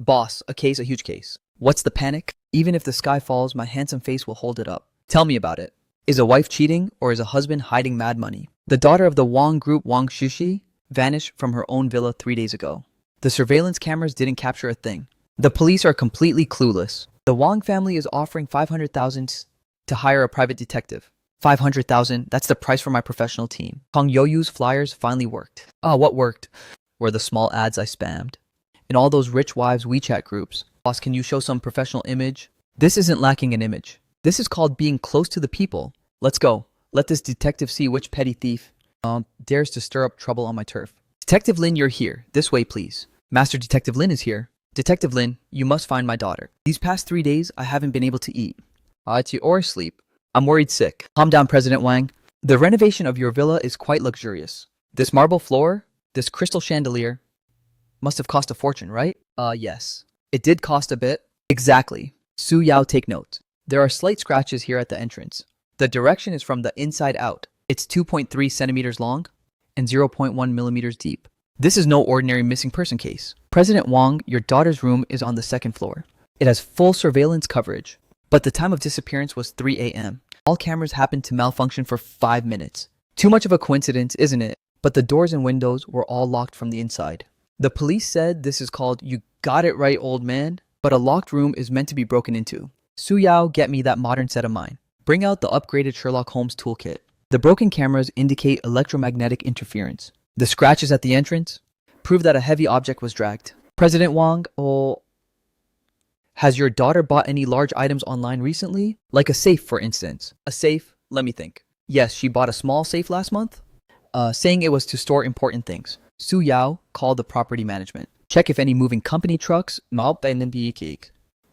Boss, a case, a huge case. What's the panic? Even if the sky falls, my handsome face will hold it up. Tell me about it. Is a wife cheating or is a husband hiding mad money? The daughter of the Wang group, Wang Shushi, vanished from her own villa 3 days ago. The surveillance cameras didn't capture a thing. The police are completely clueless. The Wang family is offering 500,000 to hire a private detective. 500,000, that's the price for my professional team. Kong Yoyu's flyers finally worked. What worked? Were the small ads I spammed. In all those rich wives WeChat groups. Boss, can you show some professional image? This isn't lacking an image. This is called being close to the people. Let's go. Let this detective see which petty thief dares to stir up trouble on my turf. Detective Lin, you're here. This way, please. Master Detective Lin is here. Detective Lin, you must find my daughter. These past 3 days, I haven't been able to eat. Or sleep. I'm worried sick. Calm down, President Wang. The renovation of your villa is quite luxurious. This marble floor, this crystal chandelier, must have cost a fortune, right? Yes. It did cost a bit. Exactly. Su Yao, take note. There are slight scratches here at the entrance. The direction is from the inside out. It's 2.3 centimeters long and 0.1 millimeters deep. This is no ordinary missing person case. President Wang, your daughter's room is on the 2nd floor. It has full surveillance coverage, but the time of disappearance was 3 a.m. All cameras happened to malfunction for 5 minutes. Too much of a coincidence, isn't it? But the doors and windows were all locked from the inside. The police said this is called "you got it right, old man," but a locked room is meant to be broken into. Su Yao, get me that modern set of mine. Bring out the upgraded Sherlock Holmes toolkit. The broken cameras indicate electromagnetic interference. The scratches at the entrance prove that a heavy object was dragged. President Wang, has your daughter bought any large items online recently? Like a safe, for instance. A safe? Let me think. Yes, she bought a small safe last month, saying it was to store important things. Su Yao called the property management. Check if any moving company trucks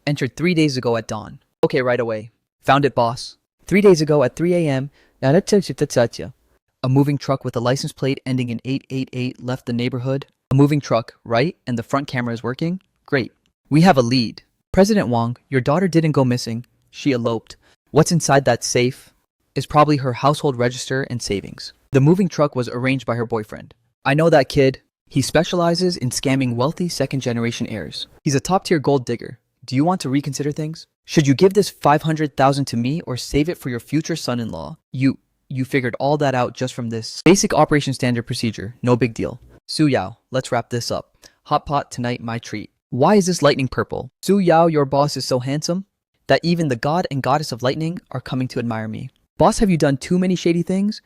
entered 3 days ago at dawn. Okay, right away. Found it, boss. 3 days ago at 3 a.m., a moving truck with a license plate ending in 888 left the neighborhood. A moving truck, right? And the front camera is working? Great. We have a lead. President Wang, your daughter didn't go missing. She eloped. What's inside that safe is probably her household register and savings. The moving truck was arranged by her boyfriend. I know that kid. He specializes in scamming wealthy second-generation heirs. He's a top-tier gold digger. Do you want to reconsider things? Should you give this 500,000 to me or save it for your future son-in-law? You figured all that out just from this basic operation standard procedure. No big deal. Su Yao, let's wrap this up. Hot pot tonight, my treat. Why is this lightning purple? Su Yao, your boss is so handsome that even the god and goddess of lightning are coming to admire me. Boss, have you done too many shady things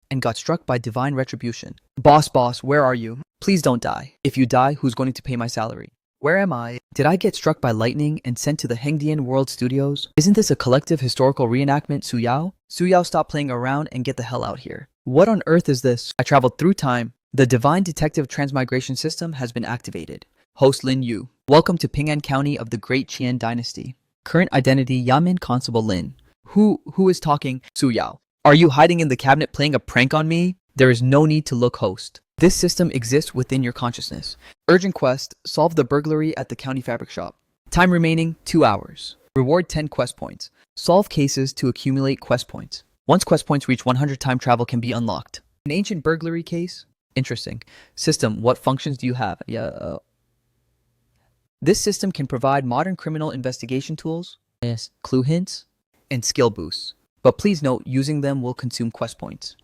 and got struck by divine retribution? Boss, where are you? Please don't die. If you die, who's going to pay my salary? Where am I? Did I get struck by lightning and sent to the Hengdian World Studios? Isn't this a collective historical reenactment, Su Yao? Su Yao, stop playing around and get the hell out here. What on earth is this? I traveled through time. The Divine Detective Transmigration System has been activated. Host Lin Yu. Welcome to Ping'an County of the Great Qian Dynasty. Current identity Yamin Constable Lin. Who is talking? Su Yao. Are you hiding in the cabinet playing a prank on me? There is no need to look, host. This system exists within your consciousness. Urgent quest, solve the burglary at the county fabric shop. Time remaining, 2 hours. Reward 10 quest points. Solve cases to accumulate quest points. Once quest points reach 100, time travel can be unlocked. An ancient burglary case? Interesting. System, what functions do you have? This system can provide modern criminal investigation tools, clue hints, and skill boosts. But please note, using them will consume quest points.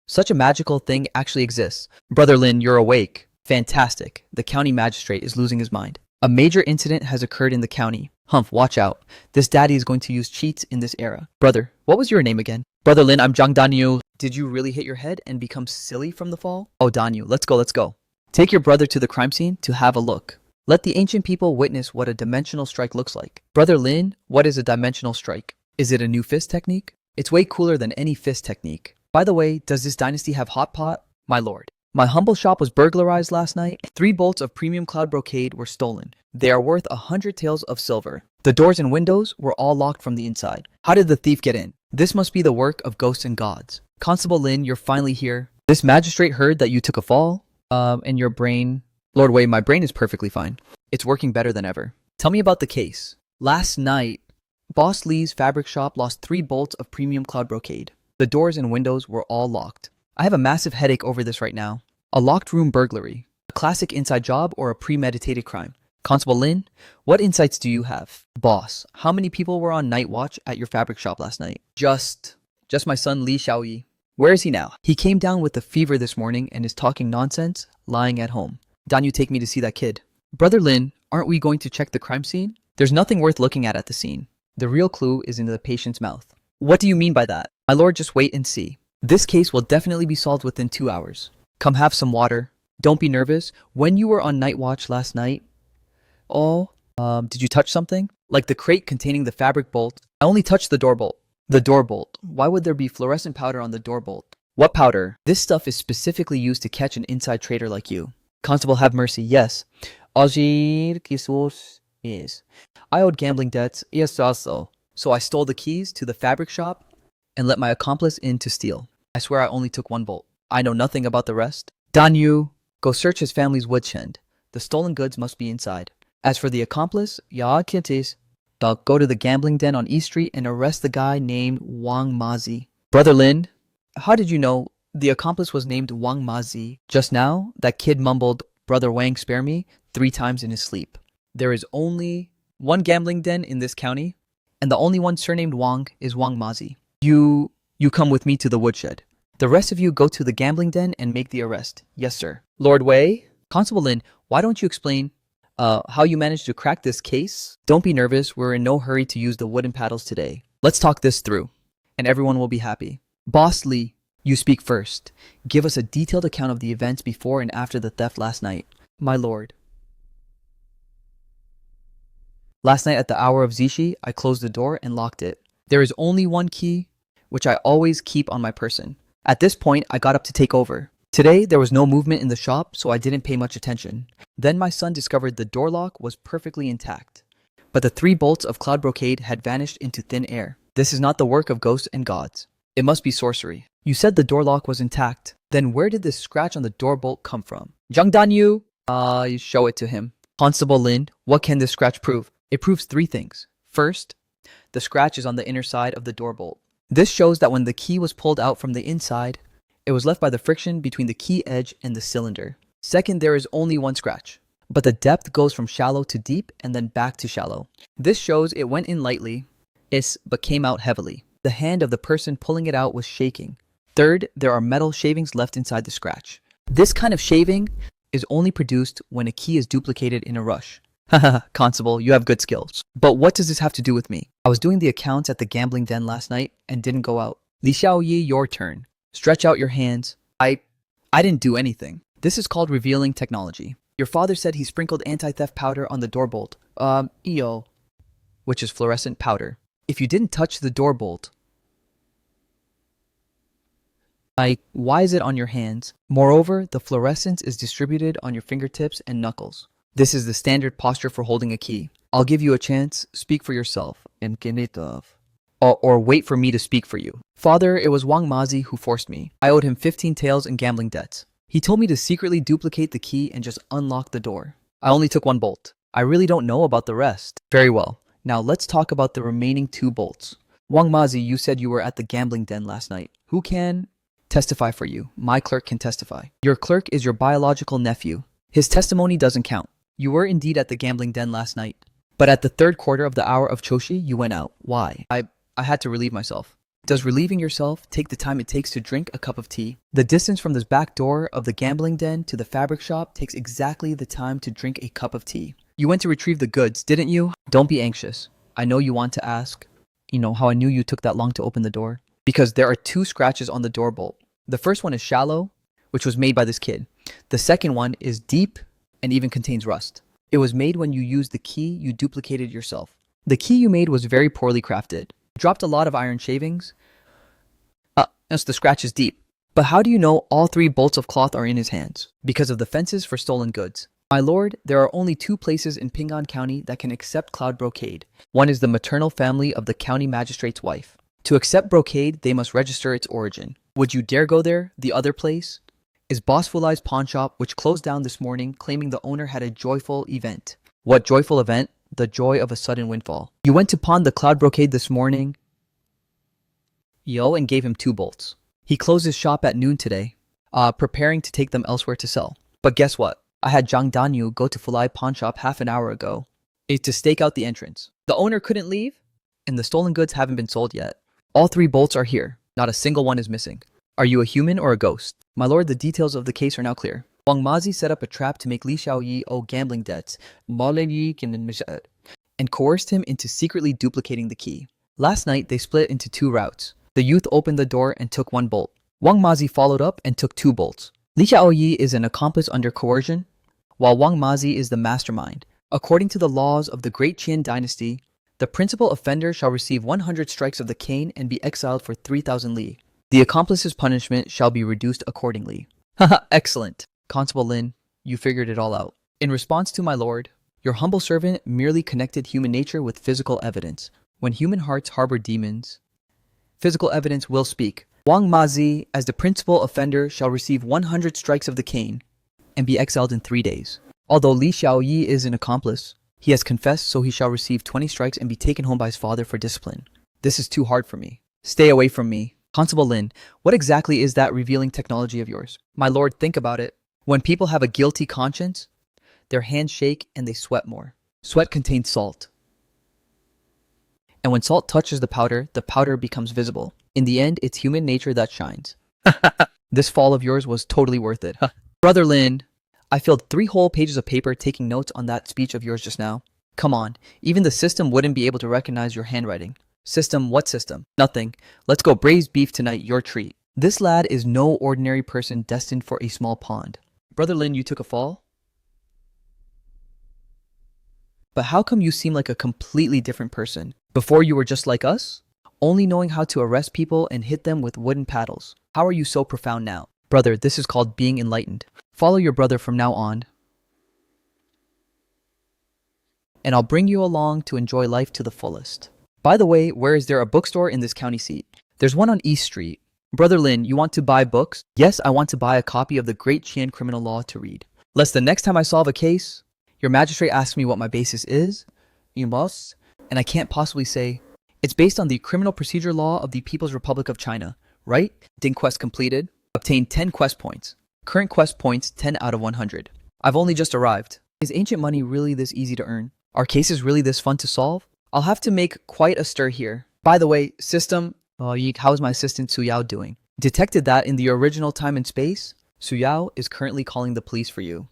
Such a magical thing actually exists. Brother Lin, you're awake. Fantastic. The county magistrate is losing his mind. A major incident has occurred in the county. Humph, watch out. This daddy is going to use cheats in this era. Brother, what was your name again? Brother Lin, I'm Zhang Danyu. Did you really hit your head and become silly from the fall? Oh, Danyu, let's go. Take your brother to the crime scene to have a look. Let the ancient people witness what a dimensional strike looks like. Brother Lin, what is a dimensional strike? Is it a new fist technique? It's way cooler than any fist technique. By the way, does this dynasty have hot pot? My lord. My humble shop was burglarized last night. 3 bolts of premium cloud brocade were stolen. They are worth 100 taels of silver. The doors and windows were all locked from the inside. How did the thief get in? This must be the work of ghosts and gods. Constable Lin, you're finally here. This magistrate heard that you took a fall, and your brain... Lord Wei, my brain is perfectly fine. It's working better than ever. Tell me about the case. Last night, Boss Lee's fabric shop lost 3 bolts of premium cloud brocade. The doors and windows were all locked. I have a massive headache over this right now. A locked room burglary. A classic inside job or a premeditated crime? Constable Lin, what insights do you have? Boss, how many people were on night watch at your fabric shop last night? Just my son Li Xiaoyi. Where is he now? He came down with a fever this morning and is talking nonsense, lying at home. Dan, you take me to see that kid. Brother Lin, aren't we going to check the crime scene? There's nothing worth looking at the scene. The real clue is in the patient's mouth. What do you mean by that? My lord, just wait and see. This case will definitely be solved within 2 hours. Come have some water. Don't be nervous. When you were on night watch last night, did you touch something? Like the crate containing the fabric bolt. I only touched the door bolt. The door bolt. Why would there be fluorescent powder on the door bolt? What powder? This stuff is specifically used to catch an inside trader like you. Constable, have mercy. Yes. Yes. I owed gambling debts. Yes, also. So I stole the keys to the fabric shop and let my accomplice in to steal. I swear I only took 1 bolt. I know nothing about the rest. Danyu, go search his family's woodshed. The stolen goods must be inside. As for the accomplice, Kitties, go to the gambling den on East Street and arrest the guy named Wang Mazi. Brother Lin, how did you know the accomplice was named Wang Mazi? Just now, that kid mumbled, "Brother Wang, spare me," 3 times in his sleep. There is only 1 gambling den in this county, and the only one surnamed Wang is Wang Mazi. You come with me to the woodshed. The rest of you go to the gambling den and make the arrest. Yes, sir. Lord Wei? Constable Lin, why don't you explain how you managed to crack this case? Don't be nervous. We're in no hurry to use the wooden paddles today. Let's talk this through, and everyone will be happy. Boss Lee, you speak first. Give us a detailed account of the events before and after the theft last night. My lord. Last night at the hour of Zishi, I closed the door and locked it. There is only 1 key, which I always keep on my person. At this point, I got up to take over. Today, there was no movement in the shop, so I didn't pay much attention. Then my son discovered the door lock was perfectly intact, but the 3 bolts of cloud brocade had vanished into thin air. This is not the work of ghosts and gods. It must be sorcery. You said the door lock was intact. Then where did this scratch on the door bolt come from? Zhang Danyu! You show it to him. Constable Lin, what can this scratch prove? It proves 3 things. First, the scratch is on the inner side of the door bolt. This shows that when the key was pulled out from the inside, it was left by the friction between the key edge and the cylinder. Second, there is only 1 scratch, but the depth goes from shallow to deep and then back to shallow. This shows it went in lightly, but came out heavily. The hand of the person pulling it out was shaking. Third, there are metal shavings left inside the scratch. This kind of shaving is only produced when a key is duplicated in a rush. Haha, Constable, you have good skills. But what does this have to do with me? I was doing the accounts at the gambling den last night and didn't go out. Li Xiaoyi, your turn. Stretch out your hands. I didn't do anything. This is called revealing technology. Your father said he sprinkled anti-theft powder on the door bolt. Which is fluorescent powder. If you didn't touch the door bolt, why is it on your hands? Moreover, the fluorescence is distributed on your fingertips and knuckles. This is the standard posture for holding a key. I'll give you a chance. Speak for yourself. Or wait for me to speak for you. Father, it was Wang Mazi who forced me. I owed him 15 taels in gambling debts. He told me to secretly duplicate the key and just unlock the door. I only took 1 bolt. I really don't know about the rest. Very well. Now let's talk about the remaining 2 bolts. Wang Mazi, you said you were at the gambling den last night. Who can testify for you? My clerk can testify. Your clerk is your biological nephew. His testimony doesn't count. You were indeed at the gambling den last night. But at the 3rd quarter of the hour of Choshi, you went out. Why? I had to relieve myself. Does relieving yourself take the time it takes to drink a cup of tea? The distance from this back door of the gambling den to the fabric shop takes exactly the time to drink a cup of tea. You went to retrieve the goods, didn't you? Don't be anxious. I know you want to ask, how I knew you took that long to open the door. Because there are 2 scratches on the door bolt. The first one is shallow, which was made by this kid. The second one is deep and even contains rust. It was made when you used the key you duplicated yourself. The key you made was very poorly crafted. Dropped a lot of iron shavings. As the scratch is deep. But how do you know all 3 bolts of cloth are in his hands? Because of the fences for stolen goods. My lord, there are only 2 places in Ping'an County that can accept cloud brocade. One is the maternal family of the county magistrate's wife. To accept brocade, they must register its origin. Would you dare go there? The other place is Boss Fulai's pawn shop, which closed down this morning, claiming the owner had a joyful event. What joyful event? The joy of a sudden windfall. You went to pawn the cloud brocade this morning, and gave him 2 bolts. He closed his shop at noon today, preparing to take them elsewhere to sell. But guess what? I had Zhang Danyu go to Fulai pawn shop half an hour ago. It's to stake out the entrance. The owner couldn't leave, and the stolen goods haven't been sold yet. All 3 bolts are here. Not a single one is missing. Are you a human or a ghost? My lord, the details of the case are now clear. Wang Mazi set up a trap to make Li Xiaoyi owe gambling debts, and coerced him into secretly duplicating the key. Last night, they split into 2 routes. The youth opened the door and took 1 bolt. Wang Mazi followed up and took 2 bolts. Li Xiaoyi is an accomplice under coercion, while Wang Mazi is the mastermind. According to the laws of the Great Qian dynasty, the principal offender shall receive 100 strikes of the cane and be exiled for 3,000 li. The accomplice's punishment shall be reduced accordingly. Haha, excellent. Constable Lin, you figured it all out. In response to my lord, your humble servant merely connected human nature with physical evidence. When human hearts harbor demons, physical evidence will speak. Wang Mazi, as the principal offender, shall receive 100 strikes of the cane and be exiled in 3 days. Although Li Xiaoyi is an accomplice, he has confessed, so he shall receive 20 strikes and be taken home by his father for discipline. This is too hard for me. Stay away from me. Constable Lin, what exactly is that revealing technology of yours? My lord, think about it. When people have a guilty conscience, their hands shake and they sweat more. Sweat contains salt. And when salt touches the powder becomes visible. In the end, it's human nature that shines. This fall of yours was totally worth it. Brother Lin, I filled 3 whole pages of paper taking notes on that speech of yours just now. Come on, even the system wouldn't be able to recognize your handwriting. System? What system? Nothing. Let's go braised beef tonight, your treat. This lad is no ordinary person destined for a small pond. Brother Lin, you took a fall? But how come you seem like a completely different person? Before you were just like us? Only knowing how to arrest people and hit them with wooden paddles. How are you so profound now? Brother, this is called being enlightened. Follow your brother from now on, and I'll bring you along to enjoy life to the fullest. By the way, where is there a bookstore in this county seat? There's one on East Street. Brother Lin, you want to buy books? Yes, I want to buy a copy of the Great Qian Criminal Law to read. Lest the next time I solve a case, your magistrate asks me what my basis is, you must, and I can't possibly say, it's based on the Criminal Procedure Law of the People's Republic of China, right? Ding quest completed. Obtained 10 quest points. Current quest points 10 out of 100. I've only just arrived. Is ancient money really this easy to earn? Are cases really this fun to solve? I'll have to make quite a stir here. By the way, system, how's my assistant Su Yao doing? Detected that in the original time and space, Su Yao is currently calling the police for you,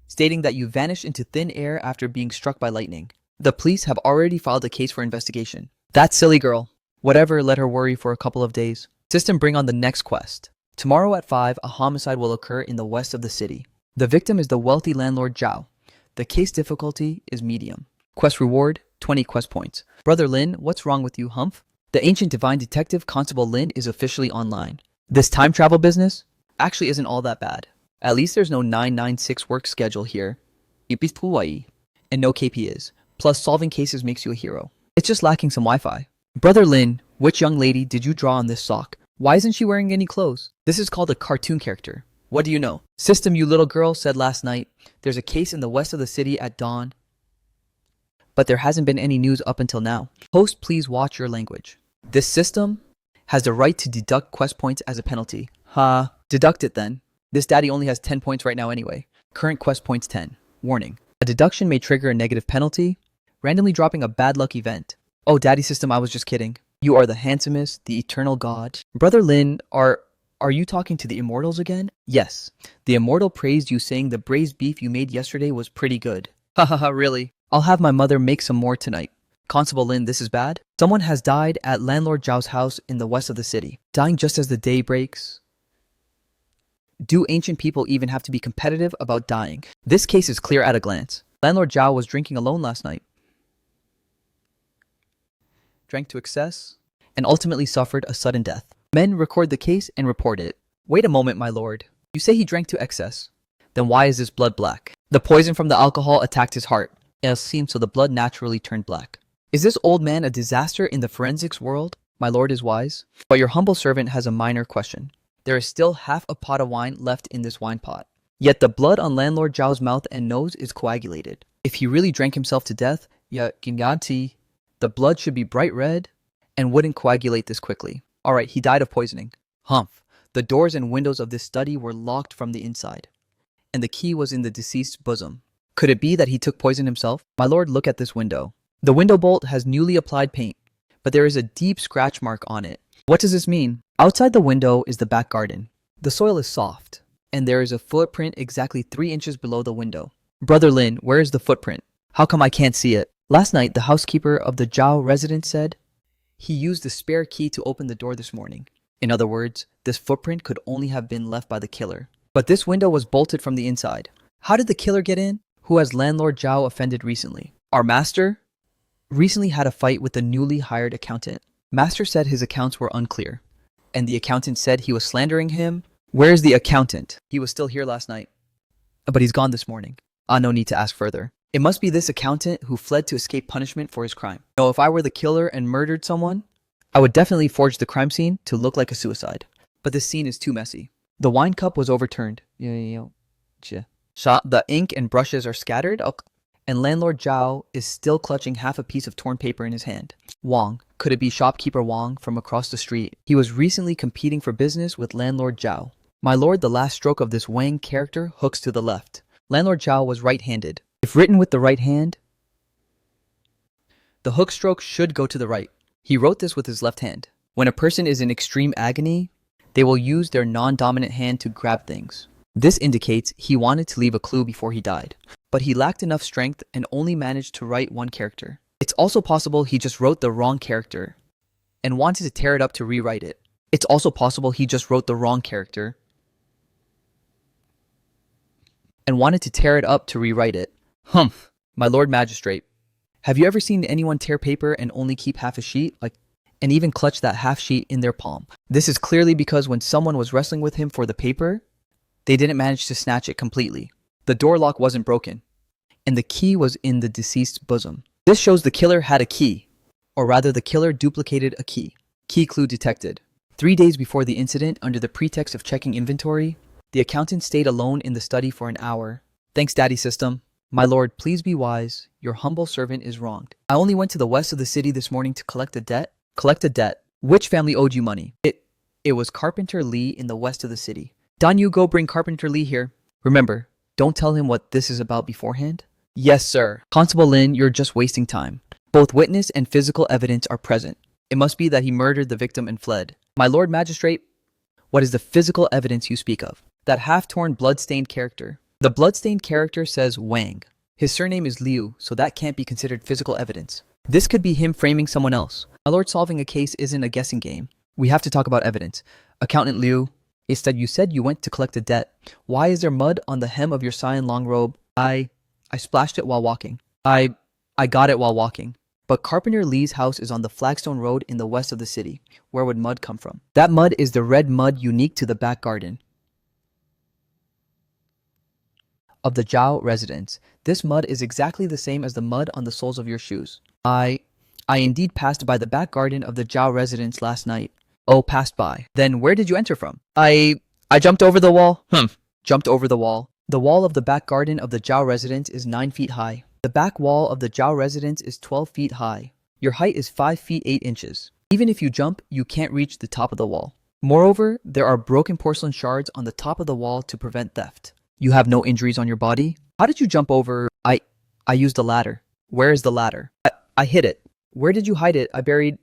stating that you vanished into thin air after being struck by lightning. The police have already filed a case for investigation. That silly girl. Whatever, let her worry for a couple of days. System, bring on the next quest. Tomorrow at 5, a homicide will occur in the west of the city. The victim is the wealthy landlord Zhao. The case difficulty is medium. Quest reward, 20 quest points. Brother Lin, what's wrong with you, humph? The ancient divine detective Constable Lin is officially online. This time travel business actually isn't all that bad. At least there's no 996 work schedule here. And no KPIs. Plus solving cases makes you a hero. It's just lacking some Wi-Fi. Brother Lin, which young lady did you draw on this sock? Why isn't she wearing any clothes? This is called a cartoon character. What do you know? System, you little girl, said last night, there's a case in the west of the city at dawn, but there hasn't been any news up until now. Host, please watch your language. This system has the right to deduct quest points as a penalty. Deduct it then. This daddy only has 10 points right now anyway. Current quest points 10. Warning. A deduction may trigger a negative penalty, randomly dropping a bad luck event. Oh, daddy system, I was just kidding. You are the handsomest, the eternal god. Brother Lin, are you talking to the immortals again? Yes. The immortal praised you, saying the braised beef you made yesterday was pretty good. Hahaha, really? I'll have my mother make some more tonight. Constable Lin, this is bad. Someone has died at landlord Zhao's house in the west of the city. Dying just as the day breaks. Do ancient people even have to be competitive about dying? This case is clear at a glance. Landlord Zhao was drinking alone last night. Drank to excess, and ultimately suffered a sudden death. Men record the case and report it. Wait a moment, my lord. You say he drank to excess. Then why is his blood black? The poison from the alcohol attacked his heart. It seems so the blood naturally turned black. Is this old man a disaster in the forensics world? My lord is wise. But your humble servant has a minor question. There is still half a pot of wine left in this wine pot. Yet the blood on landlord Zhao's mouth and nose is coagulated. If he really drank himself to death, the blood should be bright red and wouldn't coagulate this quickly. Alright, he died of poisoning. Humph. The doors and windows of this study were locked from the inside. and the key was in the deceased's bosom. Could it be that he took poison himself? My lord, look at this window. The window bolt has newly applied paint, but there is a deep scratch mark on it. What does this mean? Outside the window is the back garden. The soil is soft, and there is a footprint exactly 3 inches below the window. Brother Lin, where is the footprint? How come I can't see it? Last night, the housekeeper of the Zhao residence said he used the spare key to open the door this morning. In other words, this footprint could only have been left by the killer. But this window was bolted from the inside. How did the killer get in? Who has landlord Zhao offended recently? Our master recently had a fight with the newly hired accountant. Master said his accounts were unclear, and the accountant said he was slandering him. Where is the accountant? He was still here last night, but he's gone this morning. No need to ask further. It must be this accountant who fled to escape punishment for his crime. No, if I were the killer and murdered someone, I would definitely forge the crime scene to look like a suicide. But this scene is too messy. The wine cup was overturned. The ink and brushes are scattered, and landlord Zhao is still clutching half a piece of torn paper in his hand. Wang, could it be shopkeeper Wang from across the street? He was recently competing for business with landlord Zhao. My lord, the last stroke of this Wang character hooks to the left. Landlord Zhao was right-handed. If written with the right hand, the hook stroke should go to the right. He wrote this with his left hand. When a person is in extreme agony, they will use their non-dominant hand to grab things. This indicates he wanted to leave a clue before he died, but he lacked enough strength and only managed to write one character. It's also possible he just wrote the wrong character and wanted to tear it up to rewrite it. It's also possible he just wrote the wrong character and wanted to tear it up to rewrite it. Humph. My lord magistrate, have you ever seen anyone tear paper and only keep half a sheet, and even clutch that half sheet in their palm? This is clearly because when someone was wrestling with him for the paper, they didn't manage to snatch it completely. The door lock wasn't broken, and the key was in the deceased's bosom. This shows the killer had a key, or rather the killer duplicated a key. Key clue detected. 3 days before the incident, under the pretext of checking inventory, the accountant stayed alone in the study for an hour. Thanks, Daddy System. My lord, please be wise. Your humble servant is wronged. I only went to the west of the city this morning to collect a debt. Collect a debt? Which family owed you money? It was Carpenter Lee in the west of the city. Don, you go bring Carpenter Lee here. Remember, don't tell him what this is about beforehand. Yes, sir. Constable Lin, you're just wasting time. Both witness and physical evidence are present. It must be that he murdered the victim and fled. My lord magistrate, what is the physical evidence you speak of? That half-torn blood-stained character. The bloodstained character says Wang. His surname is Liu, so that can't be considered physical evidence. This could be him framing someone else. My lord, solving a case isn't a guessing game. We have to talk about evidence. Accountant Liu, instead you said you went to collect a debt. Why is there mud on the hem of your cyan long robe? I splashed it while walking. I got it while walking. But Carpenter Lee's house is on the Flagstone Road in the west of the city. Where would mud come from? That mud is the red mud unique to the back garden of the Zhao residence. This mud is exactly the same as the mud on the soles of your shoes. I indeed passed by the back garden of the Zhao residence last night. Oh, passed by. Then where did you enter from? I jumped over the wall. Jumped over the wall. The wall of the back garden of the Zhao residence is 9 feet high. The back wall of the Zhao residence is 12 feet high. Your height is 5 feet 8 inches. Even if you jump, you can't reach the top of the wall. Moreover, there are broken porcelain shards on the top of the wall to prevent theft. You have no injuries on your body? How did you jump over? I used a ladder. Where is the ladder? I hid it. Where did you hide it? I buried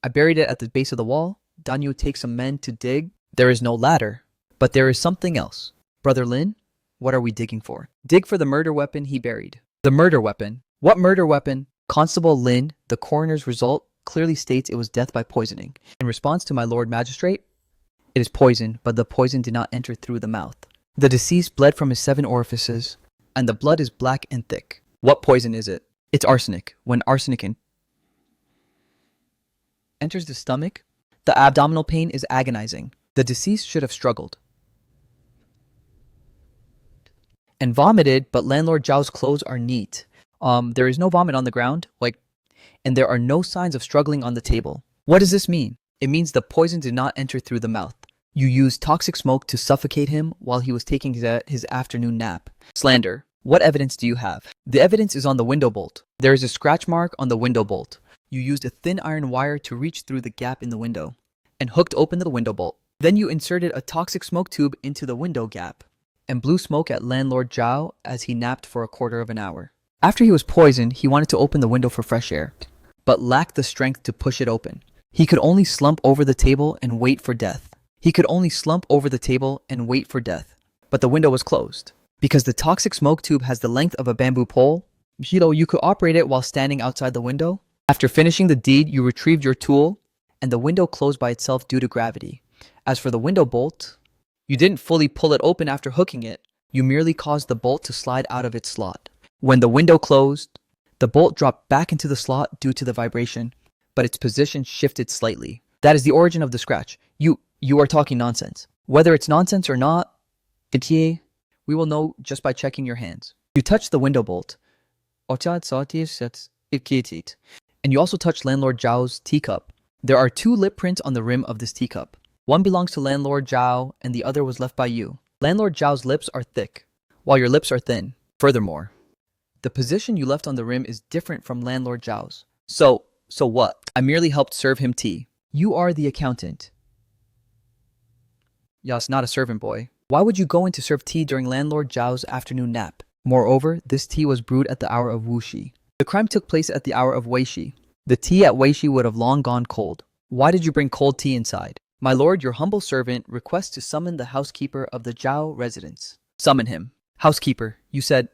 it at the base of the wall. Danyu takes some men to dig. There is no ladder, but there is something else. Brother Lin, what are we digging for? Dig for the murder weapon he buried. The murder weapon? What murder weapon? Constable Lin, the coroner's result clearly states it was death by poisoning. In response to my lord magistrate, it is poison, but the poison did not enter through the mouth. The deceased bled from his 7 orifices, and the blood is black and thick. What poison is it? It's arsenic. When arsenic enters the stomach, the abdominal pain is agonizing. The deceased should have struggled and vomited, but landlord Zhao's clothes are neat. There is no vomit on the ground, and there are no signs of struggling on the table. What does this mean? It means the poison did not enter through the mouth. You used toxic smoke to suffocate him while he was taking his afternoon nap. Slander. What evidence do you have? The evidence is on the window bolt. There is a scratch mark on the window bolt. You used a thin iron wire to reach through the gap in the window and hooked open the window bolt. Then you inserted a toxic smoke tube into the window gap. and blew smoke at landlord Zhao as he napped for a quarter of an hour. After he was poisoned, he wanted to open the window for fresh air, but lacked the strength to push it open. He could only slump over the table and wait for death. But the window was closed. Because the toxic smoke tube has the length of a bamboo pole, you could operate it while standing outside the window. After finishing the deed, you retrieved your tool, and the window closed by itself due to gravity. As for the window bolt, you didn't fully pull it open after hooking it. You merely caused the bolt to slide out of its slot. When the window closed, the bolt dropped back into the slot due to the vibration, but its position shifted slightly. That is the origin of the scratch. You are talking nonsense. Whether it's nonsense or not, we will know just by checking your hands. You touched the window bolt, and you also touched landlord Zhao's teacup. There are 2 lip prints on the rim of this teacup. One belongs to landlord Zhao, and the other was left by you. Landlord Zhao's lips are thick, while your lips are thin. Furthermore, the position you left on the rim is different from landlord Zhao's. So what? I merely helped serve him tea. You are the accountant. Yes, not a servant boy. Why would you go in to serve tea during landlord Zhao's afternoon nap? Moreover, this tea was brewed at the hour of Wuxi. The crime took place at the hour of Weishi. The tea at Weishi would have long gone cold. Why did you bring cold tea inside? My lord, your humble servant requests to summon the housekeeper of the Zhao residence. Summon him. Housekeeper, you said.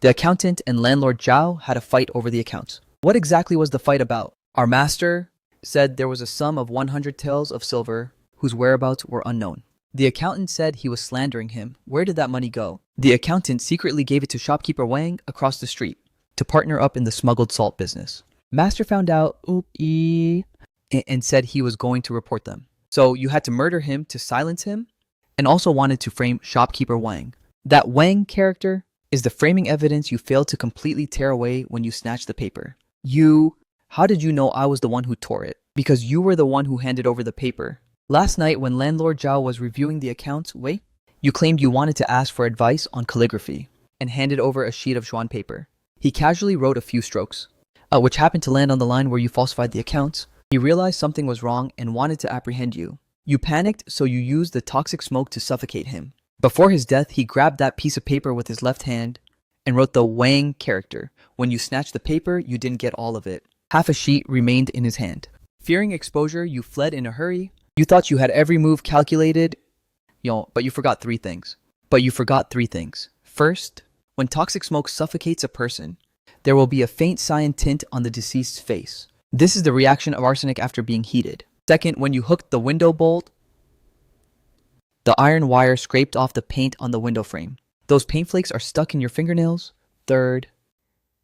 The accountant and landlord Zhao had a fight over the accounts. What exactly was the fight about? Our master said there was a sum of 100 taels of silver whose whereabouts were unknown. The accountant said he was slandering him. Where did that money go? The accountant secretly gave it to shopkeeper Wang across the street to partner up in the smuggled salt business. Master found out and said he was going to report them. So you had to murder him to silence him and also wanted to frame shopkeeper Wang. That Wang character is the framing evidence you failed to completely tear away when you snatched the paper. How did you know I was the one who tore it? Because you were the one who handed over the paper. Last night when landlord Zhao was reviewing the accounts, you claimed you wanted to ask for advice on calligraphy and handed over a sheet of Xuan paper. He casually wrote a few strokes, which happened to land on the line where you falsified the accounts. He realized something was wrong and wanted to apprehend you. You panicked, so you used the toxic smoke to suffocate him. Before his death, he grabbed that piece of paper with his left hand and wrote the Wang character. When you snatched the paper, you didn't get all of it. Half a sheet remained in his hand. Fearing exposure, you fled in a hurry. You thought you had every move calculated, but you forgot 3 things. First, when toxic smoke suffocates a person, there will be a faint cyan tint on the deceased's face. This is the reaction of arsenic after being heated. Second, when you hooked the window bolt, the iron wire scraped off the paint on the window frame. Those paint flakes are stuck in your fingernails. Third,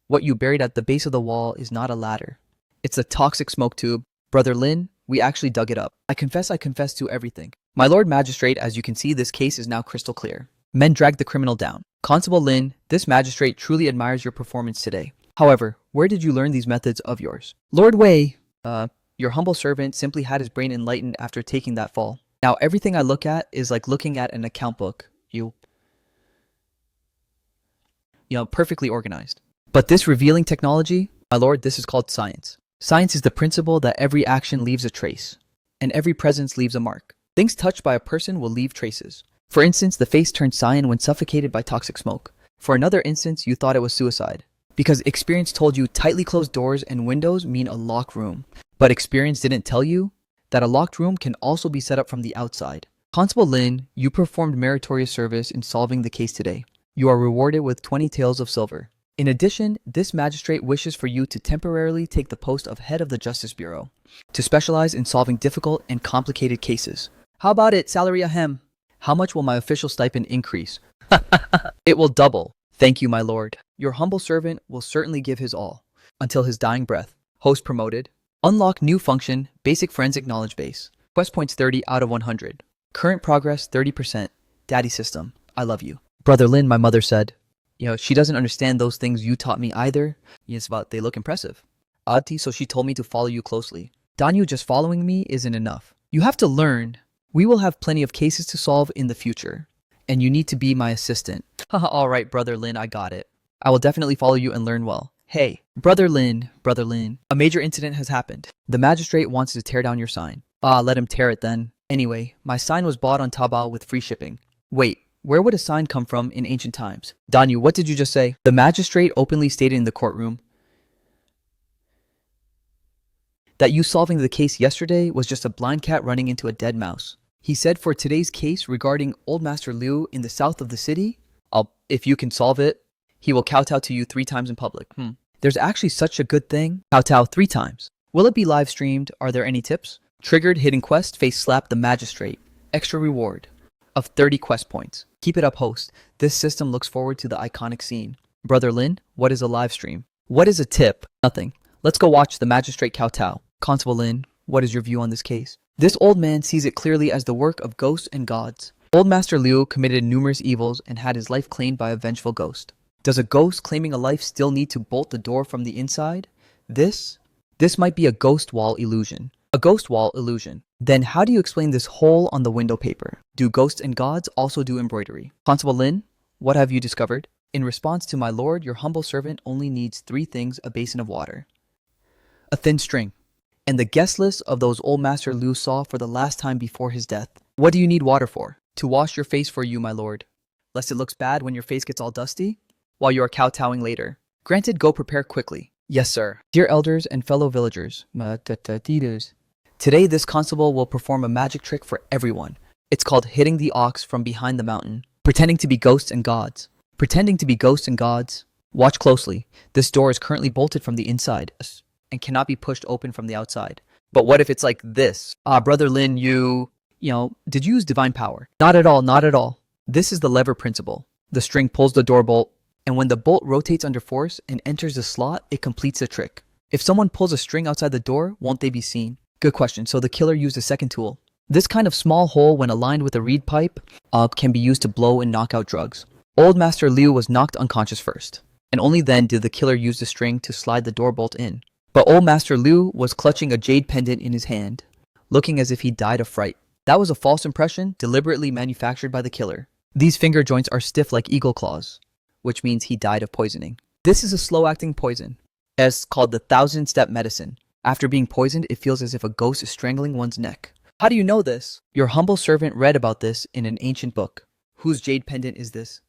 what you buried at the base of the wall is not a ladder. It's a toxic smoke tube. Brother Lin, we actually dug it up. I confess to everything. My lord magistrate, as you can see, this case is now crystal clear. Men dragged the criminal down. Constable Lin, this magistrate truly admires your performance today. However, where did you learn these methods of yours? Lord Wei, your humble servant simply had his brain enlightened after taking that fall. Now everything I look at is like looking at an account book. Perfectly organized. But this revealing technology, my lord, this is called science. Science is the principle that every action leaves a trace, and every presence leaves a mark. Things touched by a person will leave traces. For instance, the face turned cyan when suffocated by toxic smoke. For another instance, you thought it was suicide, because experience told you tightly closed doors and windows mean a locked room. But experience didn't tell you that a locked room can also be set up from the outside. Constable Lin, you performed meritorious service in solving the case today. You are rewarded with 20 taels of silver. In addition, this magistrate wishes for you to temporarily take the post of head of the Justice Bureau, to specialize in solving difficult and complicated cases. How about it, salary ahem? How much will my official stipend increase? It will double. Thank you, my lord. Your humble servant will certainly give his all, until his dying breath. Host promoted. Unlock new function, basic forensic knowledge base. Quest points 30 out of 100. Current progress 30%. Daddy system, I love you. Brother Lin, my mother said. She doesn't understand those things you taught me either. Yes, but they look impressive. Auntie, so she told me to follow you closely. Danyu, just following me isn't enough. You have to learn. We will have plenty of cases to solve in the future, and you need to be my assistant. Haha, alright, Brother Lin, I got it. I will definitely follow you and learn well. Hey, Brother Lin, a major incident has happened. The magistrate wants to tear down your sign. Let him tear it then. Anyway, my sign was bought on Taobao with free shipping. Wait, Where would a sign come from in ancient times? Danyu, what did you just say? The magistrate openly stated in the courtroom that you solving the case yesterday was just a blind cat running into a dead mouse. He said for today's case regarding Old Master Liu in the south of the city, if you can solve it, he will kowtow to you 3 times in public. There's actually such a good thing. Kowtow 3 times. Will it be live streamed? Are there any tips? Triggered hidden quest, face slap the magistrate. Extra reward of 30 quest points. Keep it up, host. This system looks forward to the iconic scene. Brother Lin, what is a live stream? What is a tip? Nothing. Let's go watch the magistrate kowtow. Constable Lin, what is your view on this case? This old man sees it clearly as the work of ghosts and gods. Old Master Liu committed numerous evils and had his life claimed by a vengeful ghost. Does a ghost claiming a life still need to bolt the door from the inside? This might be a ghost wall illusion. A ghost wall illusion. Then how do you explain this hole on the window paper? Do ghosts and gods also do embroidery? Constable Lin, what have you discovered? In response to my lord, your humble servant only needs 3 things: a basin of water, a thin string, and the guest list of those old Master Liu saw for the last time before his death. What do you need water for? To wash your face for you, my lord, lest it looks bad when your face gets all dusty while you are kowtowing later. Granted, go prepare quickly. Yes, sir. Dear elders and fellow villagers, today this constable will perform a magic trick for everyone. It's called hitting the ox from behind the mountain, pretending to be ghosts and gods. Pretending to be ghosts and gods. Watch closely. This door is currently bolted from the inside and cannot be pushed open from the outside. But what if it's like this? Brother Lin, did you use divine power? Not at all, not at all. This is the lever principle. The string pulls the door bolt, and when the bolt rotates under force and enters the slot, it completes the trick. If someone pulls a string outside the door, won't they be seen? Good question. So the killer used a second tool. This kind of small hole, when aligned with a reed pipe, can be used to blow and knock out drugs. Old Master Liu was knocked unconscious first, and only then did the killer use the string to slide the door bolt in. But Old Master Liu was clutching a jade pendant in his hand, looking as if he died of fright. That was a false impression, deliberately manufactured by the killer. These finger joints are stiff like eagle claws, which means he died of poisoning. This is a slow-acting poison, as called the 1,000-step medicine. After being poisoned, it feels as if a ghost is strangling one's neck. How do you know this? Your humble servant read about this in an ancient book. Whose jade pendant is this?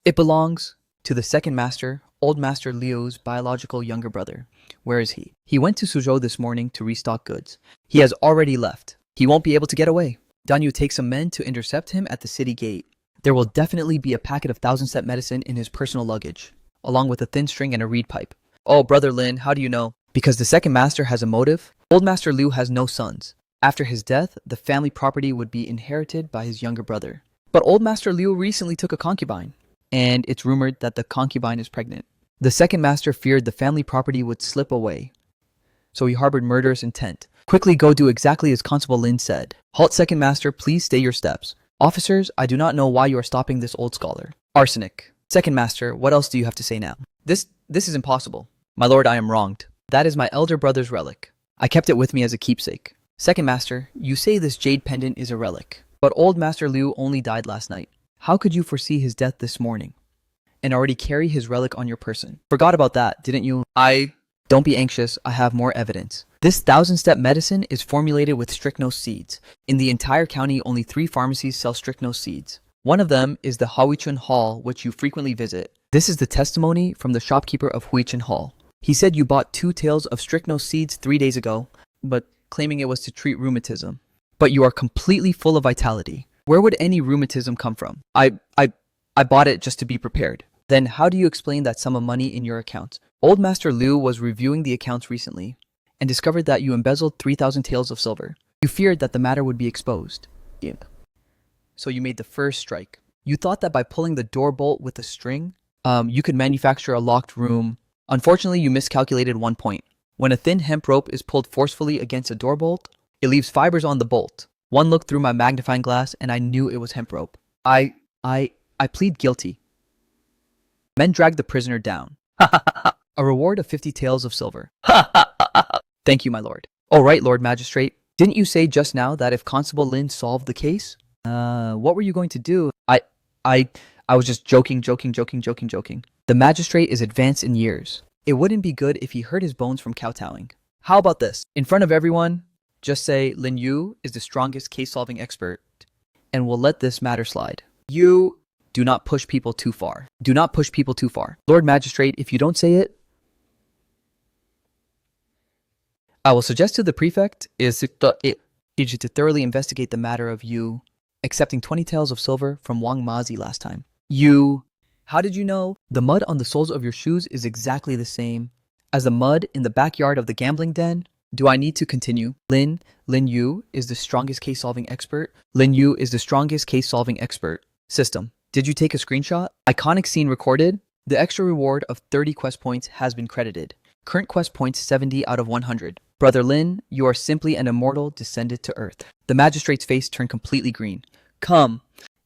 It belongs to the second master, Old Master Liu's biological younger brother. Where is he? He went to Suzhou this morning to restock goods. He has already left. He won't be able to get away. Danyu takes some men to intercept him at the city gate. There will definitely be a packet of 1,000-step medicine in his personal luggage, along with a thin string and a reed pipe. Oh, Brother Lin, how do you know? Because the second master has a motive. Old Master Liu has no sons. After his death, the family property would be inherited by his younger brother. But Old Master Liu recently took a concubine, and it's rumored that the concubine is pregnant. The second master feared the family property would slip away, so he harbored murderous intent. Quickly go do exactly as Constable Lin said. Halt, second master, please stay your steps. Officers, I do not know why you are stopping this old scholar. Arsenic. Second master, what else do you have to say now? This is impossible. My lord, I am wronged. That is my elder brother's relic. I kept it with me as a keepsake. Second master, you say this jade pendant is a relic, but Old Master Liu only died last night. How could you foresee his death this morning and already carry his relic on your person? Forgot about that, didn't you? Don't be anxious, I have more evidence. This 1,000-step medicine is formulated with strychnose seeds. In the entire county, only 3 pharmacies sell strychnose seeds. One of them is the Huichun Hall, which you frequently visit. This is the testimony from the shopkeeper of Huichun Hall. He said you bought 2 tails of strychnose seeds 3 days ago, but claiming it was to treat rheumatism. But you are completely full of vitality. Where would any rheumatism come from? I bought it just to be prepared. Then how do you explain that sum of money in your account? Old Master Liu was reviewing the accounts recently and discovered that you embezzled 3,000 taels of silver. You feared that the matter would be exposed. So you made the first strike. You thought that by pulling the door bolt with a string, you could manufacture a locked room. Unfortunately, you miscalculated one point. When a thin hemp rope is pulled forcefully against a door bolt, it leaves fibers on the bolt. One look through my magnifying glass and I knew it was hemp rope. I plead guilty. Men dragged the prisoner down. A reward of 50 taels of silver. Thank you, my lord. All right, Lord Magistrate. Didn't you say just now that if Constable Lin solved the case? What were you going to do? I was just joking. The magistrate is advanced in years. It wouldn't be good if he hurt his bones from kowtowing. How about this? In front of everyone, just say Lin Yu is the strongest case-solving expert and we'll let this matter slide. You do not push people too far. Do not push people too far. Lord Magistrate, if you don't say it, I will suggest to the prefect is to thoroughly investigate the matter of you accepting 20 taels of silver from Wang Mazi last time. How did you know? The mud on the soles of your shoes is exactly the same as the mud in the backyard of the gambling den. Do I need to continue? Lin Yu is the strongest case-solving expert. Lin Yu is the strongest case-solving expert. System. Did you take a screenshot? Iconic scene recorded. The extra reward of 30 quest points has been credited. Current quest points 70 out of 100. Brother Lin, you are simply an immortal descended to earth. The magistrate's face turned completely green. Come.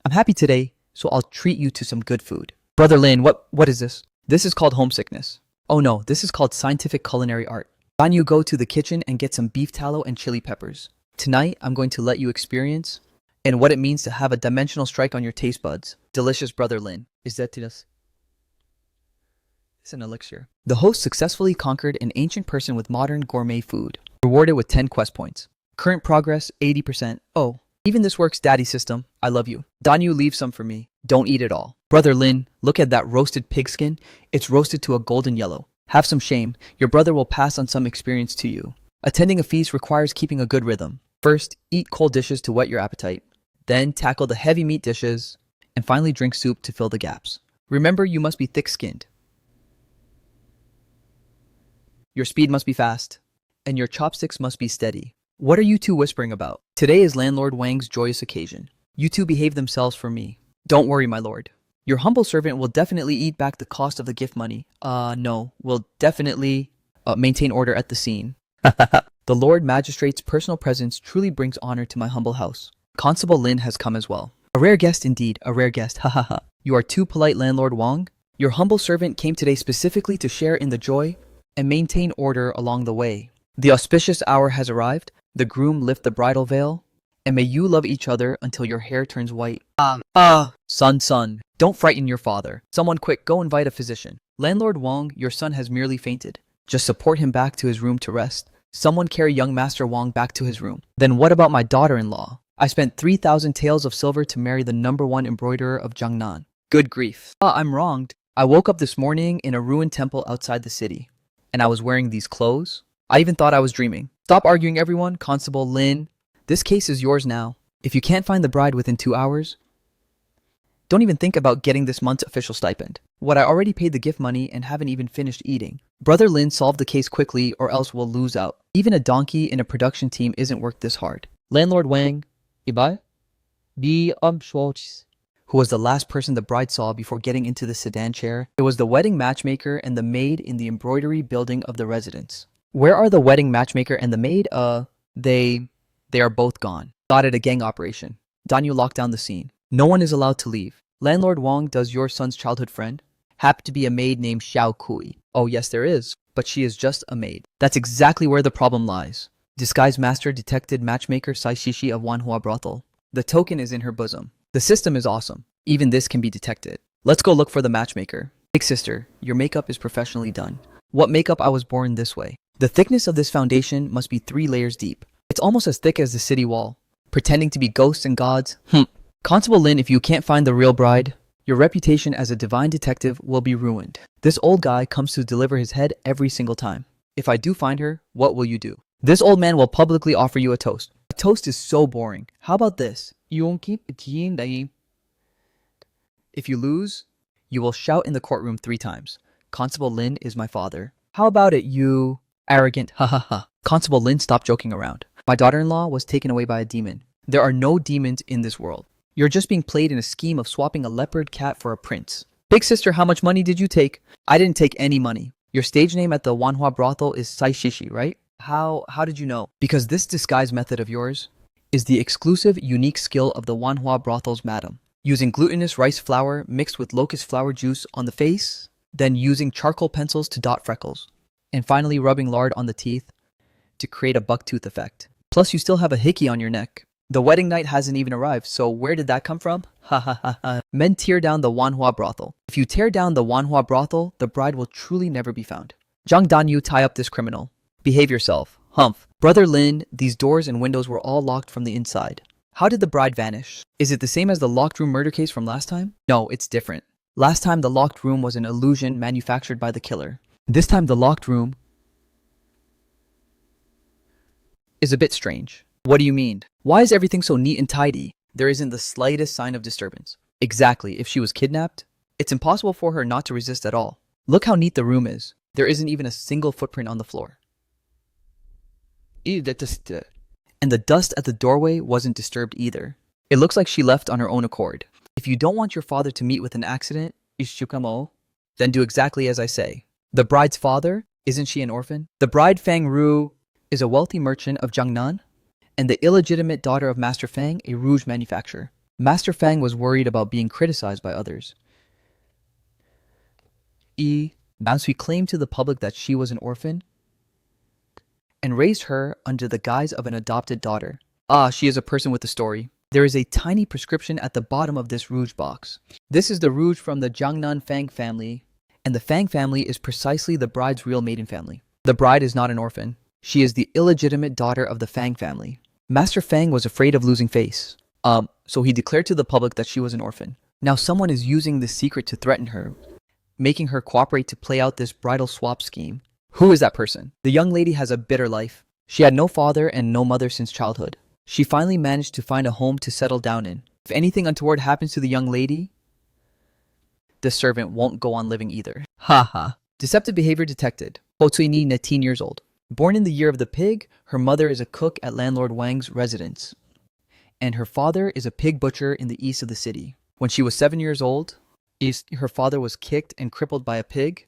I'm happy today, so I'll treat you to some good food. Brother Lin, what is this? This is called homesickness. Oh no, this is called scientific culinary art. Can you go to the kitchen and get some beef tallow and chili peppers? Tonight, I'm going to let you experience and what it means to have a dimensional strike on your taste buds. Delicious, Brother Lin. Is that this? It's an elixir. The host successfully conquered an ancient person with modern gourmet food. Rewarded with 10 quest points. Current progress, 80%. Oh, even this works, daddy system. I love you. Danyu, leave some for me. Don't eat it all. Brother Lin, look at that roasted pigskin. It's roasted to a golden yellow. Have some shame. Your brother will pass on some experience to you. Attending a feast requires keeping a good rhythm. First, eat cold dishes to whet your appetite. Then tackle the heavy meat dishes. And finally drink soup to fill the gaps. Remember, you must be thick-skinned. Your speed must be fast. And your chopsticks must be steady. What are you two whispering about? Today is Landlord Wang's joyous occasion. You two behave themselves for me. Don't worry, my lord. Your humble servant will definitely eat back the cost of the gift money. No, will definitely maintain order at the scene. The Lord Magistrate's personal presence truly brings honor to my humble house. Constable Lin has come as well. A rare guest indeed, a rare guest, ha ha ha. You are too polite, Landlord Wang. Your humble servant came today specifically to share in the joy and maintain order along the way. The auspicious hour has arrived. The groom lift the bridal veil, and may you love each other until your hair turns white. Son, don't frighten your father. Someone quick, go invite a physician. Landlord Wang, your son has merely fainted. Just support him back to his room to rest. Someone carry young Master Wang back to his room. Then what about my daughter-in-law? I spent 3,000 taels of silver to marry the #1 embroiderer of Jiangnan. Good grief. I'm wronged. I woke up this morning in a ruined temple outside the city, and I was wearing these clothes. I even thought I was dreaming. Stop arguing, everyone. Constable Lin, this case is yours now. If you can't find the bride within 2 hours, don't even think about getting this month's official stipend. What, I already paid the gift money and haven't even finished eating. Brother Lin, solve the case quickly or else we'll lose out. Even a donkey in a production team isn't worked this hard. Landlord Wang, who was the last person the bride saw before getting into the sedan chair. It was the wedding matchmaker and the maid in the embroidery building of the residence. Where are the wedding matchmaker and the maid? They are both gone. Thought it a gang operation. Danyu locked down the scene. No one is allowed to leave. Landlord Wang, does your son's childhood friend happen to be a maid named Xiao Kui? Oh yes, there is, but she is just a maid. That's exactly where the problem lies. Disguise master detected matchmaker Sai Shishi of Manhwa brothel. The token is in her bosom. The system is awesome. Even this can be detected. Let's go look for the matchmaker. Big sister, your makeup is professionally done. What makeup? I was born this way. The thickness of this foundation must be 3 layers deep. It's almost as thick as the city wall. Pretending to be ghosts and gods? Constable Lin, if you can't find the real bride, your reputation as a divine detective will be ruined. This old guy comes to deliver his head every single time. If I do find her, what will you do? This old man will publicly offer you a toast. A toast is so boring. How about this? If you lose, you will shout in the courtroom 3 times. Constable Lin is my father. How about it, you arrogant, ha ha ha. Constable Lin, stop joking around. My daughter-in-law was taken away by a demon. There are no demons in this world. You're just being played in a scheme of swapping a leopard cat for a prince. Big sister, how much money did you take? I didn't take any money. Your stage name at the Wanhua brothel is Sai Shishi, right? How did you know? Because this disguise method of yours is the exclusive, unique skill of the Wanhua brothel's madam. Using glutinous rice flour mixed with locust flower juice on the face, then using charcoal pencils to dot freckles, and finally rubbing lard on the teeth to create a bucktooth effect. Plus, you still have a hickey on your neck. The wedding night hasn't even arrived, so where did that come from? Ha ha ha ha. Men tear down the Wanhua brothel. If you tear down the Wanhua brothel, the bride will truly never be found. Zhang Danyu, tie up this criminal. Behave yourself. Humph. Brother Lin, these doors and windows were all locked from the inside. How did the bride vanish? Is it the same as the locked room murder case from last time? No, it's different. Last time the locked room was an illusion manufactured by the killer. This time the locked room is a bit strange. What do you mean? Why is everything so neat and tidy? There isn't the slightest sign of disturbance. Exactly, if she was kidnapped, it's impossible for her not to resist at all. Look how neat the room is. There isn't even a single footprint on the floor. And the dust at the doorway wasn't disturbed either. It looks like she left on her own accord. If you don't want your father to meet with an accident, then do exactly as I say. The bride's father, isn't she an orphan? The bride Fang Ru is a wealthy merchant of Jiangnan, and the illegitimate daughter of Master Fang, a rouge manufacturer. Master Fang was worried about being criticized by others. Thus he claimed to the public that she was an orphan and raised her under the guise of an adopted daughter. She is a person with a story. There is a tiny prescription at the bottom of this rouge box. This is the rouge from the Jiangnan Fang family, and the Fang family is precisely the bride's real maiden family. The bride is not an orphan. She is the illegitimate daughter of the Fang family. Master Fang was afraid of losing face. So he declared to the public that she was an orphan. Now someone is using this secret to threaten her, making her cooperate to play out this bridal swap scheme. Who is that person? The young lady has a bitter life. She had no father and no mother since childhood. She finally managed to find a home to settle down in. If anything untoward happens to the young lady, the servant won't go on living either. Haha. Deceptive behavior detected. Ho Tsui Ni, 19 years old. Born in the year of the pig, her mother is a cook at landlord Wang's residence, and her father is a pig butcher in the east of the city. When she was 7 years old, her father was kicked and crippled by a pig,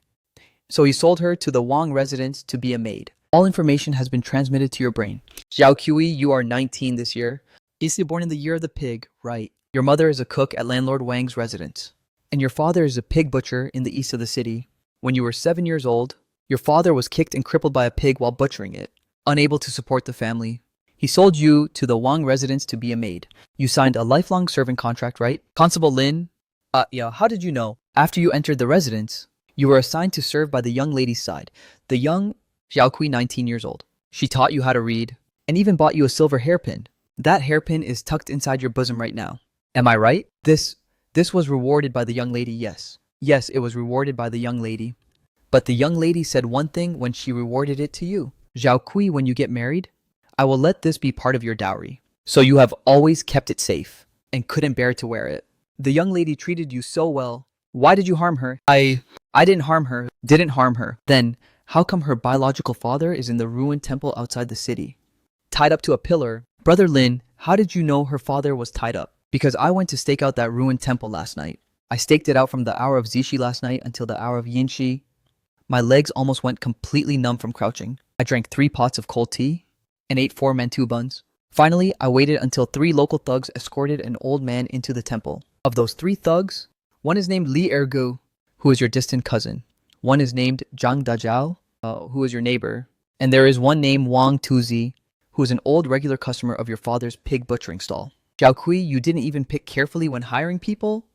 so he sold her to the Wang residence to be a maid. All information has been transmitted to your brain. Xiao Qi, you are 19 this year. Is born in the year of the pig, right? Your mother is a cook at landlord Wang's residence, and your father is a pig butcher in the east of the city. When you were 7 years old, your father was kicked and crippled by a pig while butchering it. Unable to support the family, he sold you to the Wang residence to be a maid. You signed a lifelong servant contract, right? Constable Lin, how did you know? After you entered the residence, you were assigned to serve by the young lady's side. The young Xiaokui, 19 years old. She taught you how to read and even bought you a silver hairpin. That hairpin is tucked inside your bosom right now. Am I right? This was rewarded by the young lady, yes. Yes, it was rewarded by the young lady. But the young lady said one thing when she rewarded it to you. Zhao Kui, when you get married, I will let this be part of your dowry. So you have always kept it safe and couldn't bear to wear it. The young lady treated you so well. Why did you harm her? I didn't harm her. Didn't harm her. Then, how come her biological father is in the ruined temple outside the city, tied up to a pillar? Brother Lin, how did you know her father was tied up? Because I went to stake out that ruined temple last night. I staked it out from the hour of Zishi last night until the hour of Yinshi. My legs almost went completely numb from crouching. I drank 3 pots of cold tea and ate 4 mantou buns. Finally, I waited until 3 local thugs escorted an old man into the temple. Of those 3 thugs, one is named Li Ergu, who is your distant cousin. One is named Zhang Dajiao, who is your neighbor. And there is one named Wang Tuzi, who is an old regular customer of your father's pig butchering stall. Xiao Kui, you didn't even pick carefully when hiring people,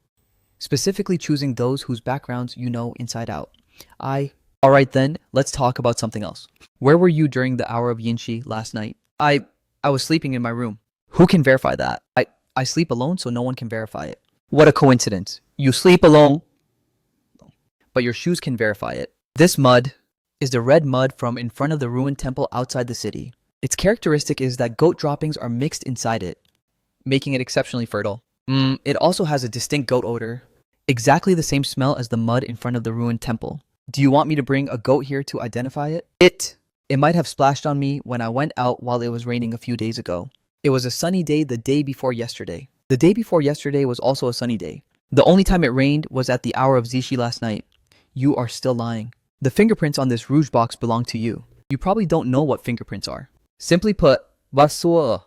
specifically choosing those whose backgrounds you know inside out. Alright then, let's talk about something else. Where were you during the hour of Yinshi last night? I was sleeping in my room. Who can verify that? I sleep alone, so no one can verify it. What a coincidence. You sleep alone, but your shoes can verify it. This mud is the red mud from in front of the ruined temple outside the city. Its characteristic is that goat droppings are mixed inside it, making it exceptionally fertile. It also has a distinct goat odor, exactly the same smell as the mud in front of the ruined temple. Do you want me to bring a goat here to identify it? It might have splashed on me when I went out while it was raining a few days ago. It was a sunny day the day before yesterday. The day before yesterday was also a sunny day. The only time it rained was at the hour of Zishi last night. You are still lying. The fingerprints on this rouge box belong to you. You probably don't know what fingerprints are. Simply put, basua.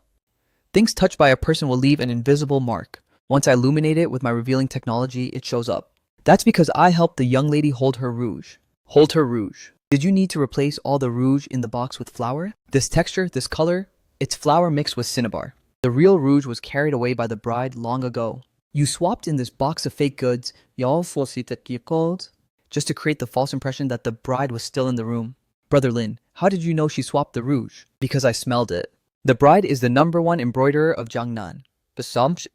Things touched by a person will leave an invisible mark. Once I illuminate it with my revealing technology, it shows up. That's because I helped the young lady hold her rouge. Hold her rouge. Did you need to replace all the rouge in the box with flour? This texture, this color, it's flour mixed with cinnabar. The real rouge was carried away by the bride long ago. You swapped in this box of fake goods, just to create the false impression that the bride was still in the room. Brother Lin, how did you know she swapped the rouge? Because I smelled it. The bride is the #1 embroiderer of Jiangnan. Besomt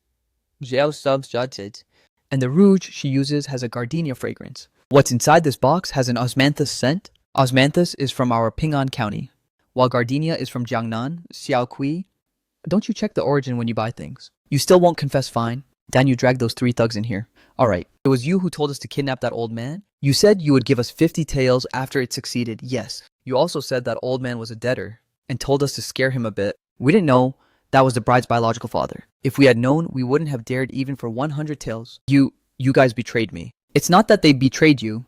gel subjected. And the rouge she uses has a gardenia fragrance. What's inside this box has an osmanthus scent. Osmanthus is from our Ping'an County, while gardenia is from Jiangnan, Xiaokui. Don't you check the origin when you buy things? You still won't confess fine? Dan, you dragged those 3 thugs in here. Alright, it was you who told us to kidnap that old man? You said you would give us 50 taels after it succeeded, yes. You also said that old man was a debtor, and told us to scare him a bit. We didn't know that was the bride's biological father. If we had known, we wouldn't have dared even for 100 taels. You guys betrayed me. It's not that they betrayed you,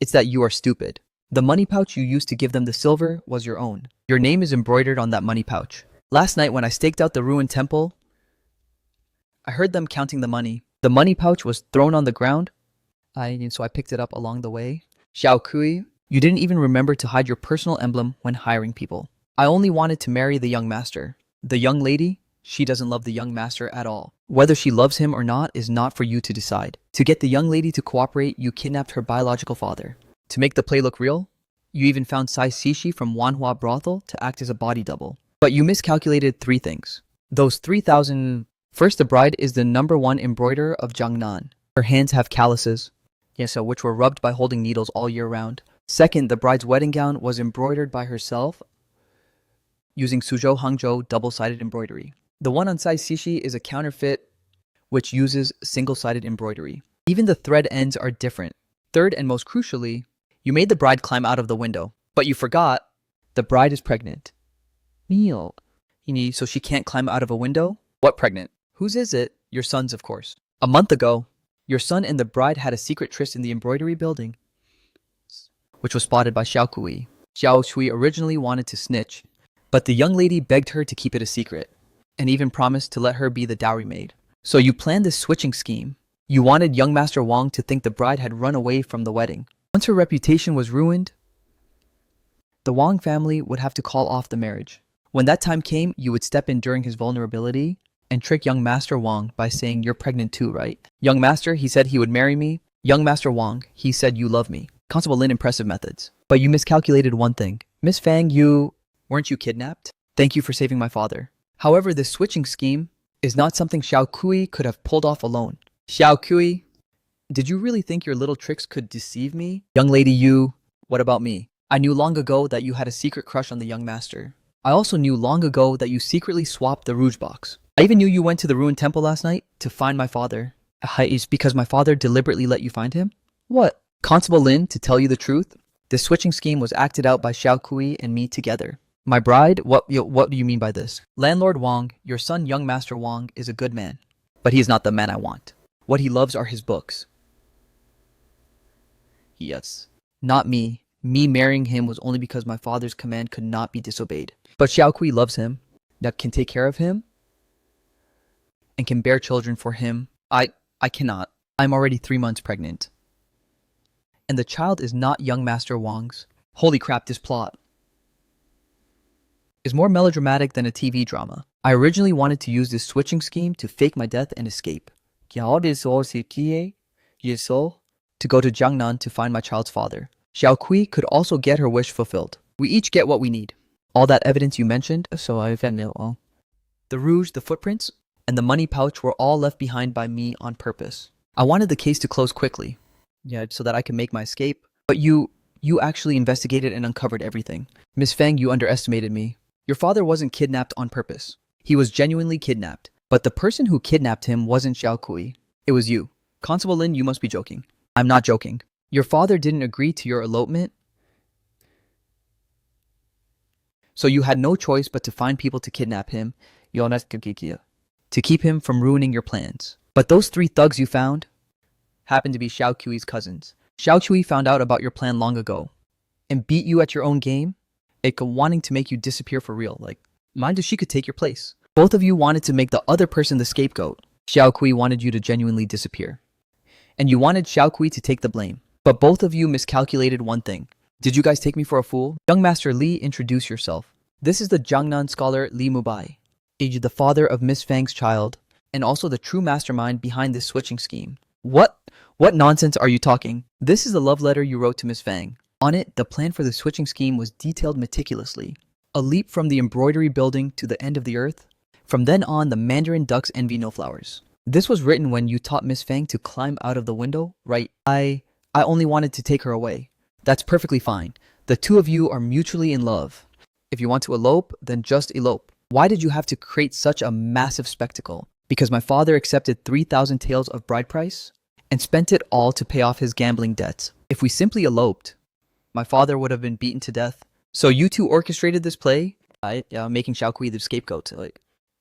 it's that you are stupid. The money pouch you used to give them the silver was your own. Your name is embroidered on that money pouch. Last night when I staked out the ruined temple, I heard them counting the money. The money pouch was thrown on the ground, so I picked it up along the way. Xiaokui, you didn't even remember to hide your personal emblem when hiring people. I only wanted to marry the young master. The young lady, she doesn't love the young master at all. Whether she loves him or not is not for you to decide. To get the young lady to cooperate, you kidnapped her biological father. To make the play look real, you even found Sai Sishi from manhwa brothel to act as a body double. But you miscalculated 3 things. Those 3,000... First, the bride is the #1 embroiderer of Jiangnan. Her hands have calluses, which were rubbed by holding needles all year round. Second, the bride's wedding gown was embroidered by herself using Suzhou Hangzhou double-sided embroidery. The one on Sai Sishi is a counterfeit which uses single-sided embroidery. Even the thread ends are different. Third, and most crucially, you made the bride climb out of the window. But you forgot the bride is pregnant. Neil. So she can't climb out of a window? What pregnant? Whose is it? Your son's, of course. A month ago, your son and the bride had a secret tryst in the embroidery building, which was spotted by Xiaokui. Xiaokui originally wanted to snitch, but the young lady begged her to keep it a secret, and even promised to let her be the dowry maid. So you planned this switching scheme. You wanted young Master Wang to think the bride had run away from the wedding. Once her reputation was ruined, the Wang family would have to call off the marriage. When that time came, you would step in during his vulnerability and trick young Master Wang by saying, "You're pregnant too, right? Young Master, he said he would marry me. Young Master Wang, he said you love me." Constable Lin, impressive methods. But you miscalculated one thing. Miss Fang, weren't you kidnapped? Thank you for saving my father. However, this switching scheme is not something Xiaokui could have pulled off alone. Xiaokui, did you really think your little tricks could deceive me? Young lady, what about me? I knew long ago that you had a secret crush on the young master. I also knew long ago that you secretly swapped the rouge box. I even knew you went to the ruined temple last night to find my father. It's because my father deliberately let you find him? What? Constable Lin, to tell you the truth, this switching scheme was acted out by Xiaokui and me together. My bride? What do you mean by this? Landlord Wang, your son young Master Wang is a good man, but he is not the man I want. What he loves are his books. Yes. Not me. Me marrying him was only because my father's command could not be disobeyed. But Xiaokui loves him, that can take care of him, and can bear children for him. I cannot. I'm already 3 months pregnant. And the child is not young Master Wang's. Holy crap, this plot is more melodramatic than a TV drama. I originally wanted to use this switching scheme to fake my death and escape. To go to Jiangnan to find my child's father. Xiaokui could also get her wish fulfilled. We each get what we need. All that evidence you mentioned, the rouge, the footprints, and the money pouch were all left behind by me on purpose. I wanted the case to close quickly, so that I could make my escape. But you actually investigated and uncovered everything. Miss Fang, you underestimated me. Your father wasn't kidnapped on purpose. He was genuinely kidnapped. But the person who kidnapped him wasn't Xiaokui. It was you. Constable Lin, you must be joking. I'm not joking. Your father didn't agree to your elopement, so you had no choice but to find people to kidnap him, to keep him from ruining your plans. But those 3 thugs you found happened to be Xiaokui's cousins. Xiaokui found out about your plan long ago and beat you at your own game, wanting to make you disappear for real. Mind if she could take your place? Both of you wanted to make the other person the scapegoat. Xiaokui wanted you to genuinely disappear, and you wanted Xiaokui to take the blame. But both of you miscalculated one thing. Did you guys take me for a fool? Young Master Li, introduce yourself. This is the Jiangnan scholar Li Mubai, the father of Miss Fang's child, and also the true mastermind behind this switching scheme. What nonsense are you talking? This is the love letter you wrote to Miss Fang. On it, the plan for the switching scheme was detailed meticulously. A leap from the embroidery building to the end of the earth, From then on, the Mandarin ducks envy no flowers. This was written when you taught Miss Fang to climb out of the window, right? I only wanted to take her away. That's perfectly fine. The two of you are mutually in love. If you want to elope, then just elope. Why did you have to create such a massive spectacle? Because my father accepted 3,000 taels of bride price and spent it all to pay off his gambling debts. If we simply eloped, my father would have been beaten to death. So you two orchestrated this play, making Xiaokui the scapegoat,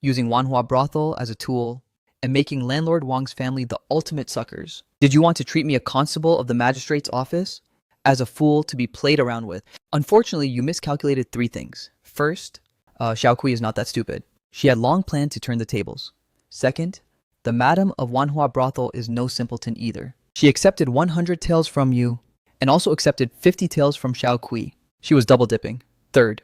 using Wanhua brothel as a tool, and making landlord Wang's family the ultimate suckers. Did you want to treat me, a constable of the magistrate's office, as a fool to be played around with? Unfortunately, you miscalculated 3 things. First, Xiaokui is not that stupid. She had long planned to turn the tables. Second, the madam of Wanhua brothel is no simpleton either. She accepted 100 taels from you, and also accepted 50 taels from Xiaokui. She was double dipping. Third,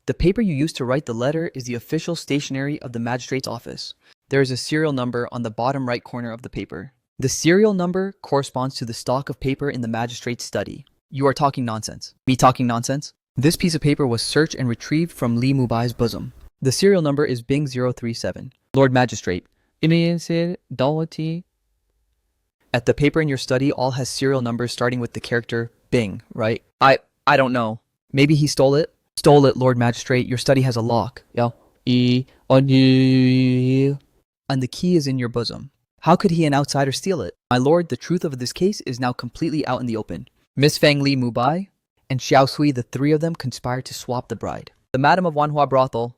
the paper you used to write the letter is the official stationery of the magistrate's office. There is a serial number on the bottom right corner of the paper. The serial number corresponds to the stock of paper in the magistrate's study. You are talking nonsense. Me talking nonsense? This piece of paper was searched and retrieved from Li Mubai's bosom. The serial number is Bing 037. Lord Magistrate. At the paper in your study all has serial numbers starting with the character Bing, right? I don't know. Maybe he stole it? Stole it, Lord Magistrate. Your study has a lock. And the key is in your bosom. How could he, an outsider, steal it? My lord, the truth of this case is now completely out in the open. Miss Fang Li Mubai and Xiao Sui, the 3 of them, conspired to swap the bride. The madam of Wanhua brothel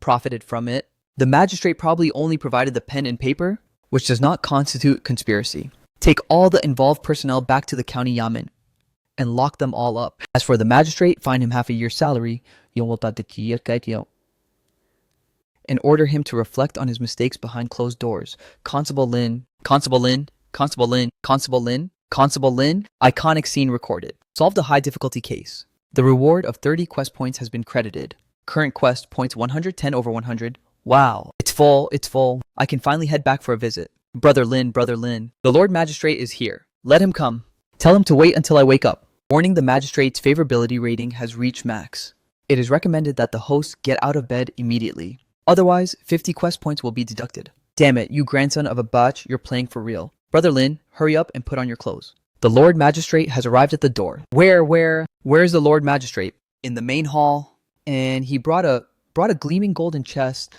profited from it. The magistrate probably only provided the pen and paper, which does not constitute conspiracy. Take all the involved personnel back to the county yamen and lock them all up. As for the magistrate, fine him half a year's salary and order him to reflect on his mistakes behind closed doors. Constable Lin, Constable Lin, Constable Lin, Constable Lin, Constable Lin. Iconic scene recorded. Solved a high difficulty case. The reward of 30 quest points has been credited. Current quest points 110 over 100. Wow, it's full, it's full. I can finally head back for a visit. Brother Lin, the Lord Magistrate is here. Let him come. Tell him to wait until I wake up. Warning, the magistrate's favorability rating has reached max. It is recommended that the host get out of bed immediately. Otherwise, 50 quest points will be deducted. Damn it, you grandson of a botch, you're playing for real. Brother Lin, hurry up and put on your clothes. The Lord Magistrate has arrived at the door. Where's the Lord Magistrate? In the main hall, and he brought a gleaming golden chest.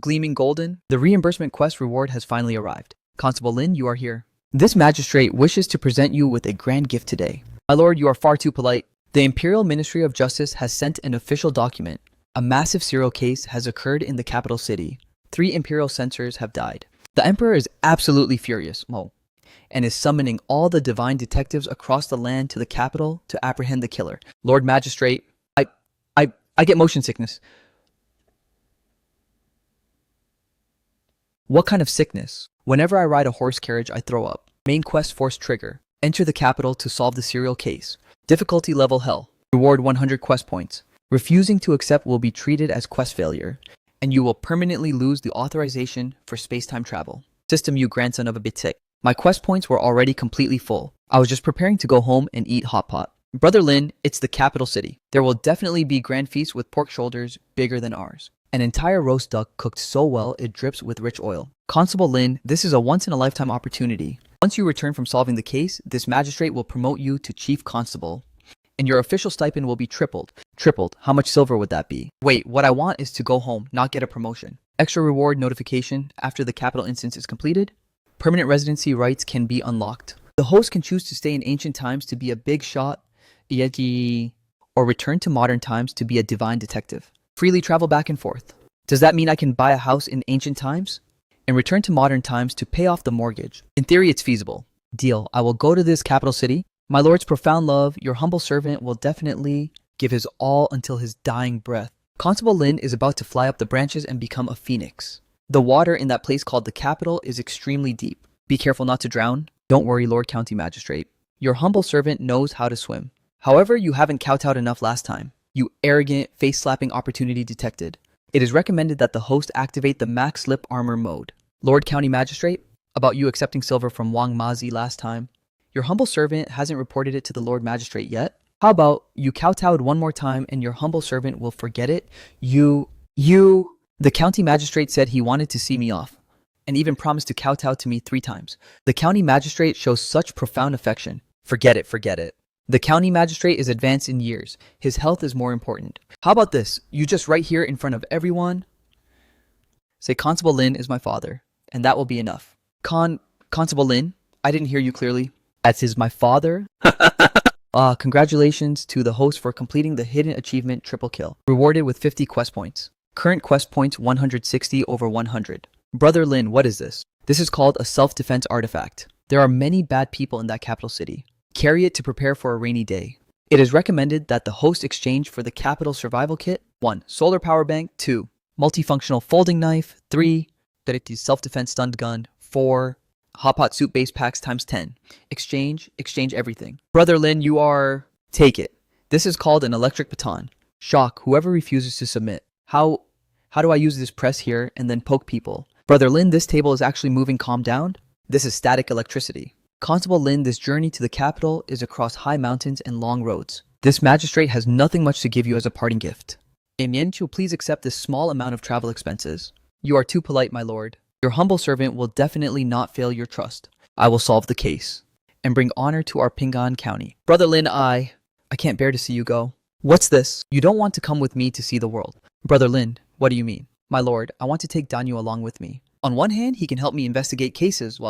Gleaming golden? The reimbursement quest reward has finally arrived. Constable Lin, you are here. This magistrate wishes to present you with a grand gift today. My lord, you are far too polite. The Imperial Ministry of Justice has sent an official document. A massive serial case has occurred in the capital city. 3 Imperial censors have died. The Emperor is absolutely furious, and is summoning all the divine detectives across the land to the capital to apprehend the killer. Lord Magistrate, I get motion sickness. What kind of sickness? Whenever I ride a horse carriage, I throw up. Main quest force trigger. Enter the capital to solve the serial case. Difficulty level hell. Reward 100 quest points. Refusing to accept will be treated as quest failure, and you will permanently lose the authorization for space-time travel. System, you grandson of a bitch. My quest points were already completely full. I was just preparing to go home and eat hot pot. Brother Lin, it's the capital city. There will definitely be grand feasts with pork shoulders bigger than ours. An entire roast duck cooked so well it drips with rich oil. Constable Lin, this is a once-in-a-lifetime opportunity. Once you return from solving the case, this magistrate will promote you to chief constable, and your official stipend will be tripled. Tripled? How much silver would that be? Wait, what I want is to go home, not get a promotion. Extra reward notification after the capital instance is completed. Permanent residency rights can be unlocked. The host can choose to stay in ancient times to be a big shot, or return to modern times to be a divine detective. Freely travel back and forth. Does that mean I can buy a house in ancient times and return to modern times to pay off the mortgage? In theory, it's feasible. Deal. I will go to this capital city. My lord's profound love, your humble servant will definitely give his all until his dying breath. Constable Lin is about to fly up the branches and become a phoenix. The water in that place called the capital is extremely deep. Be careful not to drown. Don't worry, Lord County Magistrate. Your humble servant knows how to swim. However, you haven't kowtowed enough last time. You arrogant, face-slapping opportunity detected. It is recommended that the host activate the max slip armor mode. Lord County Magistrate, about you accepting silver from Wang Mazi last time. Your humble servant hasn't reported it to the Lord Magistrate yet. How about you kowtowed one more time and your humble servant will forget it? The county magistrate said he wanted to see me off, and even promised to kowtow to me 3 times. The county magistrate shows such profound affection. Forget it, forget it. The county magistrate is advanced in years. His health is more important. How about this? You just right here in front of everyone say Constable Lin is my father, and that will be enough. Constable Lin? I didn't hear you clearly. That is my father? Congratulations to the host for completing the hidden achievement triple kill. Rewarded with 50 quest points. Current quest points 160 over 100. Brother Lin, what is this? This is called a self-defense artifact. There are many bad people in that capital city. Carry it to prepare for a rainy day. It is recommended that the host exchange for the capital survival kit 1. Solar power bank 2. Multifunctional folding knife 3. Self-defense stun gun 4. Hot pot soup base packs times 10. Exchange everything. Brother Lin, you are... Take it. This is called an electric baton. Shock whoever refuses to submit. How do I use this press here and then poke people? Brother Lin, this table is actually moving. Calm down. This is static electricity. Constable Lin, this journey to the capital is across high mountains and long roads. This magistrate has nothing much to give you as a parting gift. Mienchu, please accept this small amount of travel expenses. You are too polite, my lord. Your humble servant will definitely not fail your trust. I will solve the case and bring honor to our Pingan County. Brother Lin, I can't bear to see you go. What's this? You don't want to come with me to see the world. Brother Lin, what do you mean? My lord, I want to take Danyu along with me. On one hand, he can help me investigate cases,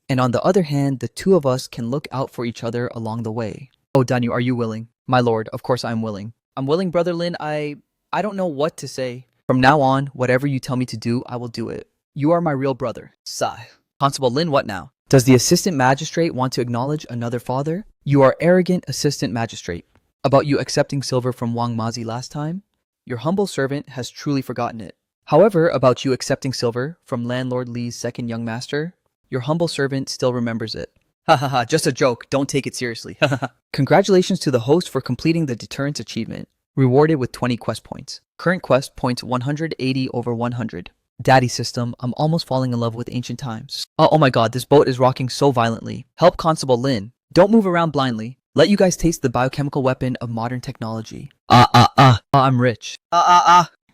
and on the other hand, the two of us can look out for each other along the way. Oh, Danyu, are you willing? My lord, of course I'm willing. I'm willing, Brother Lin. I don't know what to say. From now on, whatever you tell me to do, I will do it. You are my real brother. Sigh. Constable Lin, what now? Does the assistant magistrate want to acknowledge another father? You are arrogant assistant magistrate. About you accepting silver from Wang Mazi last time? Your humble servant has truly forgotten it. However, about you accepting silver from Landlord Li's second young master, your humble servant still remembers it. Ha ha ha, just a joke. Don't take it seriously. Ha ha ha. Congratulations to the host for completing the deterrence achievement. Rewarded with 20 quest points. Current quest points 180 over 100. Daddy system, I'm almost falling in love with ancient times. Oh my god, this boat is rocking so violently. Help Constable Lin. Don't move around blindly. Let you guys taste the biochemical weapon of modern technology. I'm rich.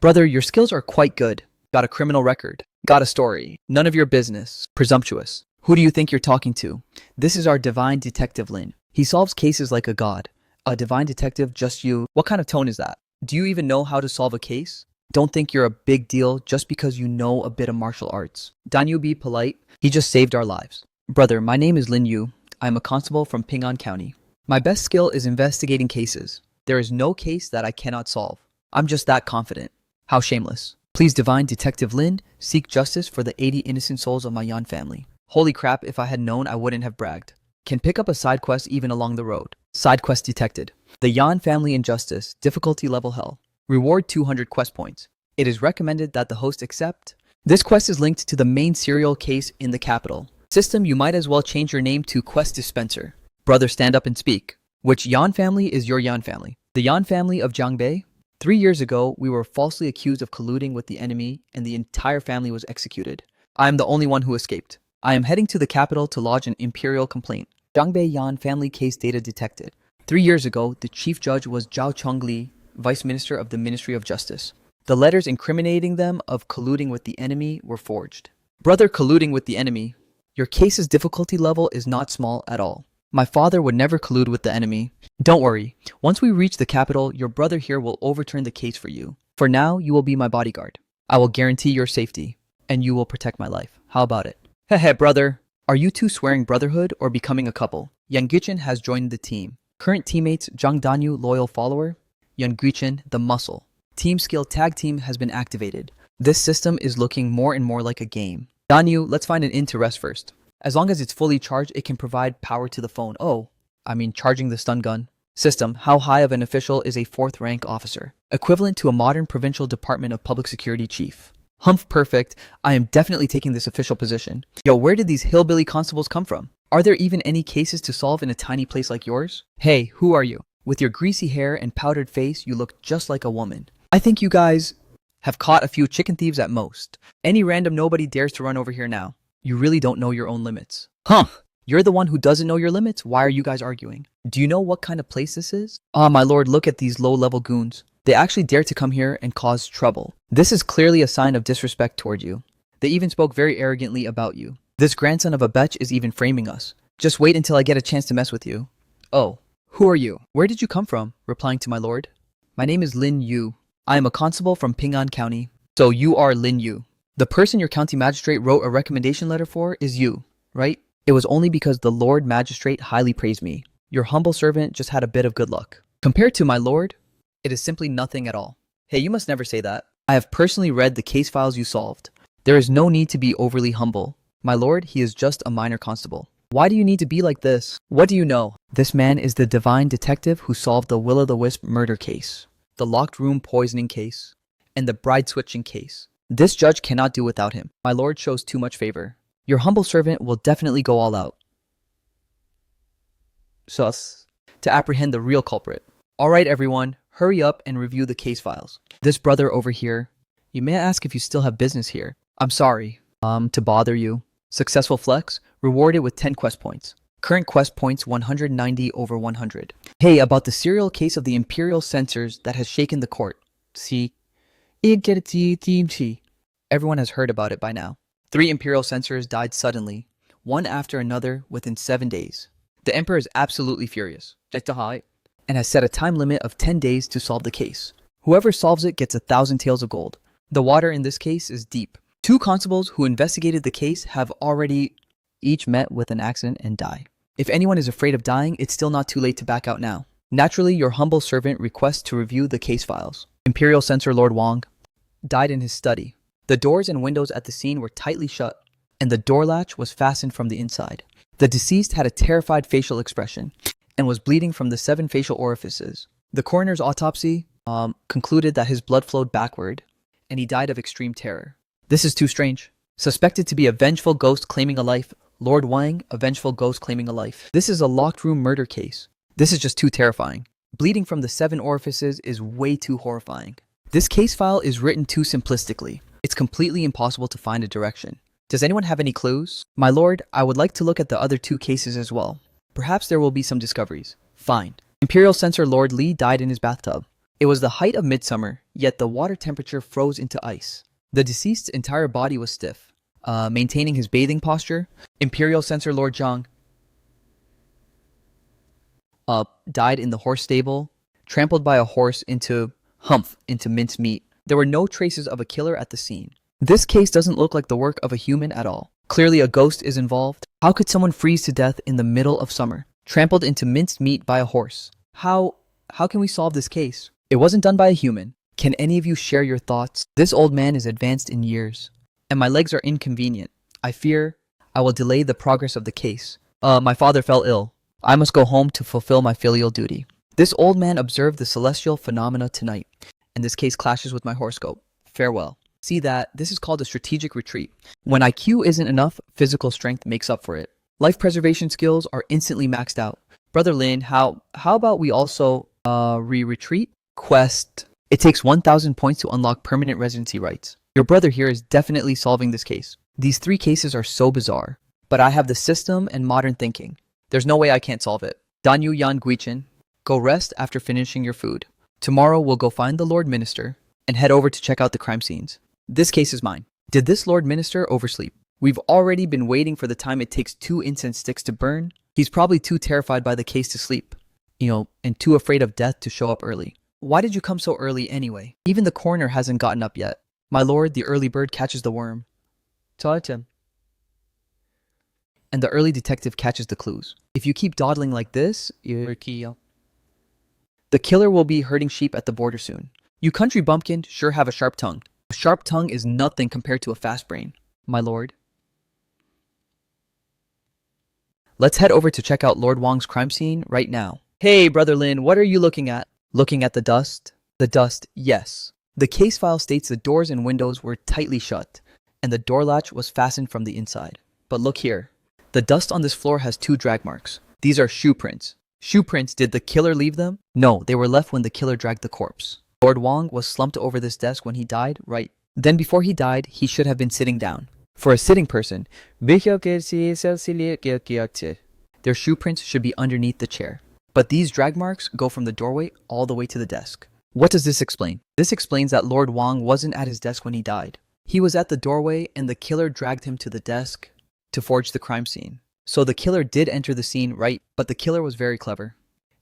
Brother, your skills are quite good. Got a criminal record. Got a story. None of your business. Presumptuous. Who do you think you're talking to? This is our divine detective Lin. He solves cases like a god. A divine detective, just you. What kind of tone is that? Do you even know how to solve a case? Don't think you're a big deal just because you know a bit of martial arts. Danyu, be polite. He just saved our lives. Brother, my name is Lin Yu. I'm a constable from Pingan County. My best skill is investigating cases. There is no case that I cannot solve. I'm just that confident. How shameless. Please, Divine Detective Lin, seek justice for the 80 innocent souls of my Yan family. Holy crap, if I had known, I wouldn't have bragged. Can pick up a side quest even along the road. Side quest detected. The Yan family injustice, difficulty level hell. Reward 200 quest points. It is recommended that the host accept. This quest is linked to the main serial case in the capital. System, you might as well change your name to Quest Dispenser. Brother, stand up and speak. Which Yan family is your Yan family? The Yan family of Jiangbei? 3 years ago, we were falsely accused of colluding with the enemy and the entire family was executed. I am the only one who escaped. I am heading to the capital to lodge an imperial complaint. Jiangbei Yan family case data detected. 3 years ago, the chief judge was Zhao Chongli, vice minister of the Ministry of Justice. The letters incriminating them of colluding with the enemy were forged. Brother, colluding with the enemy. Your case's difficulty level is not small at all. My father would never collude with the enemy. Don't worry. Once we reach the capital, your brother here will overturn the case for you. For now, you will be my bodyguard. I will guarantee your safety, and you will protect my life. How about it? Heh brother. Are you two swearing brotherhood or becoming a couple? Yan Guichen has joined the team. Current teammates Zhang Danyu, loyal follower. Yan Guichen, the muscle. Team skill tag team has been activated. This system is looking more and more like a game. Danyu, let's find an inn to rest first. As long as it's fully charged, it can provide power to the phone. Charging the stun gun. System, how high of an official is a 4th rank officer? Equivalent to a modern provincial Department of Public Security chief. Humph, perfect. I am definitely taking this official position. Yo, where did these hillbilly constables come from? Are there even any cases to solve in a tiny place like yours? Hey, who are you? With your greasy hair and powdered face, you look just like a woman. I think you guys have caught a few chicken thieves at most. Any random nobody dares to run over here now. You really don't know your own limits. You're the one who doesn't know your limits? Why are you guys arguing? Do you know what kind of place this is? My lord, look at these low-level goons. They actually dared to come here and cause trouble. This is clearly a sign of disrespect toward you. They even spoke very arrogantly about you. This grandson of a betch is even framing us. Just wait until I get a chance to mess with you. Oh, who are you? Where did you come from? Replying to my lord. My name is Lin Yu. I am a constable from Ping'an County. So you are Lin Yu. The person your county magistrate wrote a recommendation letter for is you, right? It was only because the Lord Magistrate highly praised me. Your humble servant just had a bit of good luck. Compared to my lord, it is simply nothing at all. Hey, you must never say that. I have personally read the case files you solved. There is no need to be overly humble. My lord, he is just a minor constable. Why do you need to be like this? What do you know? This man is the divine detective who solved the Will-o'-the-Wisp murder case, the locked room poisoning case, and the bride switching case. This judge cannot do without him. My lord shows too much favor. Your humble servant will definitely go all out. Sus. To apprehend the real culprit. Alright everyone, hurry up and review the case files. This brother over here, you may ask if you still have business here. I'm sorry, to bother you. Successful flex, rewarded with 10 quest points. Current quest points 190 over 100. Hey, about the serial case of the Imperial censors that has shaken the court. See? Everyone has heard about it by now. 3 Imperial censors died suddenly, one after another within 7 days. The Emperor is absolutely furious, and has set a time limit of 10 days to solve the case. Whoever solves it gets 1,000 taels of gold. The water in this case is deep. 2 constables who investigated the case have already each met with an accident and die. If anyone is afraid of dying, it's still not too late to back out now. Naturally, your humble servant requests to review the case files. Imperial Censor Lord Wang died in his study. The doors and windows at the scene were tightly shut, and the door latch was fastened from the inside. The deceased had a terrified facial expression and was bleeding from the 7 facial orifices. The coroner's autopsy concluded that his blood flowed backward, and he died of extreme terror. This is too strange. Suspected to be a vengeful ghost claiming a life, Lord Wang, a vengeful ghost claiming a life. This is a locked room murder case. This is just too terrifying. Bleeding from the 7 orifices is way too horrifying. This case file is written too simplistically. It's completely impossible to find a direction. Does anyone have any clues? My lord, I would like to look at the other 2 cases as well. Perhaps there will be some discoveries. Fine. Imperial Censor Lord Li died in his bathtub. It was the height of midsummer, yet the water temperature froze into ice. The deceased's entire body was stiff, maintaining his bathing posture. Imperial Censor Lord Zhang died in the horse stable, trampled by a horse into minced meat. There were no traces of a killer at the scene. This case doesn't look like the work of a human at all. Clearly a ghost is involved. How could someone freeze to death in the middle of summer, trampled into minced meat by a horse? How can we solve this case? It wasn't done by a human. Can any of you share your thoughts? This old man is advanced in years, and my legs are inconvenient. I fear I will delay the progress of the case. My father fell ill. I must go home to fulfill my filial duty. This old man observed the celestial phenomena tonight, and this case clashes with my horoscope. Farewell. See that? This is called a strategic retreat. When IQ isn't enough, physical strength makes up for it. Life preservation skills are instantly maxed out. Brother Lin, how about we also retreat? Quest. It takes 1,000 points to unlock permanent residency rights. Your brother here is definitely solving this case. These 3 cases are so bizarre, but I have the system and modern thinking. There's no way I can't solve it. Danyu Yan Guichin, go rest after finishing your food. Tomorrow we'll go find the Lord Minister and head over to check out the crime scenes. This case is mine. Did this Lord Minister oversleep? We've already been waiting for the time it takes 2 incense sticks to burn. He's probably too terrified by the case to sleep, and too afraid of death to show up early. Why did you come so early anyway? Even the coroner hasn't gotten up yet. My lord, the early bird catches the worm. And the early detective catches the clues. If you keep dawdling like this, the killer will be herding sheep at the border soon. You country bumpkin sure have a sharp tongue. A sharp tongue is nothing compared to a fast brain, my lord. Let's head over to check out Lord Wang's crime scene right now. Hey, Brother Lin, what are you looking at? Looking at the dust? The dust, yes. The case file states the doors and windows were tightly shut, and the door latch was fastened from the inside. But look here. The dust on this floor has 2 drag marks. These are shoe prints. Shoe prints, did the killer leave them? No, they were left when the killer dragged the corpse. Lord Wang was slumped over this desk when he died, right? Then before he died, he should have been sitting down. For a sitting person, their shoe prints should be underneath the chair. But these drag marks go from the doorway all the way to the desk. What does this explain? This explains that Lord Wang wasn't at his desk when he died. He was at the doorway and the killer dragged him to the desk to forge the crime scene. So the killer did enter the scene, right? But the killer was very clever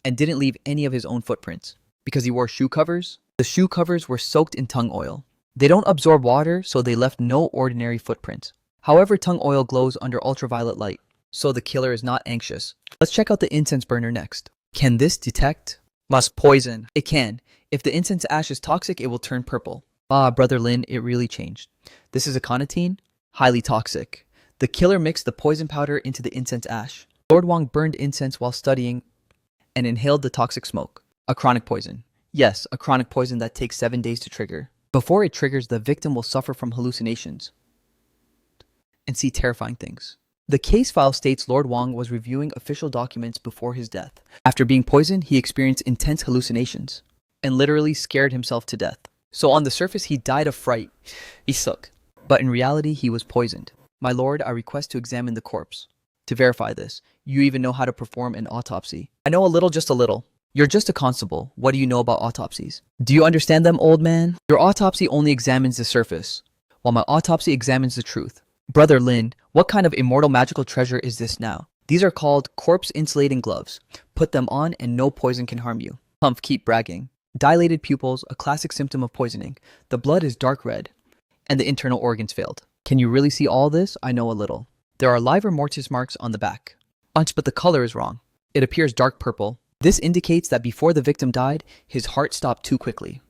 and didn't leave any of his own footprints. Because he wore shoe covers, the shoe covers were soaked in tung oil. They don't absorb water, so they left no ordinary footprints. However, tung oil glows under ultraviolet light, so the killer is not anxious. Let's check out the incense burner next. Can this detect musk poison? It can. If the incense ash is toxic, it will turn purple. Ah, Brother Lin, it really changed. This is aconitine, highly toxic. The killer mixed the poison powder into the incense ash. Lord Wang burned incense while studying and inhaled the toxic smoke. A chronic poison. Yes, a chronic poison that takes 7 days to trigger. Before it triggers, the victim will suffer from hallucinations and see terrifying things. The case file states Lord Wang was reviewing official documents before his death. After being poisoned, he experienced intense hallucinations and literally scared himself to death. So on the surface, he died of fright. Isuk. But in reality, he was poisoned. My lord, I request to examine the corpse. To verify this, you even know how to perform an autopsy. I know a little, just a little. You're just a constable. What do you know about autopsies? Do you understand them, old man? Your autopsy only examines the surface, while my autopsy examines the truth. Brother Lin, what kind of immortal magical treasure is this now? These are called corpse-insulating gloves. Put them on and no poison can harm you. Humph, keep bragging. Dilated pupils, a classic symptom of poisoning. The blood is dark red, and the internal organs failed. Can you really see all this? I know a little. There are livor mortis marks on the back. But the color is wrong. It appears dark purple. This indicates that before the victim died, his heart stopped too quickly,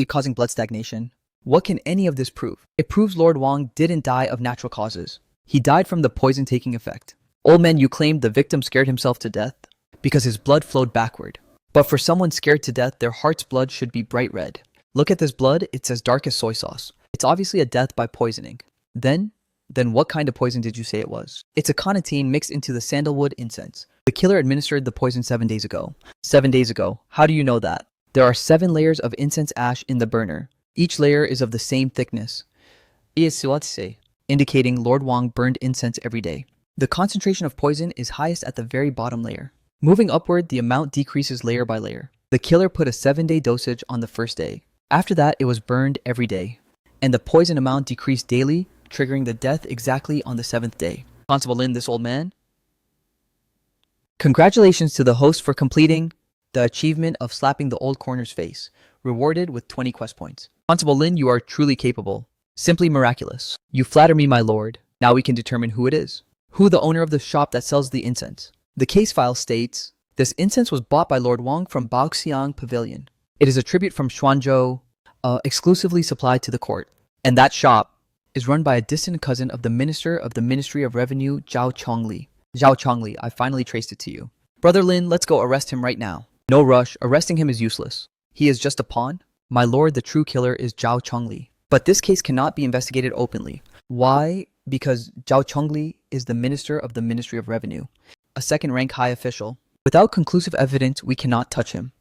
causing blood stagnation. What can any of this prove? It proves Lord Wang didn't die of natural causes. He died from the poison taking effect. Old man, you claimed the victim scared himself to death because his blood flowed backward. But for someone scared to death, their heart's blood should be bright red. Look at this blood, it's as dark as soy sauce. It's obviously a death by poisoning. Then what kind of poison did you say it was? It's aconitine mixed into the sandalwood incense. The killer administered the poison 7 days ago. 7 days ago. How do you know that? There are 7 layers of incense ash in the burner. Each layer is of the same thickness, indicating Lord Wang burned incense every day. The concentration of poison is highest at the very bottom layer. Moving upward, the amount decreases layer by layer. The killer put a 7-day dosage on the first day. After that, it was burned every day. And the poison amount decreased daily, triggering the death exactly on the 7th day. Constable Lin, this old man? Congratulations to the host for completing the achievement of slapping the old corner's face, rewarded with 20 quest points. Constable Lin, you are truly capable. Simply miraculous. You flatter me, my lord. Now we can determine who it is. Who the owner of the shop that sells the incense. The case file states, this incense was bought by Lord Wang from Baoxiang Pavilion. It is a tribute from Xuanzhou, exclusively supplied to the court. And that shop is run by a distant cousin of the Minister of the Ministry of Revenue, Zhao Chongli. Zhao Chongli, I finally traced it to you. Brother Lin, let's go arrest him right now. No rush, arresting him is useless. He is just a pawn. My lord, the true killer is Zhao Chongli. But this case cannot be investigated openly. Why? Because Zhao Chongli is the Minister of the Ministry of Revenue, a second-rank high official. Without conclusive evidence, we cannot touch him.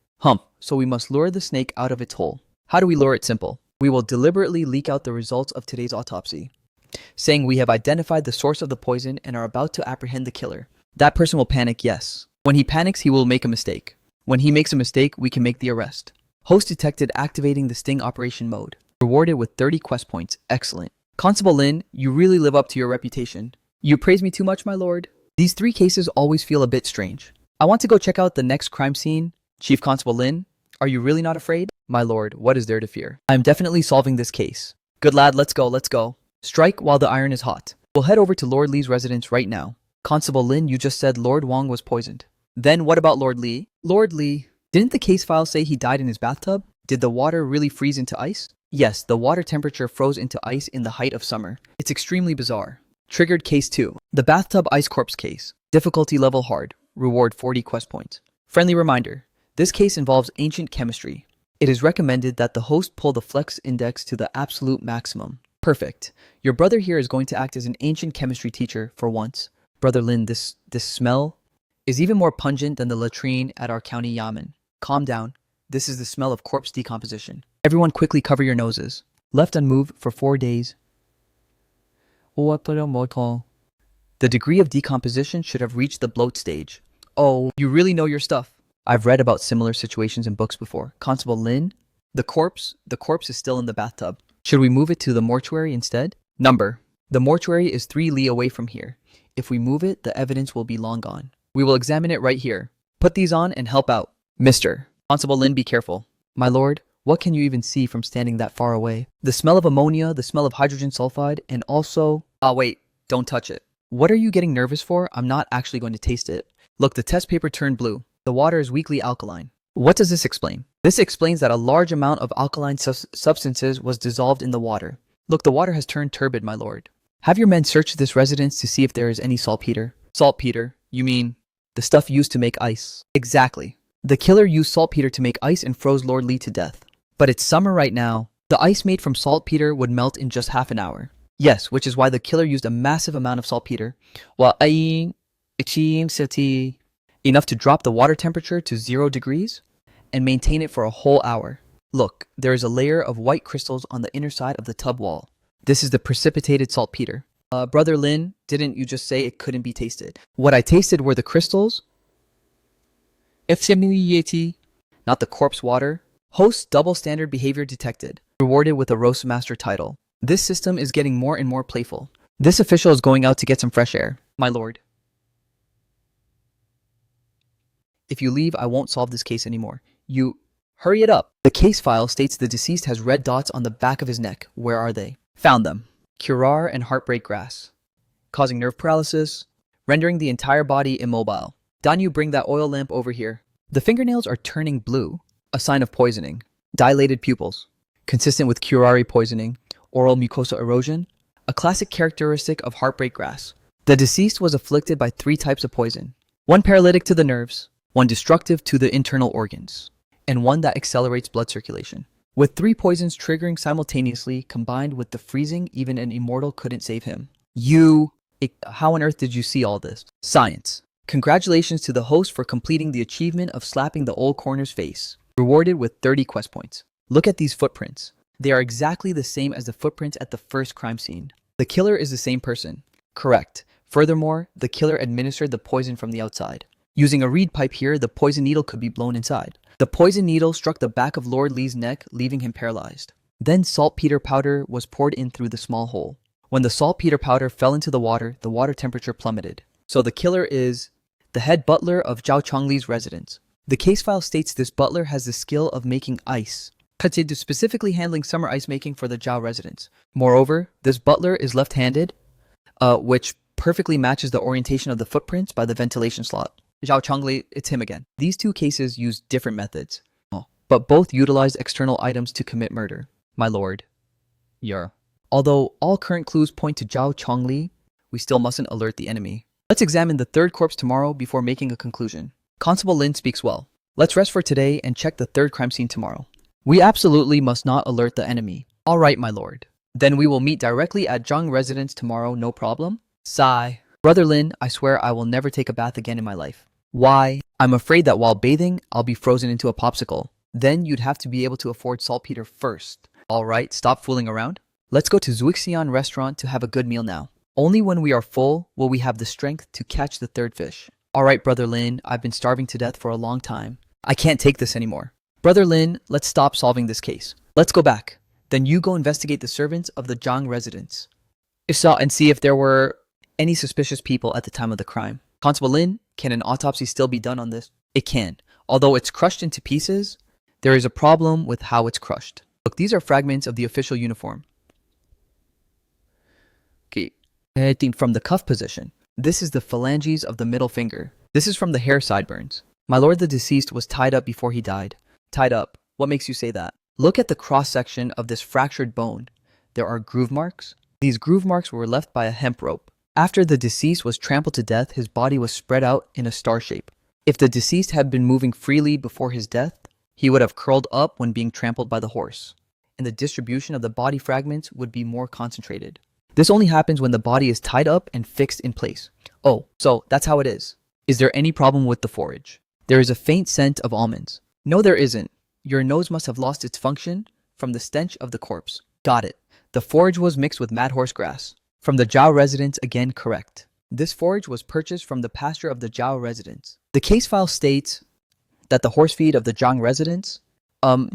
So we must lure the snake out of its hole. How do we lure it? Simple. We will deliberately leak out the results of today's autopsy, saying we have identified the source of the poison and are about to apprehend the killer. That person will panic, yes. When he panics, he will make a mistake. When he makes a mistake, we can make the arrest. Host detected activating the sting operation mode. Rewarded with 30 quest points. Excellent. Constable Lin, you really live up to your reputation. You praise me too much, my lord. These 3 cases always feel a bit strange. I want to go check out the next crime scene. Chief Constable Lin, are you really not afraid? My lord, what is there to fear? I am definitely solving this case. Good lad, let's go, let's go. Strike while the iron is hot. We'll head over to Lord Li's residence right now. Constable Lin, you just said Lord Wang was poisoned. Then what about Lord Li? Lord Li, didn't the case file say he died in his bathtub? Did the water really freeze into ice? Yes, the water temperature froze into ice in the height of summer. It's extremely bizarre. Triggered case 2. The bathtub ice corpse case. Difficulty level hard. Reward 40 quest points. Friendly reminder. This case involves ancient chemistry. It is recommended that the host pull the flex index to the absolute maximum. Perfect. Your brother here is going to act as an ancient chemistry teacher for once. Brother Lin, this smell is even more pungent than the latrine at our county yamen. Calm down. This is the smell of corpse decomposition. Everyone quickly cover your noses. Left unmoved for 4 days. The degree of decomposition should have reached the bloat stage. Oh, you really know your stuff. I've read about similar situations in books before. Constable Lin, The corpse is still in the bathtub. Should we move it to the mortuary instead? Number. The mortuary is 3 li away from here. If we move it, the evidence will be long gone. We will examine it right here. Put these on and help out. Mr. Constable Lin, be careful. My lord, what can you even see from standing that far away? The smell of ammonia, the smell of hydrogen sulfide, and also... wait, don't touch it. What are you getting nervous for? I'm not actually going to taste it. Look, the test paper turned blue. The water is weakly alkaline. What does this explain? This explains that a large amount of alkaline substances was dissolved in the water. Look, the water has turned turbid, my lord. Have your men search this residence to see if there is any saltpeter. Saltpeter? You mean the stuff used to make ice? Exactly. The killer used saltpeter to make ice and froze Lord Li to death. But it's summer right now. The ice made from saltpeter would melt in just half an hour. Yes, which is why the killer used a massive amount of saltpeter, while enough to drop the water temperature to 0 degrees and maintain it for a whole hour. Look, there is a layer of white crystals on the inner side of the tub wall. This is the precipitated saltpeter. Brother Lin, didn't you just say it couldn't be tasted? What I tasted were the crystals. Not the corpse water. Host double standard behavior detected. Rewarded with a roast master title. This system is getting more and more playful. This official is going out to get some fresh air, my lord. If you leave, I won't solve this case anymore. Hurry it up. The case file states the deceased has red dots on the back of his neck. Where are they? Found them. Curare and heartbreak grass. Causing nerve paralysis, rendering the entire body immobile. Danyu, bring that oil lamp over here. The fingernails are turning blue, a sign of poisoning. Dilated pupils, consistent with curare poisoning. Oral mucosa erosion, a classic characteristic of heartbreak grass. The deceased was afflicted by 3 types of poison. One paralytic to the nerves, one destructive to the internal organs, and one that accelerates blood circulation. With 3 poisons triggering simultaneously, combined with the freezing, even an immortal couldn't save him. How on earth did you see all this? Science. Congratulations to the host for completing the achievement of slapping the old corner's face. Rewarded with 30 quest points. Look at these footprints. They are exactly the same as the footprints at the first crime scene. The killer is the same person. Correct. Furthermore, the killer administered the poison from the outside. Using a reed pipe here, the poison needle could be blown inside. The poison needle struck the back of Lord Li's neck, leaving him paralyzed. Then saltpeter powder was poured in through the small hole. When the saltpeter powder fell into the water temperature plummeted. So the killer is the head butler of Zhao Chongli's residence. The case file states this butler has the skill of making ice, to specifically handling summer ice making for the Zhao residence. Moreover, this butler is left-handed, which perfectly matches the orientation of the footprints by the ventilation slot. Zhao Chongli, it's him again. These 2 cases use different methods, but both utilized external items to commit murder. My lord. Although all current clues point to Zhao Chongli, we still mustn't alert the enemy. Let's examine the 3rd corpse tomorrow before making a conclusion. Constable Lin speaks well. Let's rest for today and check the 3rd crime scene tomorrow. We absolutely must not alert the enemy. All right, my lord. Then we will meet directly at Zhang residence tomorrow, no problem? Sigh. Brother Lin, I swear I will never take a bath again in my life. Why? I'm afraid that while bathing, I'll be frozen into a popsicle. Then you'd have to be able to afford saltpeter first. All right, stop fooling around. Let's go to Zuixian restaurant to have a good meal now. Only when we are full will we have the strength to catch the 3rd fish. All right, Brother Lin, I've been starving to death for a long time. I can't take this anymore. Brother Lin, let's stop solving this case. Let's go back. Then you go investigate the servants of the Zhang residence. And see if there were any suspicious people at the time of the crime. Constable Lin, can an autopsy still be done on this? It can. Although it's crushed into pieces, there is a problem with how it's crushed. Look, these are fragments of the official uniform. Okay. From the cuff position. This is the phalanges of the middle finger. This is from the hair sideburns. My lord, the deceased was tied up before he died. Tied up. What makes you say that? Look at the cross-section of this fractured bone. There are groove marks. These groove marks were left by a hemp rope. After the deceased was trampled to death, his body was spread out in a star shape. If the deceased had been moving freely before his death, he would have curled up when being trampled by the horse, and the distribution of the body fragments would be more concentrated. This only happens when the body is tied up and fixed in place. Oh, so that's how it is. Is there any problem with the forage? There is a faint scent of almonds. No, there isn't. Your nose must have lost its function from the stench of the corpse. Got it. The forage was mixed with mad horse grass. From the Zhao residence, again correct. This forage was purchased from the pasture of the Zhao residence. The case file states that the horse feed of the Zhang residence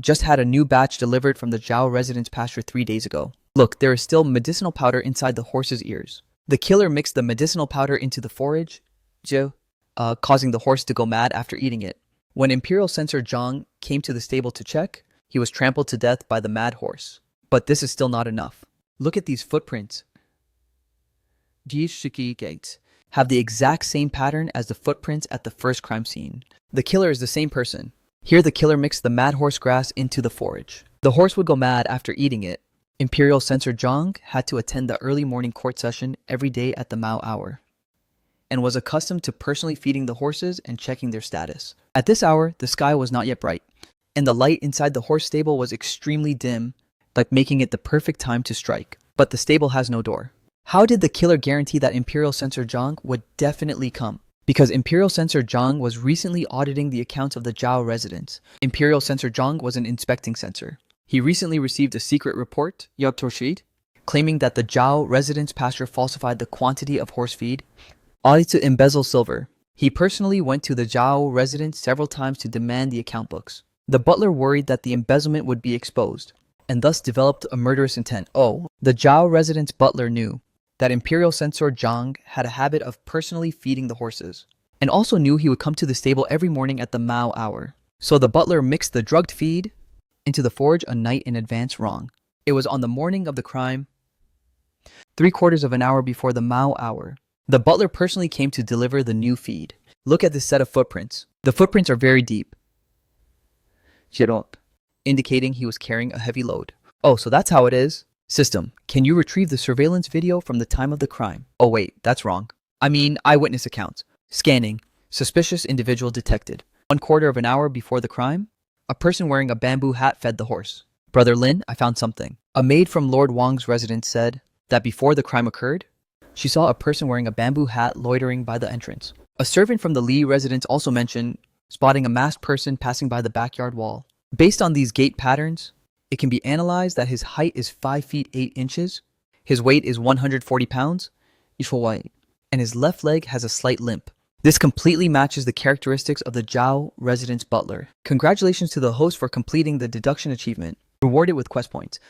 Just had a new batch delivered from the Zhao residence pasture 3 days ago. Look, there is still medicinal powder inside the horse's ears. The killer mixed the medicinal powder into the forage, causing the horse to go mad after eating it. When Imperial Censor Zhang came to the stable to check, he was trampled to death by the mad horse. But this is still not enough. Look at these footprints. Jishiki gates have the exact same pattern as the footprints at the first crime scene. The killer is the same person. Here the killer mixed the mad horse grass into the forage. The horse would go mad after eating it. Imperial Censor Zhang had to attend the early morning court session every day at the Mao hour, and was accustomed to personally feeding the horses and checking their status. At this hour, the sky was not yet bright, and the light inside the horse stable was extremely dim, like making it the perfect time to strike. But the stable has no door. How did the killer guarantee that Imperial Censor Zhang would definitely come? Because Imperial Censor Zhang was recently auditing the accounts of the Zhao residence. Imperial Censor Zhang was an inspecting censor. He recently received a secret report, claiming that the Zhao residence pasture falsified the quantity of horse feed, only to embezzle silver. He personally went to the Zhao residence several times to demand the account books. The butler worried that the embezzlement would be exposed, and thus developed a murderous intent. The Zhao residence butler knew that Imperial Censor Zhang had a habit of personally feeding the horses, and also knew he would come to the stable every morning at the Mao hour. So the butler mixed the drugged feed into the forage a night in advance. Wrong. It was on the morning of the crime, 3/4 of an hour before the Mao hour. The butler personally came to deliver the new feed. Look at this set of footprints. The footprints are very deep, indicating he was carrying a heavy load. So that's how it is. System, can you retrieve the surveillance video from the time of the crime? Wait, that's wrong. I mean, eyewitness accounts. Scanning. Suspicious individual detected. 1/4 of an hour before the crime, a person wearing a bamboo hat fed the horse. Brother Lin, I found something. A maid from Lord Wang's residence said that before the crime occurred, she saw a person wearing a bamboo hat loitering by the entrance. A servant from the Li residence also mentioned spotting a masked person passing by the backyard wall. Based on these gait patterns, it can be analyzed that his height is 5 feet 8 inches, his weight is 140 pounds, and his left leg has a slight limp. This completely matches the characteristics of the Zhao residence butler. Congratulations to the host for completing the deduction achievement. Rewarded with quest points.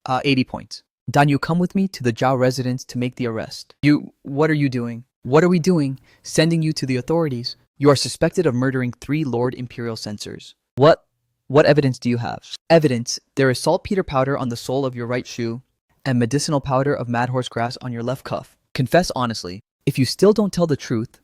80 points. Dan, you come with me to the Zhao residence to make the arrest. What are you doing? What are we doing? Sending you to the authorities. You are suspected of murdering 3 Lord Imperial censors. What evidence do you have? Evidence, there is saltpeter powder on the sole of your right shoe and medicinal powder of mad horse grass on your left cuff. Confess honestly. If you still don't tell the truth,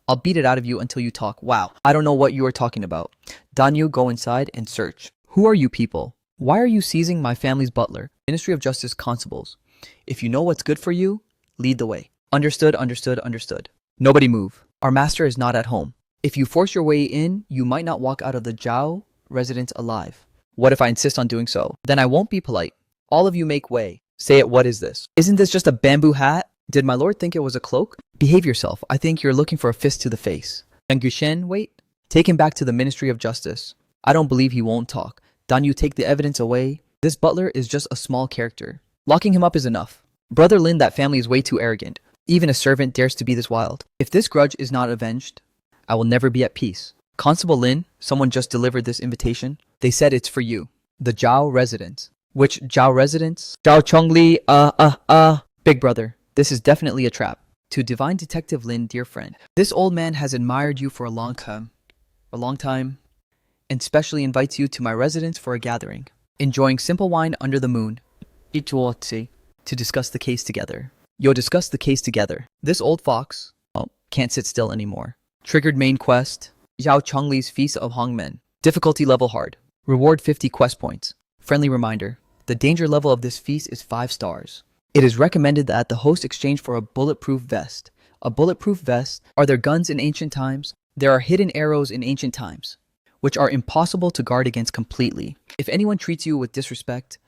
I'll beat it out of you until you talk. Wow, I don't know what you are talking about. Danyu, go inside and search. Who are you people? Why are you seizing my family's butler? Ministry of Justice constables. If you know what's good for you, lead the way. Understood, understood, understood. Nobody move. Our master is not at home. If you force your way in, you might not walk out of the Zhao residence alive. What if I insist on doing so? Then I won't be polite. All of you make way. Say it, what is this? Isn't this just a bamboo hat? Did my lord think it was a cloak? Behave yourself. I think you're looking for a fist to the face. Yang Gushen, wait. Take him back to the Ministry of Justice. I don't believe he won't talk. Dan, you take the evidence away. This butler is just a small character. Locking him up is enough. Brother Lin, that family is way too arrogant. Even a servant dares to be this wild. If this grudge is not avenged, I will never be at peace. Constable Lin, someone just delivered this invitation. They said it's for you. The Zhao residence. Which Zhao residence? Zhao Chongli, Big brother, this is definitely a trap. To Divine Detective Lin, dear friend. This old man has admired you for a long time, and specially invites you to my residence for a gathering. Enjoying simple wine under the moon. To discuss the case together. Discuss the case together. This old fox, can't sit still anymore. Triggered main quest, Zhao Chongli's Feast of Hongmen. Difficulty level hard. Reward 50 quest points. Friendly reminder, the danger level of this feast is 5 stars. It is recommended that the host exchange for a bulletproof vest. A bulletproof vest, are there guns in ancient times? There are hidden arrows in ancient times, which are impossible to guard against completely. If anyone treats you with disrespect,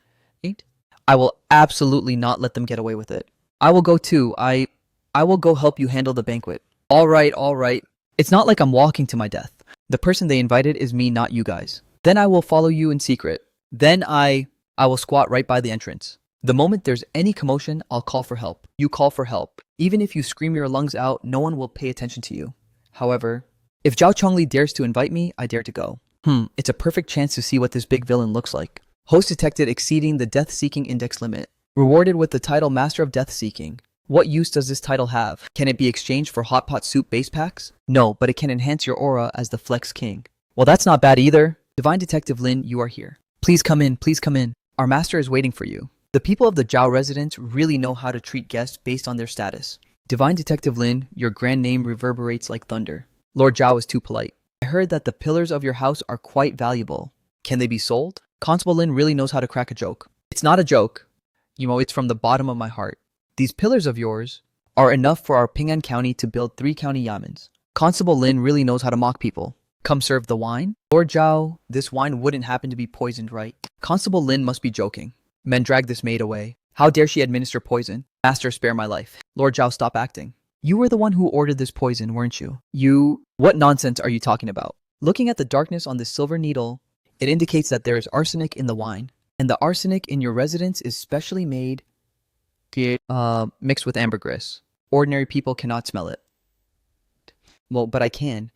I will absolutely not let them get away with it. I will go too. I will go help you handle the banquet. All right. It's not like I'm walking to my death. The person they invited is me, not you guys. Then I will follow you in secret. Then I will squat right by the entrance. The moment there's any commotion, I'll call for help. You call for help. Even if you scream your lungs out, no one will pay attention to you. However, If Zhao Chongli dares to invite me, I dare to go. It's a perfect chance to see what this big villain looks like. Host detected exceeding the death-seeking index limit. Rewarded with the title Master of Death-Seeking. What use does this title have? Can it be exchanged for hot pot soup base packs? No, but it can enhance your aura as the Flex King. Well, that's not bad either. Divine Detective Lin, you are here. Please come in, please come in. Our master is waiting for you. The people of the Zhao residence really know how to treat guests based on their status. Divine Detective Lin, your grand name reverberates like thunder. Lord Zhao is too polite. I heard that the pillars of your house are quite valuable. Can they be sold? Constable Lin really knows how to crack a joke. It's not a joke. It's from the bottom of my heart. These pillars of yours are enough for our Ping'an County to build 3 county yamens. Constable Lin really knows how to mock people. Come serve the wine? Lord Zhao, this wine wouldn't happen to be poisoned, right? Constable Lin must be joking. Men drag this maid away. How dare she administer poison? Master, spare my life. Lord Zhao, stop acting. You were the one who ordered this poison, weren't you? What nonsense are you talking about? Looking at the darkness on this silver needle, it indicates that there is arsenic in the wine. And the arsenic in your residence is specially made, mixed with ambergris. Ordinary people cannot smell it. Well, but I can.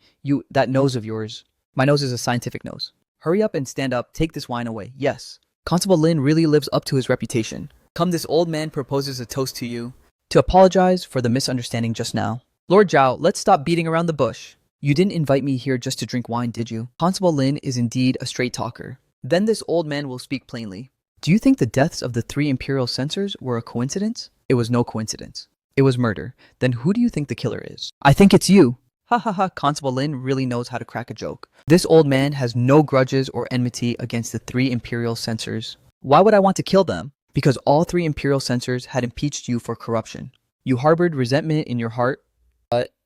That nose of yours. My nose is a scientific nose. Hurry up and stand up. Take this wine away. Yes. Constable Lin really lives up to his reputation. Come, this old man proposes a toast to you. To apologize for the misunderstanding just now. Lord Zhao, let's stop beating around the bush. You didn't invite me here just to drink wine, did you? Constable Lin is indeed a straight talker. Then this old man will speak plainly. Do you think the deaths of the 3 imperial censors were a coincidence? It was no coincidence. It was murder. Then who do you think the killer is? I think it's you. Ha ha ha, Constable Lin really knows how to crack a joke. This old man has no grudges or enmity against the 3 imperial censors. Why would I want to kill them? Because all 3 imperial censors had impeached you for corruption. You harbored resentment in your heart,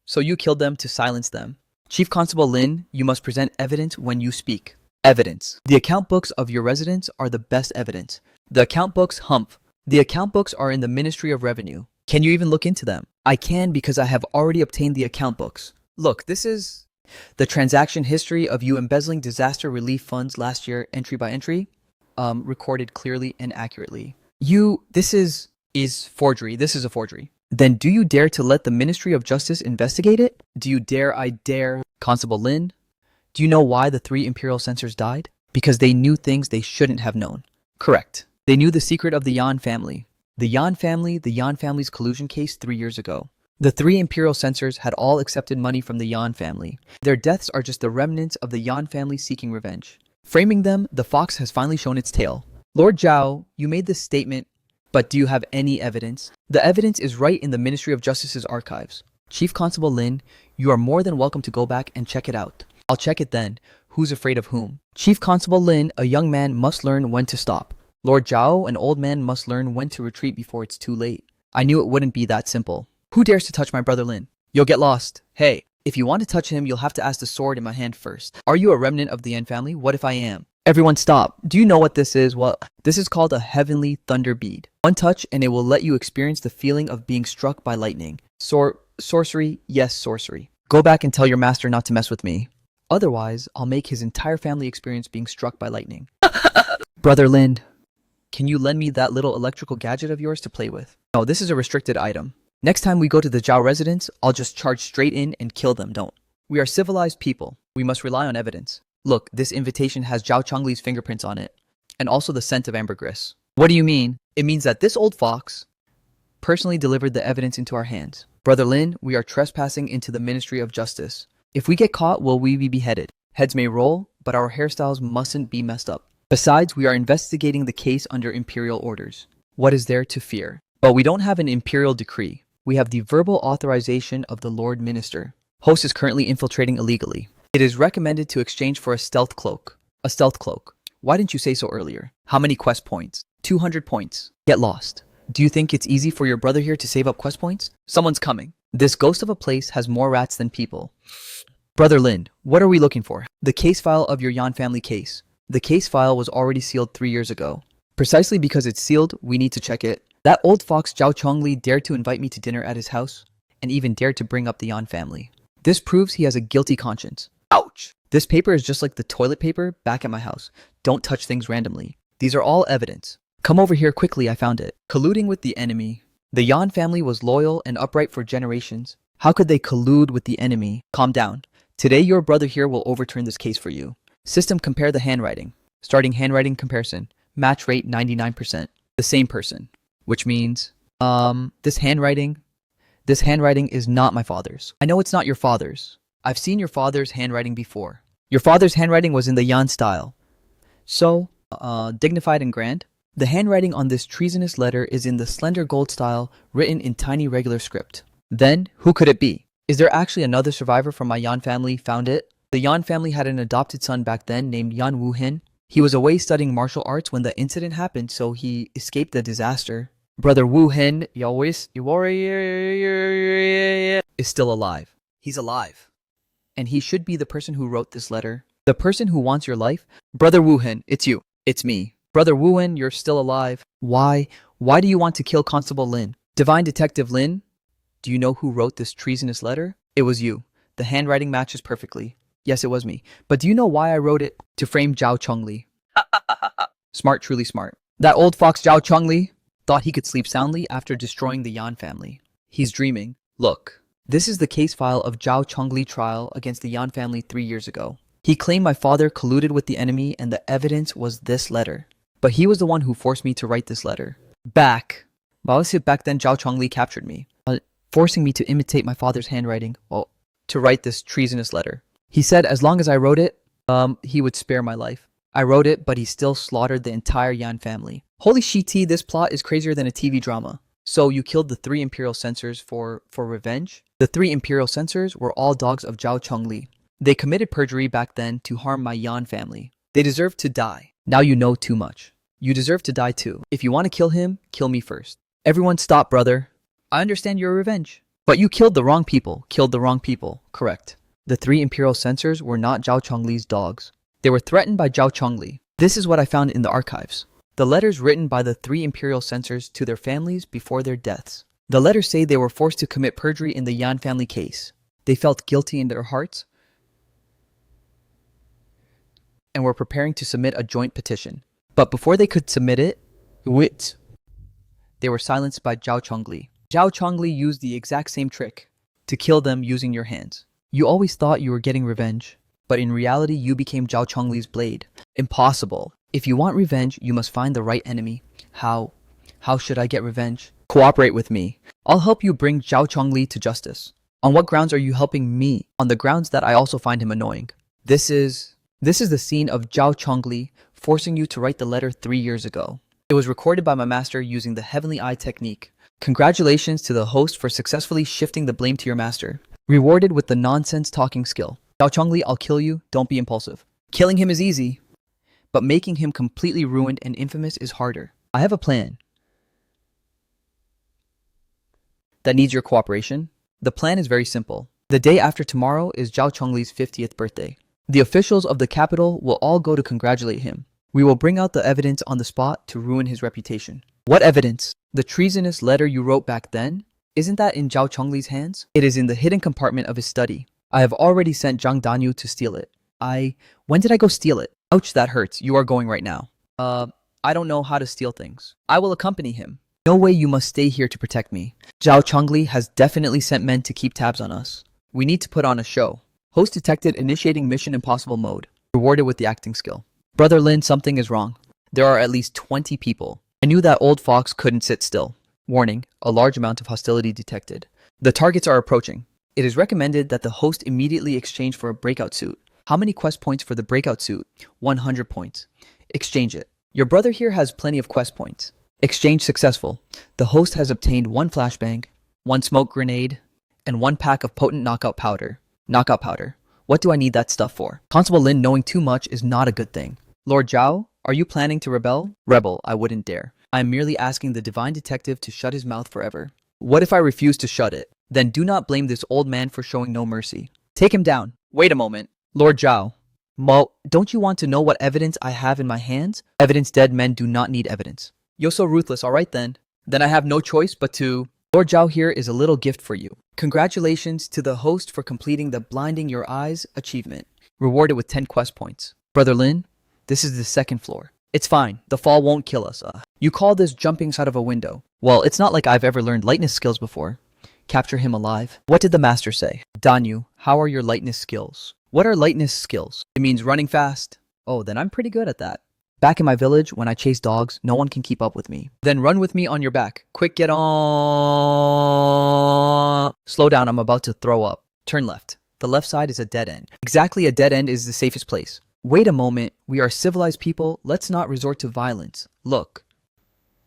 so you killed them to silence them. Chief Constable Lin, you must present evidence when you speak. Evidence. The account books of your residence are the best evidence. The account books, humph. The account books are in the Ministry of Revenue. Can you even look into them? I can because I have already obtained the account books. Look, this is the transaction history of you embezzling disaster relief funds last year, entry by entry, recorded clearly and accurately. This is forgery. This is a forgery. Then do you dare to let the Ministry of Justice investigate it? Do you dare? I dare. Constable Lin, do you know why the 3 imperial censors died? Because they knew things they shouldn't have known. Correct. They knew the secret of the Yan family. The Yan family's collusion case 3 years ago. The 3 imperial censors had all accepted money from the Yan family. Their deaths are just the remnants of the Yan family seeking revenge. Framing them, the fox has finally shown its tail. Lord Zhao, you made this statement, but do you have any evidence? The evidence is right in the Ministry of Justice's archives. Chief Constable Lin, you are more than welcome to go back and check it out. I'll check it then. Who's afraid of whom? Chief Constable Lin, a young man must learn when to stop. Lord Zhao, an old man must learn when to retreat before it's too late. I knew it wouldn't be that simple. Who dares to touch my brother Lin? You'll get lost. Hey, if you want to touch him, you'll have to ask the sword in my hand first. Are you a remnant of the Yan family? What if I am? Everyone stop. Do you know what this is? Well, this is called a heavenly thunder bead. One touch and it will let you experience the feeling of being struck by lightning. Sorcery? Yes, sorcery. Go back and tell your master not to mess with me. Otherwise, I'll make his entire family experience being struck by lightning. Brother Lin, can you lend me that little electrical gadget of yours to play with? No, this is a restricted item. Next time we go to the Zhao residence, I'll just charge straight in and kill them, don't. We are civilized people. We must rely on evidence. Look, this invitation has Zhao Chongli's fingerprints on it, and also the scent of ambergris. What do you mean? It means that this old fox personally delivered the evidence into our hands. Brother Lin, we are trespassing into the Ministry of Justice. If we get caught, will we be beheaded? Heads may roll, but our hairstyles mustn't be messed up. Besides, we are investigating the case under imperial orders. What is there to fear? But we don't have an imperial decree. We have the verbal authorization of the Lord Minister. Host is currently infiltrating illegally. It is recommended to exchange for a stealth cloak. A stealth cloak. Why didn't you say so earlier? How many quest points? 200 points. Get lost. Do you think it's easy for your brother here to save up quest points? Someone's coming. This ghost of a place has more rats than people. Brother Lin, what are we looking for? The case file of your Yan family case. The case file was already sealed 3 years ago. Precisely because it's sealed, we need to check it. That old fox Zhao Chongli dared to invite me to dinner at his house, and even dared to bring up the Yan family. This proves he has a guilty conscience. Ouch! This paper is just like the toilet paper back at my house. Don't touch things randomly. These are all evidence. Come over here quickly, I found it. Colluding with the enemy. The Yan family was loyal and upright for generations. How could they collude with the enemy? Calm down. Today, your brother here will overturn this case for you. System compare the handwriting. Starting handwriting comparison. Match rate 99%. The same person. Which means, this handwriting is not my father's. I know it's not your father's. I've seen your father's handwriting before. Your father's handwriting was in the Yan style. So, dignified and grand. The handwriting on this treasonous letter is in the slender gold style, written in tiny regular script. Then, who could it be? Is there actually another survivor from my Yan family found it? The Yan family had an adopted son back then named Yan Woo-hin. He was away studying martial arts when the incident happened, so he escaped the disaster. Brother Woo-hin, is still alive. He's alive. And he should be the person who wrote this letter. The person who wants your life? Brother Woo-hin, it's you. It's me. Brother Woo-hin, you're still alive. Why? Why do you want to kill Constable Lin? Divine Detective Lin? Do you know who wrote this treasonous letter? It was you. The handwriting matches perfectly. Yes, it was me. But do you know why I wrote it? To frame Zhao Chongli. Smart, truly smart. That old fox Zhao Chongli thought he could sleep soundly after destroying the Yan family. He's dreaming. Look, this is the case file of Zhao Chongli trial against the Yan family 3 years ago. He claimed my father colluded with the enemy and the evidence was this letter. But he was the one who forced me to write this letter. Back then Zhao Chongli captured me, forcing me to imitate my father's handwriting, to write this treasonous letter. He said as long as I wrote it, he would spare my life. I wrote it, but he still slaughtered the entire Yan family. Holy shit, this plot is crazier than a TV drama. So you killed the 3 imperial censors for revenge? The 3 imperial censors were all dogs of Zhao Chongli. They committed perjury back then to harm my Yan family. They deserve to die. Now you know too much. You deserve to die too. If you want to kill him, kill me first. Everyone stop, brother. I understand your revenge. But you killed the wrong people. Correct. The 3 imperial censors were not Zhao Chongli's dogs. They were threatened by Zhao Chongli. This is what I found in the archives. The letters written by the 3 imperial censors to their families before their deaths. The letters say they were forced to commit perjury in the Yan family case. They felt guilty in their hearts and were preparing to submit a joint petition. But before they could submit it, they were silenced by Zhao Chongli. Zhao Chongli used the exact same trick to kill them using your hands. You always thought you were getting revenge, but in reality you became Zhao Chongli's blade. Impossible. If you want revenge, you must find the right enemy. How? How should I get revenge? Cooperate with me. I'll help you bring Zhao Chongli to justice. On what grounds are you helping me? On the grounds that I also find him annoying. This is the scene of Zhao Chongli forcing you to write the letter 3 years ago. It was recorded by my master using the heavenly eye technique. Congratulations to the host for successfully shifting the blame to your master. Rewarded with the nonsense talking skill. Zhao Chongli, I'll kill you, don't be impulsive. Killing him is easy, but making him completely ruined and infamous is harder. I have a plan that needs your cooperation. The plan is very simple. The day after tomorrow is Zhao Chongli's 50th birthday. The officials of the capital will all go to congratulate him. We will bring out the evidence on the spot to ruin his reputation. What evidence? The treasonous letter you wrote back then? Isn't that in Zhao Chongli's hands? It is in the hidden compartment of his study. I have already sent Zhang Danyu to steal it. When did I go steal it? Ouch, that hurts. You are going right now. I don't know how to steal things. I will accompany him. No way, you must stay here to protect me. Zhao Chongli has definitely sent men to keep tabs on us. We need to put on a show. Host detected initiating Mission Impossible mode. Rewarded with the acting skill. Brother Lin, something is wrong. There are at least 20 people. I knew that old fox couldn't sit still. Warning, a large amount of hostility detected. The targets are approaching. It is recommended that the host immediately exchange for a breakout suit. How many quest points for the breakout suit? 100 points. Exchange it. Your brother here has plenty of quest points. Exchange successful. The host has obtained 1 flashbang, 1 smoke grenade, and 1 pack of potent knockout powder. Knockout powder. What do I need that stuff for? Constable Lin knowing too much is not a good thing. Lord Zhao, are you planning to rebel? Rebel, I wouldn't dare. I am merely asking the divine detective to shut his mouth forever. What if I refuse to shut it? Then do not blame this old man for showing no mercy. Take him down. Wait a moment. Lord Zhao. Don't you want to know what evidence I have in my hands? Evidence. Dead men do not need evidence. You're so ruthless, alright then. Then I have no choice but to... Lord Zhao, here is a little gift for you. Congratulations to the host for completing the Blinding Your Eyes achievement. Rewarded with 10 quest points. Brother Lin, this is the 2nd floor. It's fine. The fall won't kill us. You call this jumping out of a window. Well, it's not like I've ever learned lightness skills before. Capture him alive. What did the master say? Danyu, How are your lightness skills? What are lightness skills? It means running fast. Oh, then I'm pretty good at that. Back in my village, when I chase dogs, no one can keep up with me. Then run with me on your back. Quick, get on. Slow down, I'm about to throw up. Turn left. The left side is a dead end. Exactly, a dead end is the safest place. Wait a moment, we are civilized people. Let's not resort to violence. Look.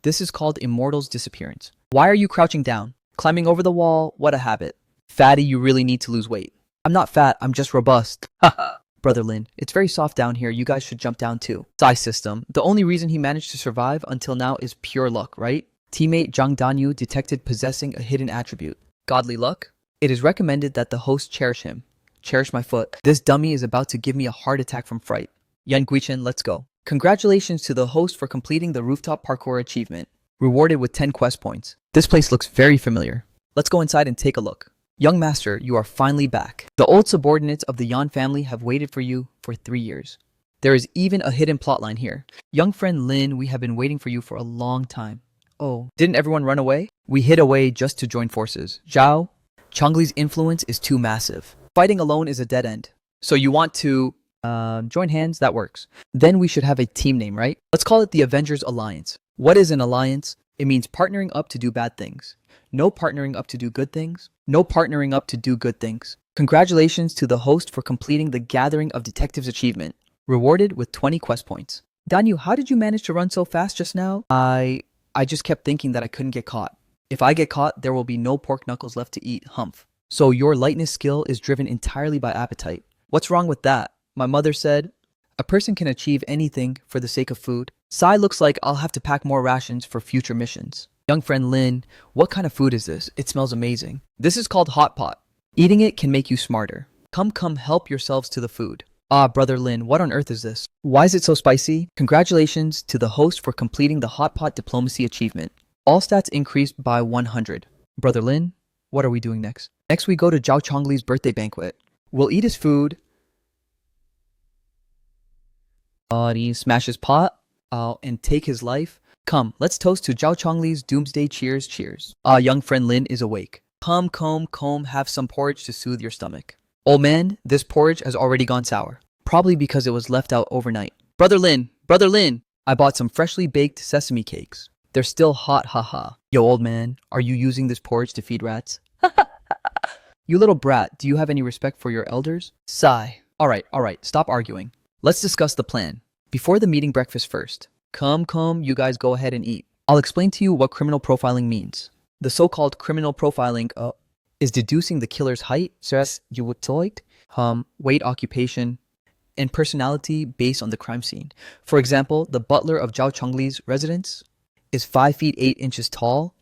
This is called Immortal's Disappearance. Why are you crouching down? Climbing over the wall? What a habit. Fatty, you really need to lose weight. I'm not fat, I'm just robust. Haha. Brother Lin, it's very soft down here. You guys should jump down too. Sai system. The only reason he managed to survive until now is pure luck, right? Teammate Zhang Danyu detected possessing a hidden attribute. Godly luck? It is recommended that the host cherish him. Cherish my foot. This dummy is about to give me a heart attack from fright. Yan Guichen, let's go. Congratulations to the host for completing the rooftop parkour achievement. Rewarded with 10 quest points. This place looks very familiar. Let's go inside and take a look. Young master, you are finally back. The old subordinates of the Yan family have waited for you for 3 years. There is even a hidden plotline here. Young friend Lin, we have been waiting for you for a long time. Oh, didn't everyone run away? We hid away just to join forces. Zhao, Chongli's influence is too massive. Fighting alone is a dead end. So you want to join hands? That works. Then we should have a team name, right? Let's call it the Avengers Alliance. What is an alliance? It means partnering up to do bad things. No partnering up to do good things. No partnering up to do good things. Congratulations to the host for completing the Gathering of Detectives achievement. Rewarded with 20 quest points. Danyu, how did you manage to run so fast just now? I just kept thinking that I couldn't get caught. If I get caught, there will be no pork knuckles left to eat, humph. So your lightness skill is driven entirely by appetite. What's wrong with that? My mother said, a person can achieve anything for the sake of food. Sai looks like I'll have to pack more rations for future missions. Young friend Lin, what kind of food is this? It smells amazing. This is called hot pot. Eating it can make you smarter. Come, help yourselves to the food. Ah, brother Lin, what on earth is this? Why is it so spicy? Congratulations to the host for completing the hot pot diplomacy achievement. All stats increased by 100. Brother Lin, what are we doing next? Next we go to Zhao Chongli's birthday banquet. We'll eat his food. Smash his pot. And take his life. Come, let's toast to Zhao Chongli's doomsday cheers, cheers. Young friend Lin is awake. Come, have some porridge to soothe your stomach. Old man, this porridge has already gone sour. Probably because it was left out overnight. Brother Lin, I bought some freshly baked sesame cakes. They're still hot, haha. Yo, old man, are you using this porridge to feed rats? You little brat, do you have any respect for your elders? Sigh. Alright, stop arguing. Let's discuss the plan. Before the meeting breakfast first. Come, you guys go ahead and eat. I'll explain to you what criminal profiling means. The so-called criminal profiling is deducing the killer's height, weight, occupation, and personality based on the crime scene. For example, the butler of Zhao Chongli's residence is 5 feet 8 inches tall,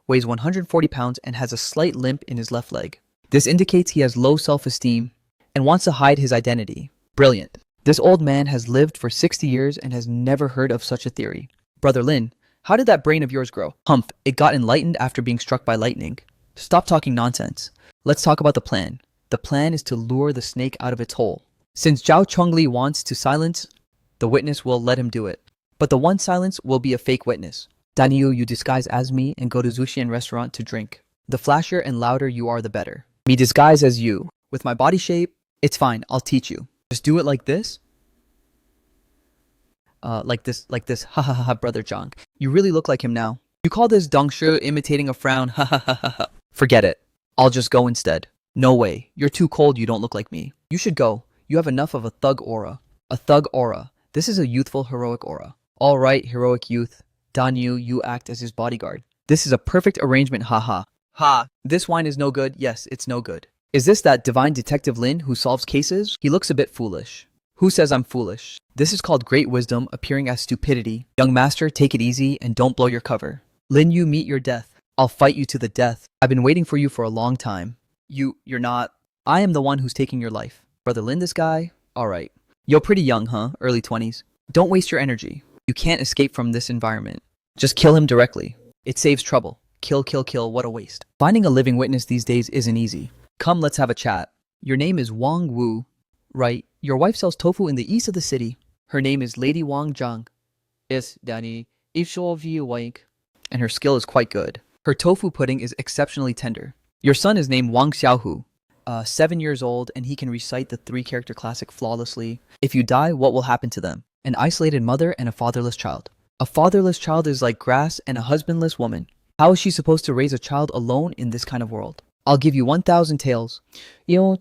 weighs 140 pounds, and has a slight limp in his left leg. This indicates he has low self-esteem and wants to hide his identity. Brilliant. This old man has lived for 60 years and has never heard of such a theory. Brother Lin, how did that brain of yours grow? Humph, it got enlightened after being struck by lightning. Stop talking nonsense. Let's talk about the plan. The plan is to lure the snake out of its hole. Since Zhao Chongli wants to silence, the witness will let him do it. But the one silence will be a fake witness. Danyu, you disguise as me and go to Zushian restaurant to drink. The flashier and louder you are, the better. Me disguise as you. With my body shape, it's fine, I'll teach you. Just do it like this. Like this, ha ha ha, brother Zhang. You really look like him now. You call this Dongshu imitating a frown, ha ha ha ha ha. Forget it. I'll just go instead. No way. You're too cold, you don't look like me. You should go. You have enough of a thug aura. A thug aura. This is a youthful, heroic aura. Alright, heroic youth. Danyu, you act as his bodyguard. This is a perfect arrangement, haha. Ha. This wine is no good. Yes, it's no good. Is this that divine detective Lin who solves cases? He looks a bit foolish. Who says I'm foolish? This is called great wisdom appearing as stupidity. Young master, take it easy and don't blow your cover. Lin, you meet your death. I'll fight you to the death. I've been waiting for you for a long time. You're not. I am the one who's taking your life. Brother Lin, this guy? Alright. You're pretty young, huh? Early 20s. Don't waste your energy. You can't escape from this environment. Just kill him directly. It saves trouble. Kill, what a waste. Finding a living witness these days isn't easy. Come, let's have a chat. Your name is Wang Wu, right? Your wife sells tofu in the east of the city. Her name is Lady Wang Zhang. Yes, Danny. And her skill is quite good. Her tofu pudding is exceptionally tender. Your son is named Wang Xiaohu. 7 years old, and he can recite the 3-character classic flawlessly. If you die, what will happen to them? An isolated mother and a fatherless child. A fatherless child is like grass and a husbandless woman. How is she supposed to raise a child alone in this kind of world? I'll give you 1,000 taels to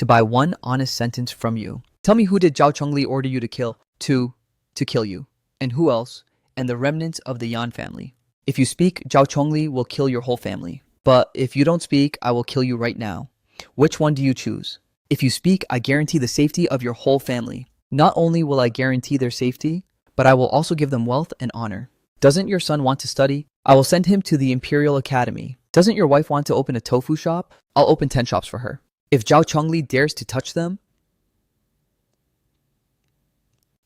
buy one honest sentence from you. Tell me, who did Zhao Chongli order you to kill? To kill you. And who else? And the remnants of the Yan family. If you speak, Zhao Chongli will kill your whole family. But if you don't speak, I will kill you right now. Which one do you choose? If you speak, I guarantee the safety of your whole family. Not only will I guarantee their safety, but I will also give them wealth and honor. Doesn't your son want to study? I will send him to the Imperial Academy. Doesn't your wife want to open a tofu shop? I'll open 10 shops for her. If Zhao Chongli dares to touch them,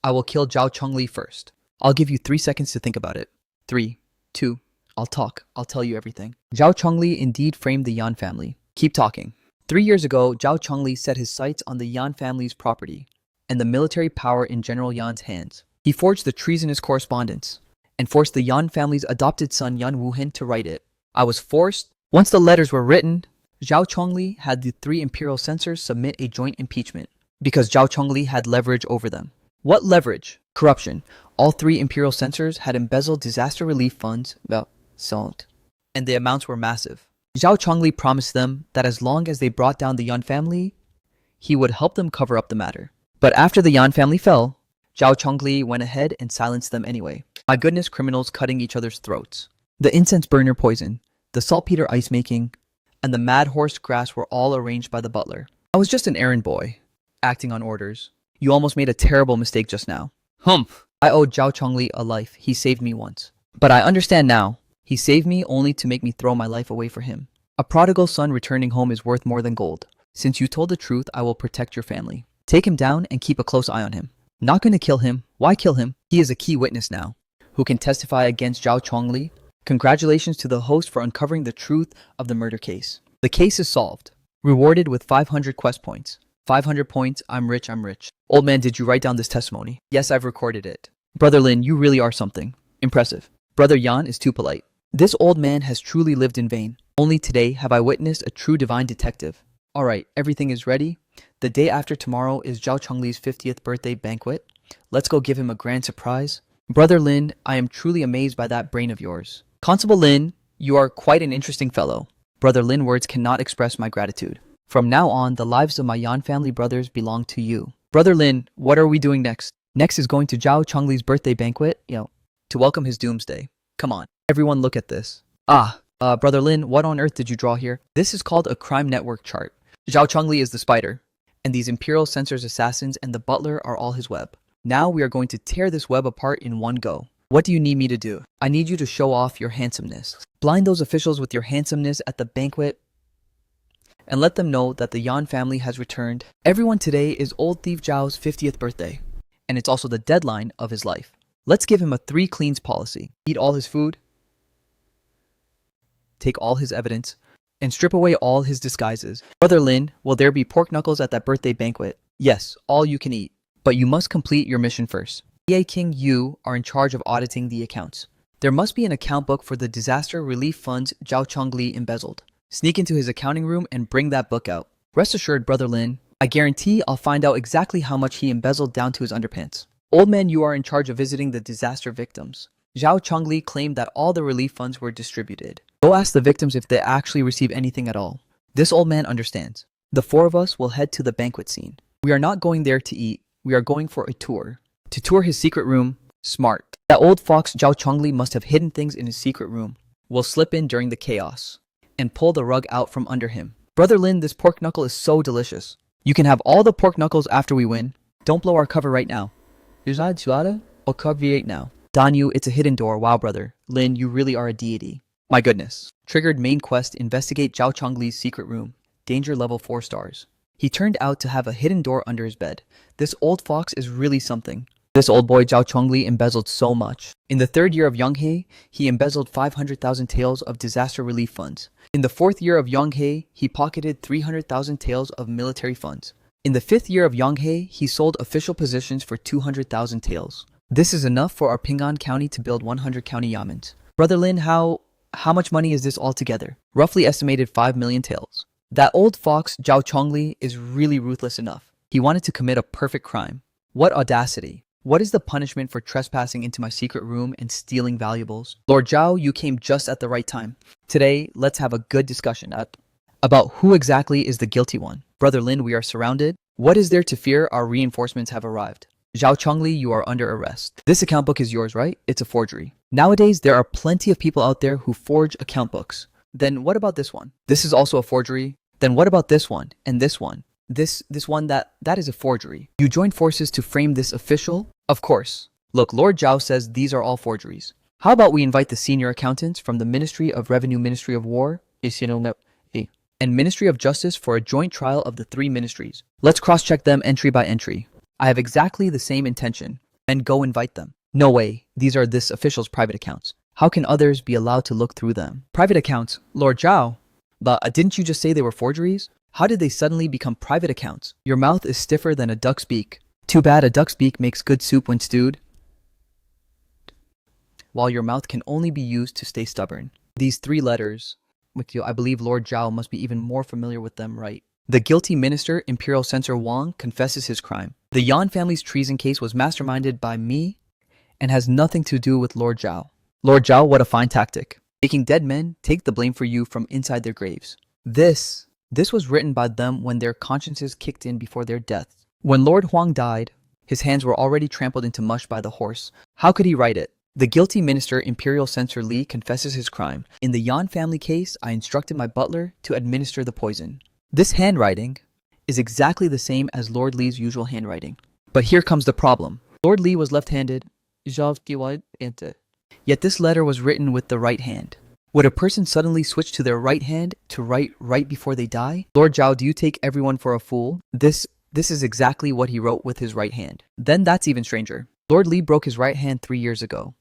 I will kill Zhao Chongli first. I'll give you 3 seconds to think about it. 3, 2, I'll talk. I'll tell you everything. Zhao Chongli indeed framed the Yan family. Keep talking. 3 years ago, Zhao Chongli set his sights on the Yan family's property and the military power in General Yan's hands. He forged the treasonous correspondence and forced the Yan family's adopted son Yan Wuhen to write it. I was forced. Once the letters were written, Zhao Chongli had the 3 imperial censors submit a joint impeachment because Zhao Chongli had leverage over them. What leverage? Corruption. All 3 imperial censors had embezzled disaster relief funds, and the amounts were massive. Zhao Chongli promised them that as long as they brought down the Yan family, he would help them cover up the matter. But after the Yan family fell, Zhao Chongli went ahead and silenced them anyway. My goodness, criminals cutting each other's throats. The incense burner poison, the saltpeter ice making, and the mad horse grass were all arranged by the butler. I was just an errand boy, acting on orders. You almost made a terrible mistake just now. Humph! I owed Zhao Chongli a life. He saved me once. But I understand now. He saved me only to make me throw my life away for him. A prodigal son returning home is worth more than gold. Since you told the truth, I will protect your family. Take him down and keep a close eye on him. Not going to kill him. Why kill him? He is a key witness now, who can testify against Zhao Chongli. Congratulations to the host for uncovering the truth of the murder case. The case is solved. Rewarded with 500 quest points. 500 points, I'm rich, I'm rich. Old man, did you write down this testimony? Yes, I've recorded it. Brother Lin, you really are something. Impressive. Brother Yan is too polite. This old man has truly lived in vain. Only today have I witnessed a true divine detective. Alright, everything is ready. The day after tomorrow is Zhao Chongli's 50th birthday banquet. Let's go give him a grand surprise. Brother Lin, I am truly amazed by that brain of yours. Constable Lin, you are quite an interesting fellow. Brother Lin, words cannot express my gratitude. From now on, the lives of my Yan family brothers belong to you. Brother Lin, what are we doing next? Next is going to Zhao Chongli's birthday banquet, to welcome his doomsday. Come on, everyone look at this. Brother Lin, what on earth did you draw here? This is called a crime network chart. Zhao Chongli is the spider, and these Imperial Censor's assassins and the butler are all his web. Now we are going to tear this web apart in one go. What do you need me to do? I need you to show off your handsomeness. Blind those officials with your handsomeness at the banquet and let them know that the Yan family has returned. Everyone, today is old thief Zhao's 50th birthday, and it's also the deadline of his life. Let's give him a 3 cleans policy. Eat all his food, take all his evidence, and strip away all his disguises. Brother Lin, will there be pork knuckles at that birthday banquet? Yes, all you can eat. But you must complete your mission first. EA King, you are in charge of auditing the accounts. There must be an account book for the disaster relief funds Zhao Chongli embezzled. Sneak into his accounting room and bring that book out. Rest assured, Brother Lin, I guarantee I'll find out exactly how much he embezzled down to his underpants. Old man, you are in charge of visiting the disaster victims. Zhao Chongli claimed that all the relief funds were distributed. Go ask the victims if they actually receive anything at all. This old man understands. The 4 of us will head to the banquet scene. We are not going there to eat. We are going for a tour. To tour his secret room. Smart. That old fox Zhao Chongli must have hidden things in his secret room. We'll slip in during the chaos and pull the rug out from under him. Brother Lin, this pork knuckle is so delicious. You can have all the pork knuckles after we win. Don't blow our cover right now. I'll cover you now. Danyu, it's a hidden door. Wow, brother. Lin, you really are a deity. My goodness. Triggered main quest, investigate Zhao Chongli's secret room. Danger level 4 stars. He turned out to have a hidden door under his bed. This old fox is really something. This old boy Zhao Chongli embezzled so much. In the 3rd year of Yonghei, he embezzled 500,000 taels of disaster relief funds. In the 4th year of Yonghei, he pocketed 300,000 taels of military funds. In the 5th year of Yonghei, he sold official positions for 200,000 taels. This is enough for our Ping'an County to build 100 county yamens. Brother Lin, how How much money is this altogether? Roughly estimated 5 million taels. That old fox Zhao Chongli is really ruthless enough. He wanted to commit a perfect crime. What audacity. What is the punishment for trespassing into my secret room and stealing valuables? Lord Zhao, you came just at the right time. Today, let's have a good discussion about who exactly is the guilty one. Brother Lin, we are surrounded. What is there to fear? Our reinforcements have arrived. Zhao Chongli, you are under arrest. This account book is yours, right? It's a forgery. Nowadays, there are plenty of people out there who forge account books. Then what about this one? This is also a forgery. Then what about this one and this one? This one that is a forgery. You joined forces to frame this official? Of course. Look, Lord Zhao says these are all forgeries. How about we invite the senior accountants from the Ministry of Revenue, Ministry of War, and Ministry of Justice for a joint trial of the three ministries. Let's cross-check them entry by entry. I have exactly the same intention. And go invite them. No way, these are this official's private accounts. How can others be allowed to look through them? Private accounts? Lord Zhao? But didn't you just say they were forgeries? How did they suddenly become private accounts? Your mouth is stiffer than a duck's beak. Too bad a duck's beak makes good soup when stewed, while your mouth can only be used to stay stubborn. These three letters, with you, I believe Lord Zhao must be even more familiar with them, right? The guilty minister, Imperial Censor Wang, confesses his crime. The Yan family's treason case was masterminded by me and has nothing to do with Lord Zhao. Lord Zhao, what a fine tactic. Making dead men take the blame for you from inside their graves. This was written by them when their consciences kicked in before their death. When Lord Huang died, his hands were already trampled into mush by the horse. How could he write it? The guilty minister, Imperial Censor Li, confesses his crime. In the Yan family case, I instructed my butler to administer the poison. This handwriting is exactly the same as Lord Li's usual handwriting. But here comes the problem. Lord Li was left-handed, yet this letter was written with the right hand. Would a person suddenly switch to their right hand to write right before they die? Lord Zhao, do you take everyone for a fool? This is exactly what he wrote with his right hand. Then that's even stranger. Lord Li broke his right hand 3 years ago,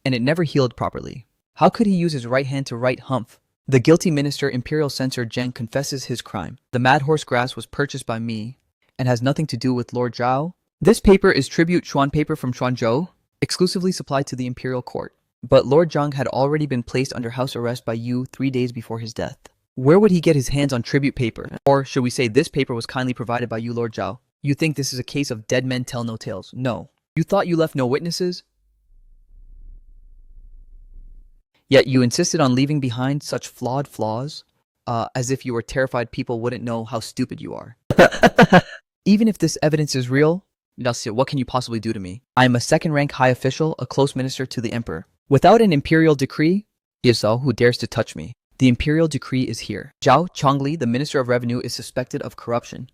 and it never healed properly. How could he use his right hand to write humph? The guilty minister, Imperial Censor Zheng, confesses his crime. The mad horse grass was purchased by me and has nothing to do with Lord Zhao. This paper is tribute Xuan paper from Xuanzhou, exclusively supplied to the imperial court. But Lord Zhang had already been placed under house arrest by you 3 days before his death. Where would he get his hands on tribute paper? Or should we say this paper was kindly provided by you, Lord Zhao? You think this is a case of dead men tell no tales? No. You thought you left no witnesses? Yet you insisted on leaving behind such flawed flaws, as if you were terrified people wouldn't know how stupid you are. Even if this evidence is real, what can you possibly do to me? I am a second-rank high official, a close minister to the emperor. Without an imperial decree, is who dares to touch me. The imperial decree is here. Zhao Chongli, the minister of revenue, is suspected of corruption,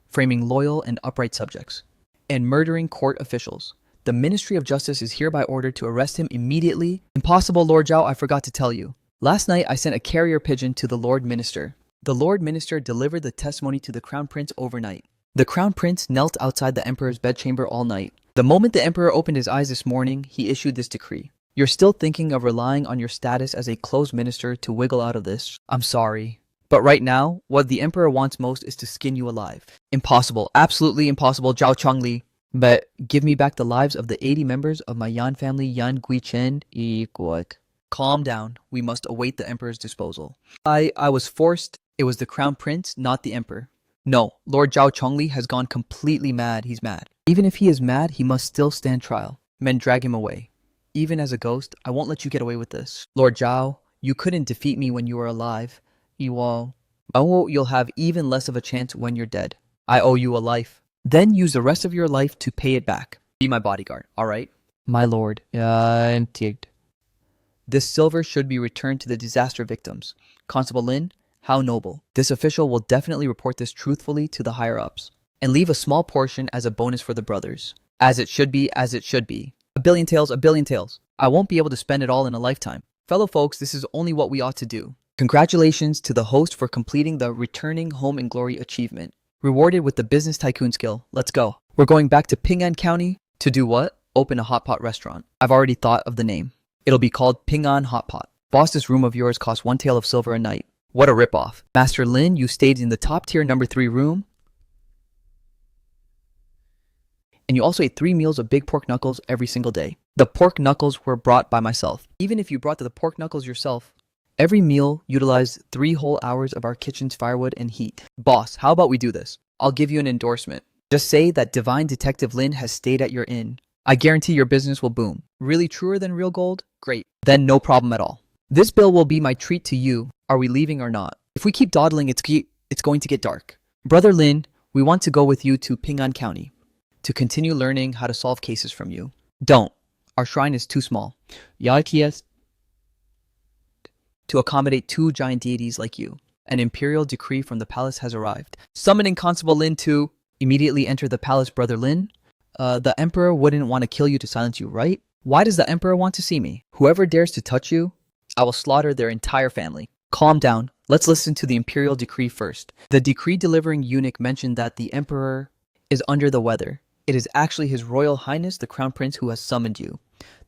framing loyal and upright subjects, and murdering court officials. The Ministry of Justice is hereby ordered to arrest him immediately. Impossible, Lord Zhao, I forgot to tell you. Last night, I sent a carrier pigeon to the Lord Minister. The Lord Minister delivered the testimony to the Crown Prince overnight. The Crown Prince knelt outside the Emperor's bedchamber all night. The moment the Emperor opened his eyes this morning, he issued this decree. You're still thinking of relying on your status as a close minister to wiggle out of this. I'm sorry. But right now, what the Emperor wants most is to skin you alive. Impossible. Absolutely impossible, Zhao Chongli. But give me back the lives of the 80 members of my Yan family, Yan Guichen. Calm down. We must await the Emperor's disposal. I was forced. It was the Crown Prince, not the Emperor. No, Lord Zhao Chongli has gone completely mad. He's mad. Even if he is mad, he must still stand trial. Men drag him away. Even as a ghost, I won't let you get away with this. Lord Zhao, you couldn't defeat me when you were alive. You'll have even less of a chance when you're dead. I owe you a life. Then use the rest of your life to pay it back. Be my bodyguard, all right? My lord. This silver should be returned to the disaster victims. Constable Lin, how noble. This official will definitely report this truthfully to the higher-ups, and leave a small portion as a bonus for the brothers. As it should be, as it should be. A billion taels, a billion taels. I won't be able to spend it all in a lifetime. Fellow folks, this is only what we ought to do. Congratulations to the host for completing the Returning Home in Glory achievement. Rewarded with the business tycoon skill. Let's go. We're going back to Ping'an County to do what? Open a hot pot restaurant. I've already thought of the name. It'll be called Ping'an Hot Pot. Boss, this room of yours costs 1 tael of silver a night. What a ripoff. Master Lin, you stayed in the top tier number 3 room. And you also ate 3 meals of big pork knuckles every single day. The pork knuckles were brought by myself. Even if you brought the pork knuckles yourself, every meal utilized 3 whole hours of our kitchen's firewood and heat. Boss, how about we do this? I'll give you an endorsement. Just say that Divine Detective Lin has stayed at your inn. I guarantee your business will boom. Really truer than real gold? Great. Then no problem at all. This bill will be my treat to you. Are we leaving or not? If we keep dawdling, it's going to get dark. Brother Lin, we want to go with you to Ping'an County to continue learning how to solve cases from you. Don't. Our shrine is too small. Deadliest to accommodate 2 giant deities like you. An imperial decree from the palace has arrived. Summoning Constable Lin to immediately enter the palace, Brother Lin. The Emperor wouldn't want to kill you to silence you, right? Why does the Emperor want to see me? Whoever dares to touch you, I will slaughter their entire family. Calm down. Let's listen to the imperial decree first. The decree delivering eunuch mentioned that the Emperor is under the weather. It is actually His Royal Highness, the Crown Prince, who has summoned you.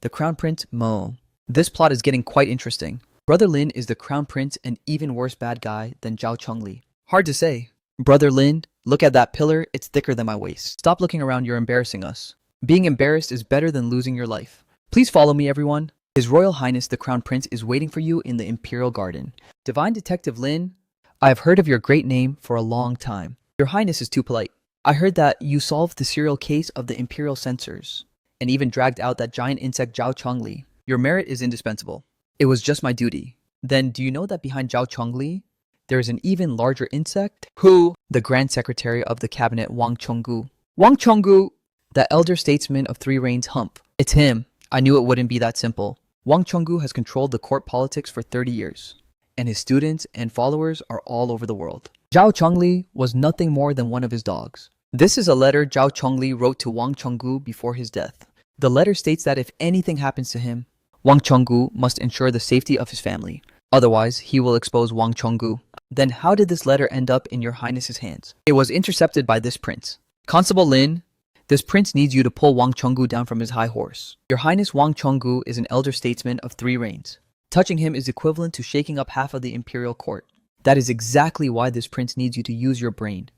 The Crown Prince Mo. This plot is getting quite interesting. Brother Lin is the Crown Prince, an even worse bad guy than Zhao Chengli. Hard to say. Brother Lin, look at that pillar, it's thicker than my waist. Stop looking around, you're embarrassing us. Being embarrassed is better than losing your life. Please follow me, everyone. His Royal Highness the Crown Prince is waiting for you in the Imperial Garden. Divine Detective Lin, I have heard of your great name for a long time. Your Highness is too polite. I heard that you solved the serial case of the Imperial Censors, and even dragged out that giant insect Zhao Chengli. Your merit is indispensable. It was just my duty. Then do you know that behind Zhao Chengli, there is an even larger insect? Who? The Grand Secretary of the Cabinet, Wang Chonggu. Wang Chonggu, the elder statesman of 3 reigns hump. It's him. I knew it wouldn't be that simple. Wang Chonggu has controlled the court politics for 30 years, and his students and followers are all over the world. Zhao Chengli was nothing more than one of his dogs. This is a letter Zhao Chengli wrote to Wang Chonggu before his death. The letter states that if anything happens to him, Wang Chonggu must ensure the safety of his family. Otherwise, he will expose Wang Chonggu. Then how did this letter end up in your highness's hands? It was intercepted by this prince. Constable Lin, this prince needs you to pull Wang Chonggu down from his high horse. Your Highness Wang Chonggu is an elder statesman of 3 reigns. Touching him is equivalent to shaking up half of the imperial court. That is exactly why this prince needs you to use your brain,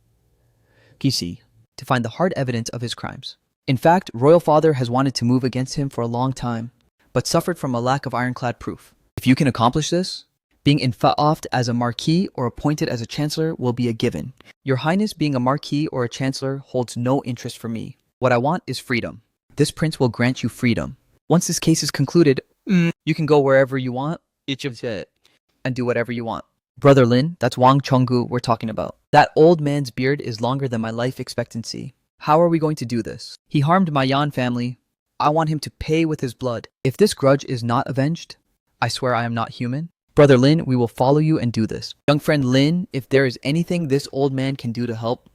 Kisi, to find the hard evidence of his crimes. In fact, Royal Father has wanted to move against him for a long time, but suffered from a lack of ironclad proof. If you can accomplish this, being infaoffed as a marquis or appointed as a chancellor will be a given. Your Highness being a marquis or a chancellor holds no interest for me. What I want is freedom. This prince will grant you freedom. Once this case is concluded, you can go wherever you want, and do whatever you want. Brother Lin, that's Wang Chonggu we're talking about. That old man's beard is longer than my life expectancy. How are we going to do this? He harmed my Yan family. I want him to pay with his blood. If this grudge is not avenged, I swear I am not human. Brother Lin, we will follow you and do this. Young friend Lin, if there is anything this old man can do to help,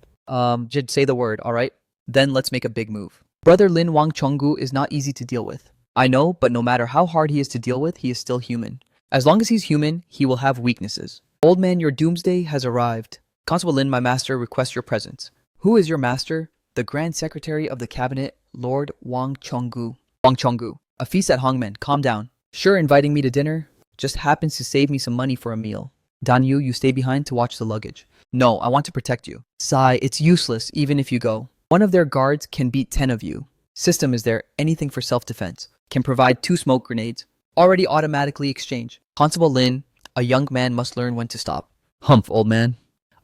just say the word, alright? Then let's make a big move. Brother Lin Wang Chonggu is not easy to deal with. I know, but no matter how hard he is to deal with, he is still human. As long as he's human, he will have weaknesses. Old man, your doomsday has arrived. Constable Lin, my master, requests your presence. Who is your master? The Grand Secretary of the Cabinet, Lord Wang Chonggu. Wang Chonggu. A feast at Hongmen. Calm down. Sure, inviting me to dinner just happens to save me some money for a meal. Dan Yu, you stay behind to watch the luggage. No, I want to protect you. Sai, it's useless even if you go. One of their guards can beat 10 of you. System is there, anything for self-defense. Can provide 2 smoke grenades. Already automatically exchange. Constable Lin, a young man must learn when to stop. Humph, old man.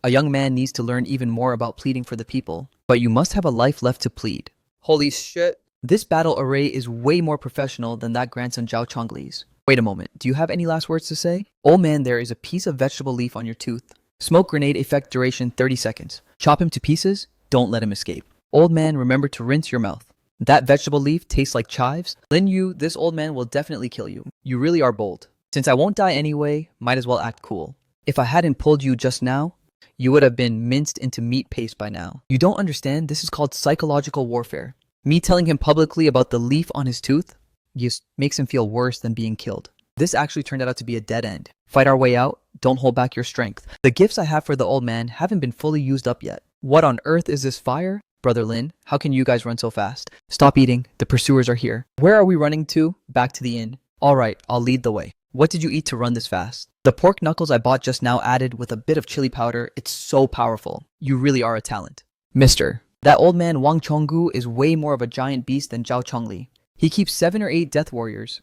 A young man needs to learn even more about pleading for the people. But you must have a life left to plead. Holy shit. This battle array is way more professional than that grandson Zhao Chongli's. Wait a moment, do you have any last words to say? Old man, there is a piece of vegetable leaf on your tooth. Smoke grenade effect duration 30 seconds. Chop him to pieces, don't let him escape. Old man, remember to rinse your mouth. That vegetable leaf tastes like chives. Lin Yu, this old man will definitely kill you. You really are bold. Since I won't die anyway, might as well act cool. If I hadn't pulled you just now, you would have been minced into meat paste by now. You don't understand, this is called psychological warfare. Me telling him publicly about the leaf on his tooth just makes him feel worse than being killed. This actually turned out to be a dead end. Fight our way out, don't hold back your strength. The gifts I have for the old man haven't been fully used up yet. What on earth is this fire? Brother Lin, how can you guys run so fast? Stop eating, the pursuers are here. Where are we running to? Back to the inn. Alright, I'll lead the way. What did you eat to run this fast? The pork knuckles I bought just now added with a bit of chili powder, it's so powerful. You really are a talent. Mister, that old man Wang Chonggu is way more of a giant beast than Zhao Chengli. He keeps 7 or 8 death warriors,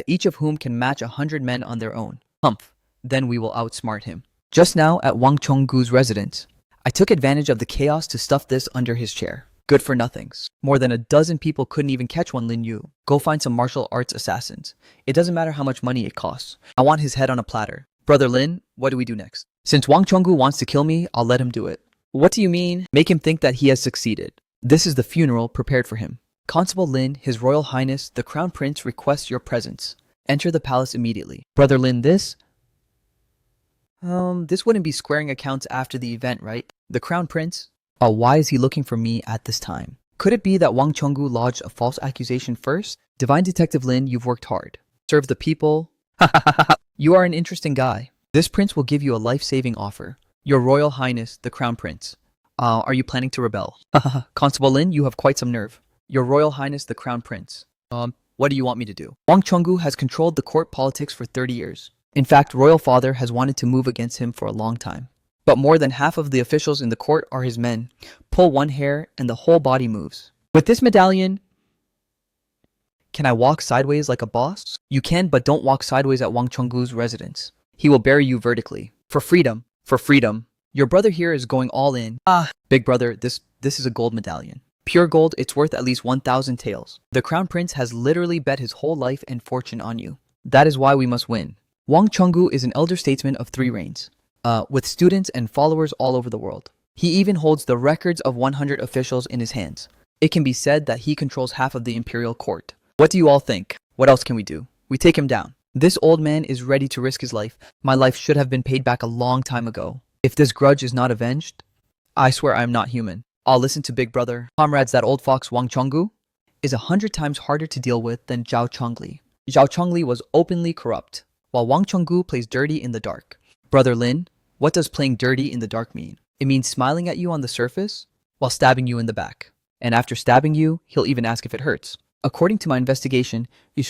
each of whom can match 100 men on their own. Humph. Then we will outsmart him. Just now at Wang Chonggu's residence, I took advantage of the chaos to stuff this under his chair. Good for nothings. More than a dozen people couldn't even catch one Lin Yu. Go find some martial arts assassins. It doesn't matter how much money it costs. I want his head on a platter. Brother Lin, what do we do next? Since Wang Chonggu wants to kill me, I'll let him do it. What do you mean? Make him think that he has succeeded. This is the funeral prepared for him. Constable Lin, His Royal Highness, the Crown Prince requests your presence. Enter the palace immediately. Brother Lin, this wouldn't be squaring accounts after the event, right? The Crown Prince? Why is he looking for me at this time? Could it be that Wang Chonggu lodged a false accusation first? Divine Detective Lin, you've worked hard. Serve the people. You are an interesting guy. This prince will give you a life-saving offer. Your Royal Highness, the Crown Prince. Are you planning to rebel? Constable Lin, you have quite some nerve. Your Royal Highness, the Crown Prince. What do you want me to do? Wang Chonggu has controlled the court politics for 30 years. In fact, Royal Father has wanted to move against him for a long time. But more than half of the officials in the court are his men. Pull one hair and the whole body moves. With this medallion, can I walk sideways like a boss? You can, but don't walk sideways at Wang Chonggu's residence. He will bury you vertically. For freedom. For freedom. Your brother here is going all in. Big brother, this is a gold medallion. Pure gold, it's worth at least 1,000 taels. The Crown Prince has literally bet his whole life and fortune on you. That is why we must win. Wang Chonggu is an elder statesman of 3 reigns, with students and followers all over the world. He even holds the records of 100 officials in his hands. It can be said that he controls half of the imperial court. What do you all think? What else can we do? We take him down. This old man is ready to risk his life. My life should have been paid back a long time ago. If this grudge is not avenged, I swear I am not human. I'll listen to Big Brother. Comrades, that old fox Wang Chonggu is 100 times harder to deal with than Zhao Chongli. Zhao Chongli was openly corrupt, while Wang Chonggu plays dirty in the dark. Brother Lin, what does playing dirty in the dark mean? It means smiling at you on the surface while stabbing you in the back. And after stabbing you, he'll even ask if it hurts. According to my investigation, Wang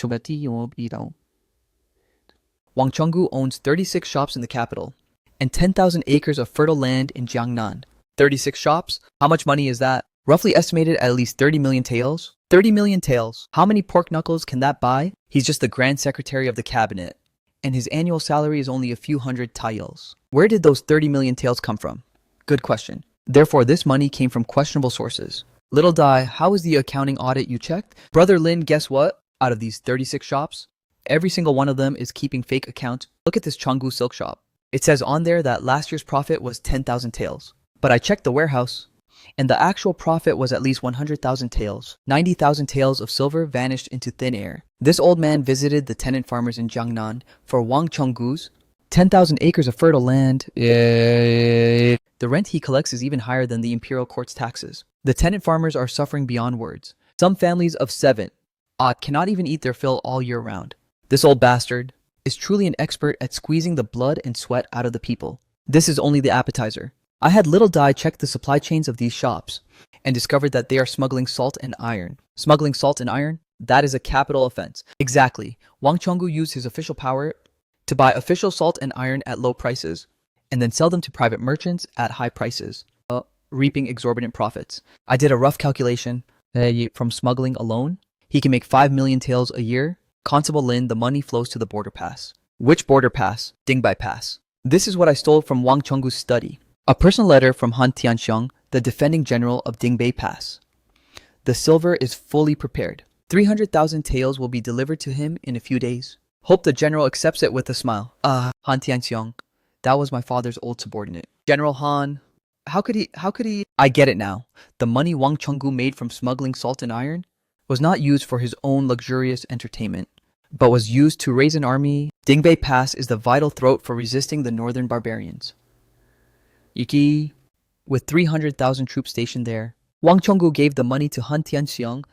Chonggu owns 36 shops in the capital and 10,000 acres of fertile land in Jiangnan. 36 shops? How much money is that? Roughly estimated at least 30 million taels. 30 million taels. How many pork knuckles can that buy? He's just the Grand Secretary of the Cabinet, and his annual salary is only a few hundred taels. Where did those 30 million taels come from? Good question. Therefore, this money came from questionable sources. Little Dai, how is the accounting audit you checked? Brother Lin, guess what? Out of these 36 shops, every single one of them is keeping fake accounts. Look at this Chonggu silk shop. It says on there that last year's profit was 10,000 taels. But I checked the warehouse, and the actual profit was at least 100,000 taels. 90,000 taels of silver vanished into thin air. This old man visited the tenant farmers in Jiangnan for Wang Chonggu's 10,000 acres of fertile land. The rent he collects is even higher than the imperial court's taxes. The tenant farmers are suffering beyond words. Some families of 7 cannot even eat their fill all year round. This old bastard is truly an expert at squeezing the blood and sweat out of the people. This is only the appetizer. I had Little Dai check the supply chains of these shops and discovered that they are smuggling salt and iron. Smuggling salt and iron? That is a capital offense. Exactly. Wang Chonggu used his official power to buy official salt and iron at low prices and then sell them to private merchants at high prices, reaping exorbitant profits. I did a rough calculation. From smuggling alone, he can make 5 million taels a year. Constable Lin, the money flows to the border pass. Which border pass? Dingbai Pass. This is what I stole from Wang Chonggu's study. A personal letter from Han Tianxiang, the defending general of Dingbai Pass. The silver is fully prepared. 300,000 taels will be delivered to him in a few days. Hope the general accepts it with a smile. Han Tianxiang, that was my father's old subordinate. General Han, how could he? I get it now. The money Wang Chonggu made from smuggling salt and iron was not used for his own luxurious entertainment, but was used to raise an army. Dingbai Pass is the vital throat for resisting the northern barbarians. Yiki, with 300,000 troops stationed there, Wang Chonggu gave the money to Han Tianxiang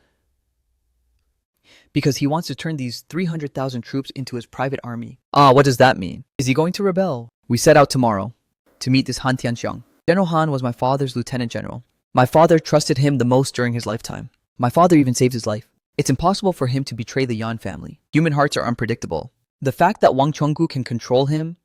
because he wants to turn these 300,000 troops into his private army. What does that mean? Is he going to rebel? We set out tomorrow to meet this Han Tianxiang. General Han was my father's lieutenant general. My father trusted him the most during his lifetime. My father even saved his life. It's impossible for him to betray the Yan family. Human hearts are unpredictable. The fact that Wang Chonggu can control him,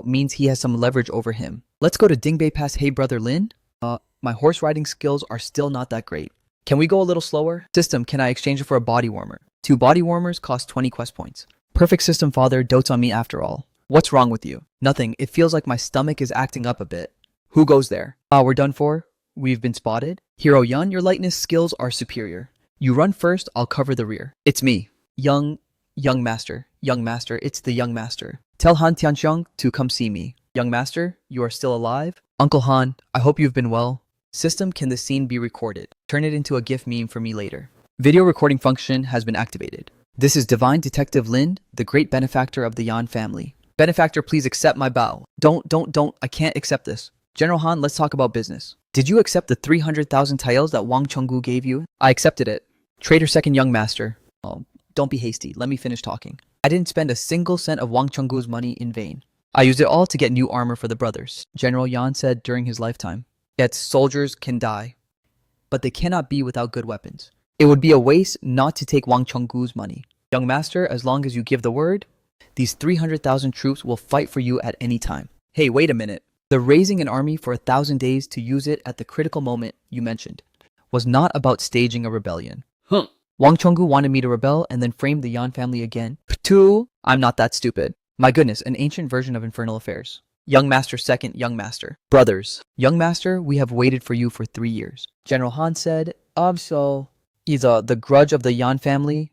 means he has some leverage over him. Let's go to Dingbai Pass. Hey, Brother Lin? My horse riding skills are still not that great. Can we go a little slower? System, can I exchange it for a body warmer? 2 body warmers cost 20 quest points. Perfect system, father, dotes on me after all. What's wrong with you? Nothing. It feels like my stomach is acting up a bit. Who goes there? We're done for. We've been spotted. Hero Yun, your lightness skills are superior. You run first, I'll cover the rear. It's me. Young master, it's the young master. Tell Han Tianxiang to come see me. Young master, you are still alive? Uncle Han, I hope you've been well. System, can the scene be recorded? Turn it into a GIF meme for me later. Video recording function has been activated. This is Divine Detective Lin, the great benefactor of the Yan family. Benefactor, please accept my bow. Don't, I can't accept this. General Han, let's talk about business. Did you accept the 300,000 taels that Wang Chenggu gave you? I accepted it. Traitor second young master. Oh, don't be hasty. Let me finish talking. I didn't spend a single cent of Wang Chenggu's money in vain. I used it all to get new armor for the brothers. General Yan said during his lifetime. Yet soldiers can die, but they cannot be without good weapons. It would be a waste not to take Wang Chenggu's money. Young master, as long as you give the word, these 300,000 troops will fight for you at any time. Hey, wait a minute. The raising an army for 1,000 days to use it at the critical moment you mentioned was not about staging a rebellion. Wang Chenggu wanted me to rebel and then frame the Yan family again. Two, I'm not that stupid. My goodness, an ancient version of infernal affairs. Young master second, young master. Brothers. Young master, we have waited for you for 3 years. General Han said, so the grudge of the Yan family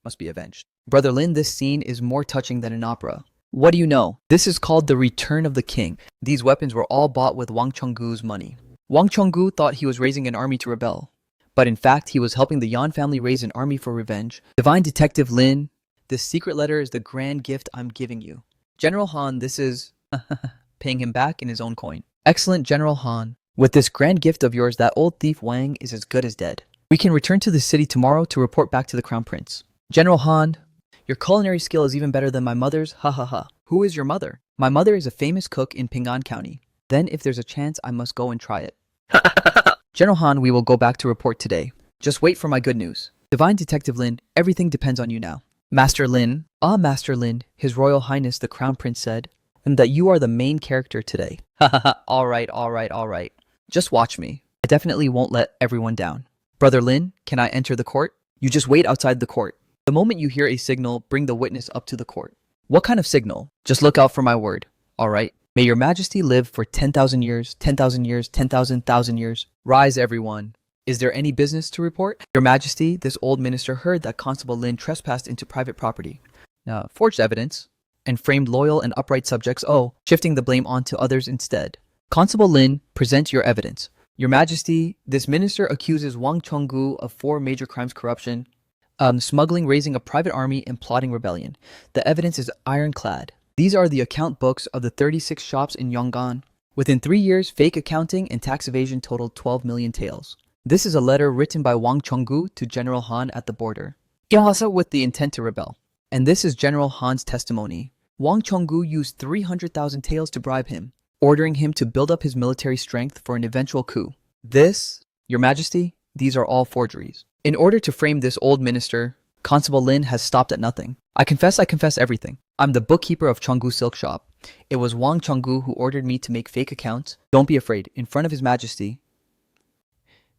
must be avenged. Brother Lin, this scene is more touching than an opera. What do you know? This is called the Return of the King. These weapons were all bought with Wang Chenggu's money. Wang Chenggu thought he was raising an army to rebel, but in fact he was helping the Yan family raise an army for revenge. Divine Detective Lin, this secret letter is the grand gift I'm giving you. General Han, this is paying him back in his own coin. Excellent, General Han. With this grand gift of yours, that old thief Wang is as good as dead. We can return to the city tomorrow to report back to the Crown Prince. General Han, your culinary skill is even better than my mother's, ha ha ha. Who is your mother? My mother is a famous cook in Ping'an County. Then if there's a chance, I must go and try it. General Han, we will go back to report today. Just wait for my good news. Divine Detective Lin, everything depends on you now. Master Lin, Master Lin, His Royal Highness the Crown Prince said, and that you are the main character today. Ha ha ha, alright. Just watch me. I definitely won't let everyone down. Brother Lin, can I enter the court? You just wait outside the court. The moment you hear a signal, bring the witness up to the court. What kind of signal? Just look out for my word. Alright. May your majesty live for 10,000 years, 10,000 years, 10,000 years. Rise, everyone. Is there any business to report? Your majesty, this old minister heard that Constable Lin trespassed into private property. Now, forged evidence, and framed loyal and upright subjects, shifting the blame onto others instead. Constable Lin, present your evidence. Your majesty, this minister accuses Wang Chenggu of 4 major crimes: corruption, smuggling, raising a private army, and plotting rebellion. The evidence is ironclad. These are the account books of the 36 shops in Yong'an. Within 3 years, fake accounting and tax evasion totaled 12 million taels. This is a letter written by Wang Chenggu to General Han at the border, also with the intent to rebel. And this is General Han's testimony. Wang Chenggu used 300,000 taels to bribe him, ordering him to build up his military strength for an eventual coup. This, Your Majesty, these are all forgeries. In order to frame this old minister, Constable Lin has stopped at nothing. I confess everything. I'm the bookkeeper of Chenggu Silk Shop. It was Wang Chenggu who ordered me to make fake accounts. Don't be afraid. In front of His Majesty,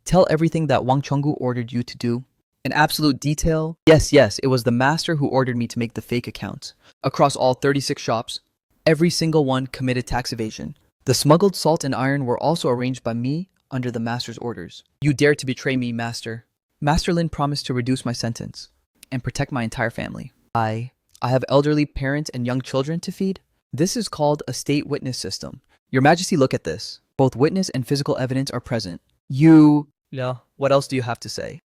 tell everything that Wang Chenggu ordered you to do. In absolute detail. Yes, it was the master who ordered me to make the fake accounts. Across all 36 shops, every single one committed tax evasion. The smuggled salt and iron were also arranged by me under the master's orders. You dare to betray me, master. Master Lin promised to reduce my sentence and protect my entire family. I have elderly parents and young children to feed. This is called a state witness system. Your Majesty, look at this. Both witness and physical evidence are present. What else do you have to say?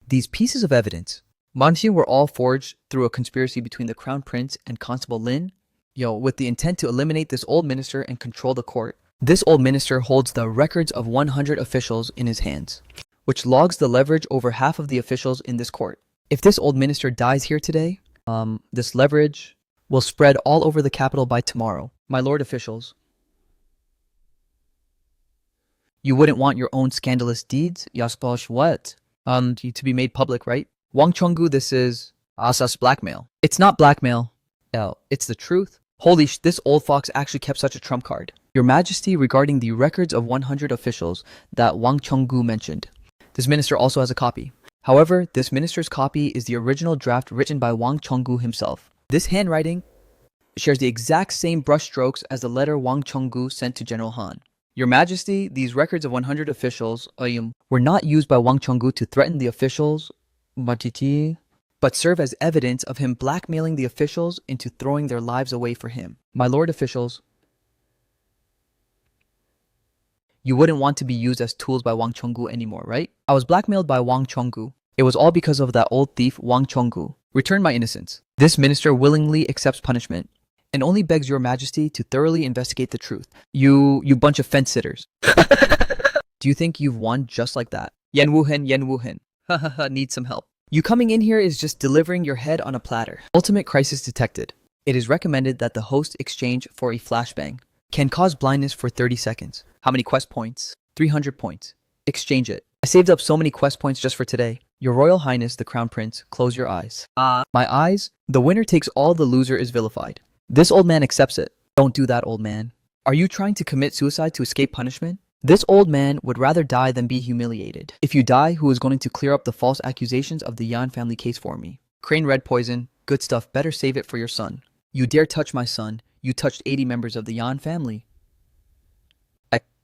These pieces of evidence, Manxin, were all forged through a conspiracy between the Crown Prince and Constable Lin, with the intent to eliminate this old minister and control the court. This old minister holds the records of 100 officials in his hands, which logs the leverage over half of the officials in this court. If this old minister dies here today, this leverage will spread all over the capital by tomorrow. My lord officials, you wouldn't want your own scandalous deeds, what? To be made public, right? Wang Chenggu, this is Asas blackmail. It's not blackmail. It's the truth. Holy this old fox actually kept such a trump card. Your Majesty, regarding the records of 100 officials that Wang Chenggu mentioned, This minister also has a copy. However, this minister's copy is the original draft written by Wang Chenggu himself. This handwriting shares the exact same brushstrokes as the letter Wang Chenggu sent to General Han. Your Majesty, these records of 100 officials were not used by Wang Chenggu to threaten the officials, but serve as evidence of him blackmailing the officials into throwing their lives away for him. My lord officials, you wouldn't want to be used as tools by Wang Chenggu anymore, right? I was blackmailed by Wang Chenggu. It was all because of that old thief Wang Chenggu. Return my innocence. This minister willingly accepts punishment and only begs your majesty to thoroughly investigate the truth. You bunch of fence-sitters. Do you think you've won just like that? Yen Wuhen. Need some help. You coming in here is just delivering your head on a platter. Ultimate crisis detected. It is recommended that the host exchange for a flashbang. Can cause blindness for 30 seconds. How many quest points? 300 points. Exchange it. I saved up so many quest points just for today. Your Royal Highness, the Crown Prince, close your eyes. My eyes? The winner takes all, the loser is vilified. This old man accepts it. Don't do that, old man. Are you trying to commit suicide to escape punishment? This old man would rather die than be humiliated. If you die, who is going to clear up the false accusations of the Yan family case for me? Crane red poison. Good stuff. Better save it for your son. You dare touch my son. You touched 80 members of the Yan family.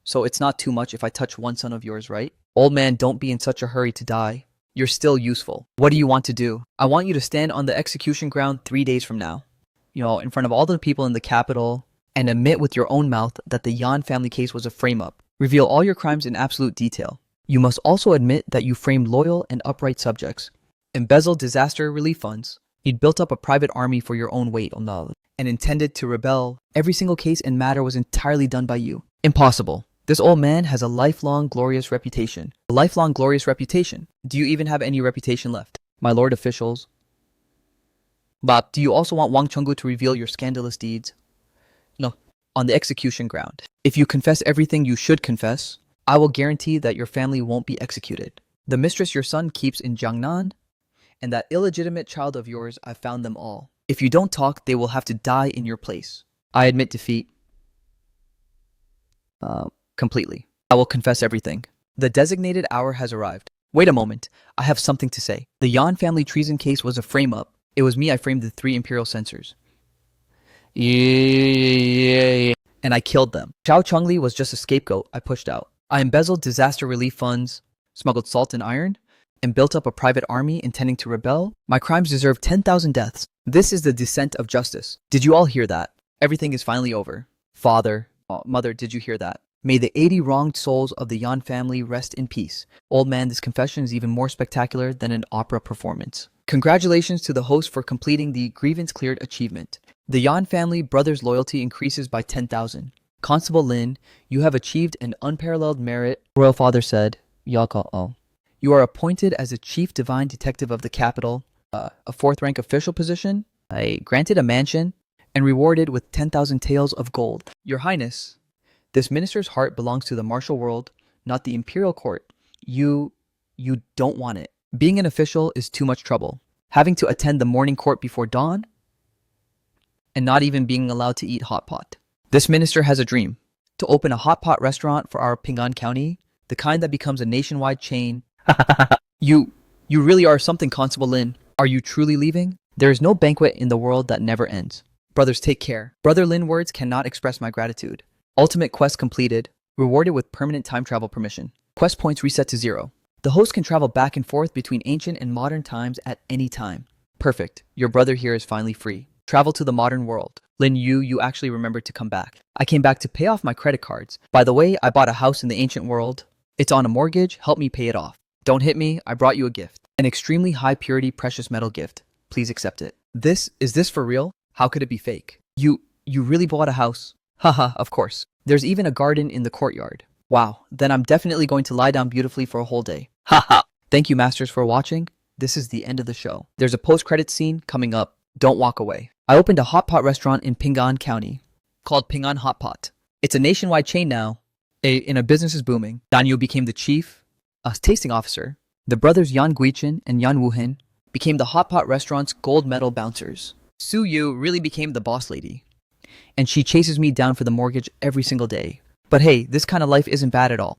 So it's not too much if I touch one son of yours, right? Old man, don't be in such a hurry to die. You're still useful. What do you want to do? I want you to stand on the execution ground 3 days from now. In front of all the people in the capital, and admit with your own mouth that the Yan family case was a frame-up. Reveal all your crimes in absolute detail. You must also admit that you framed loyal and upright subjects, embezzled disaster relief funds, you'd built up a private army for your own weight, and intended to rebel. Every single case and matter was entirely done by you. Impossible. This old man has a lifelong glorious reputation. A lifelong glorious reputation. Do you even have any reputation left? My lord officials. But do you also want Wang Chenggu to reveal your scandalous deeds? No. On the execution ground. If you confess everything you should confess, I will guarantee that your family won't be executed. The mistress your son keeps in Jiangnan, and that illegitimate child of yours, I found them all. If you don't talk, they will have to die in your place. I admit defeat. Completely. I will confess everything. The designated hour has arrived. Wait a moment. I have something to say. The Yan family treason case was a frame-up. It was me. I framed the 3 imperial censors. And I killed them. Zhao Chengli was just a scapegoat I pushed out. I embezzled disaster relief funds, smuggled salt and iron, and built up a private army intending to rebel. My crimes deserve 10,000 deaths. This is the descent of justice. Did you all hear that? Everything is finally over. Father, mother, did you hear that? May the 80 wronged souls of the Yan family rest in peace. Old man, this confession is even more spectacular than an opera performance. Congratulations to the host for completing the grievance cleared achievement. The Yan family brother's loyalty increases by 10,000. Constable Lin, you have achieved an unparalleled merit. Royal father said, You are appointed as the chief divine detective of the capital, a 4th rank official position, granted a mansion, and rewarded with 10,000 taels of gold. Your Highness, this minister's heart belongs to the martial world, not the imperial court. You don't want it. Being an official is too much trouble. Having to attend the morning court before dawn, and not even being allowed to eat hot pot. This minister has a dream, to open a hot pot restaurant for our Ping'an County, the kind that becomes a nationwide chain. You really are something, Constable Lin. Are you truly leaving? There is no banquet in the world that never ends. Brothers, take care. Brother Lin, words cannot express my gratitude. Ultimate quest completed, rewarded with permanent time travel permission. Quest points reset to 0. The host can travel back and forth between ancient and modern times at any time. Perfect. Your brother here is finally free. Travel to the modern world. Lin, you actually remembered to come back. I came back to pay off my credit cards. By the way, I bought a house in the ancient world. It's on a mortgage. Help me pay it off. Don't hit me. I brought you a gift. An extremely high purity precious metal gift. Please accept it. Is this for real? How could it be fake? You really bought a house? Haha, of course. There's even a garden in the courtyard. Wow, then I'm definitely going to lie down beautifully for a whole day. Haha. Thank you, masters, for watching. This is the end of the show. There's a post-credit scene coming up. Don't walk away. I opened a hot pot restaurant in Ping'an County called Ping'an Hot Pot. It's a nationwide chain now. And a business is booming. Danyu became the chief tasting officer. The brothers Yan Guichen and Yan Wuhen became the hot pot restaurant's gold medal bouncers. Su Yu really became the boss lady. And she chases me down for the mortgage every single day. But hey, this kind of life isn't bad at all.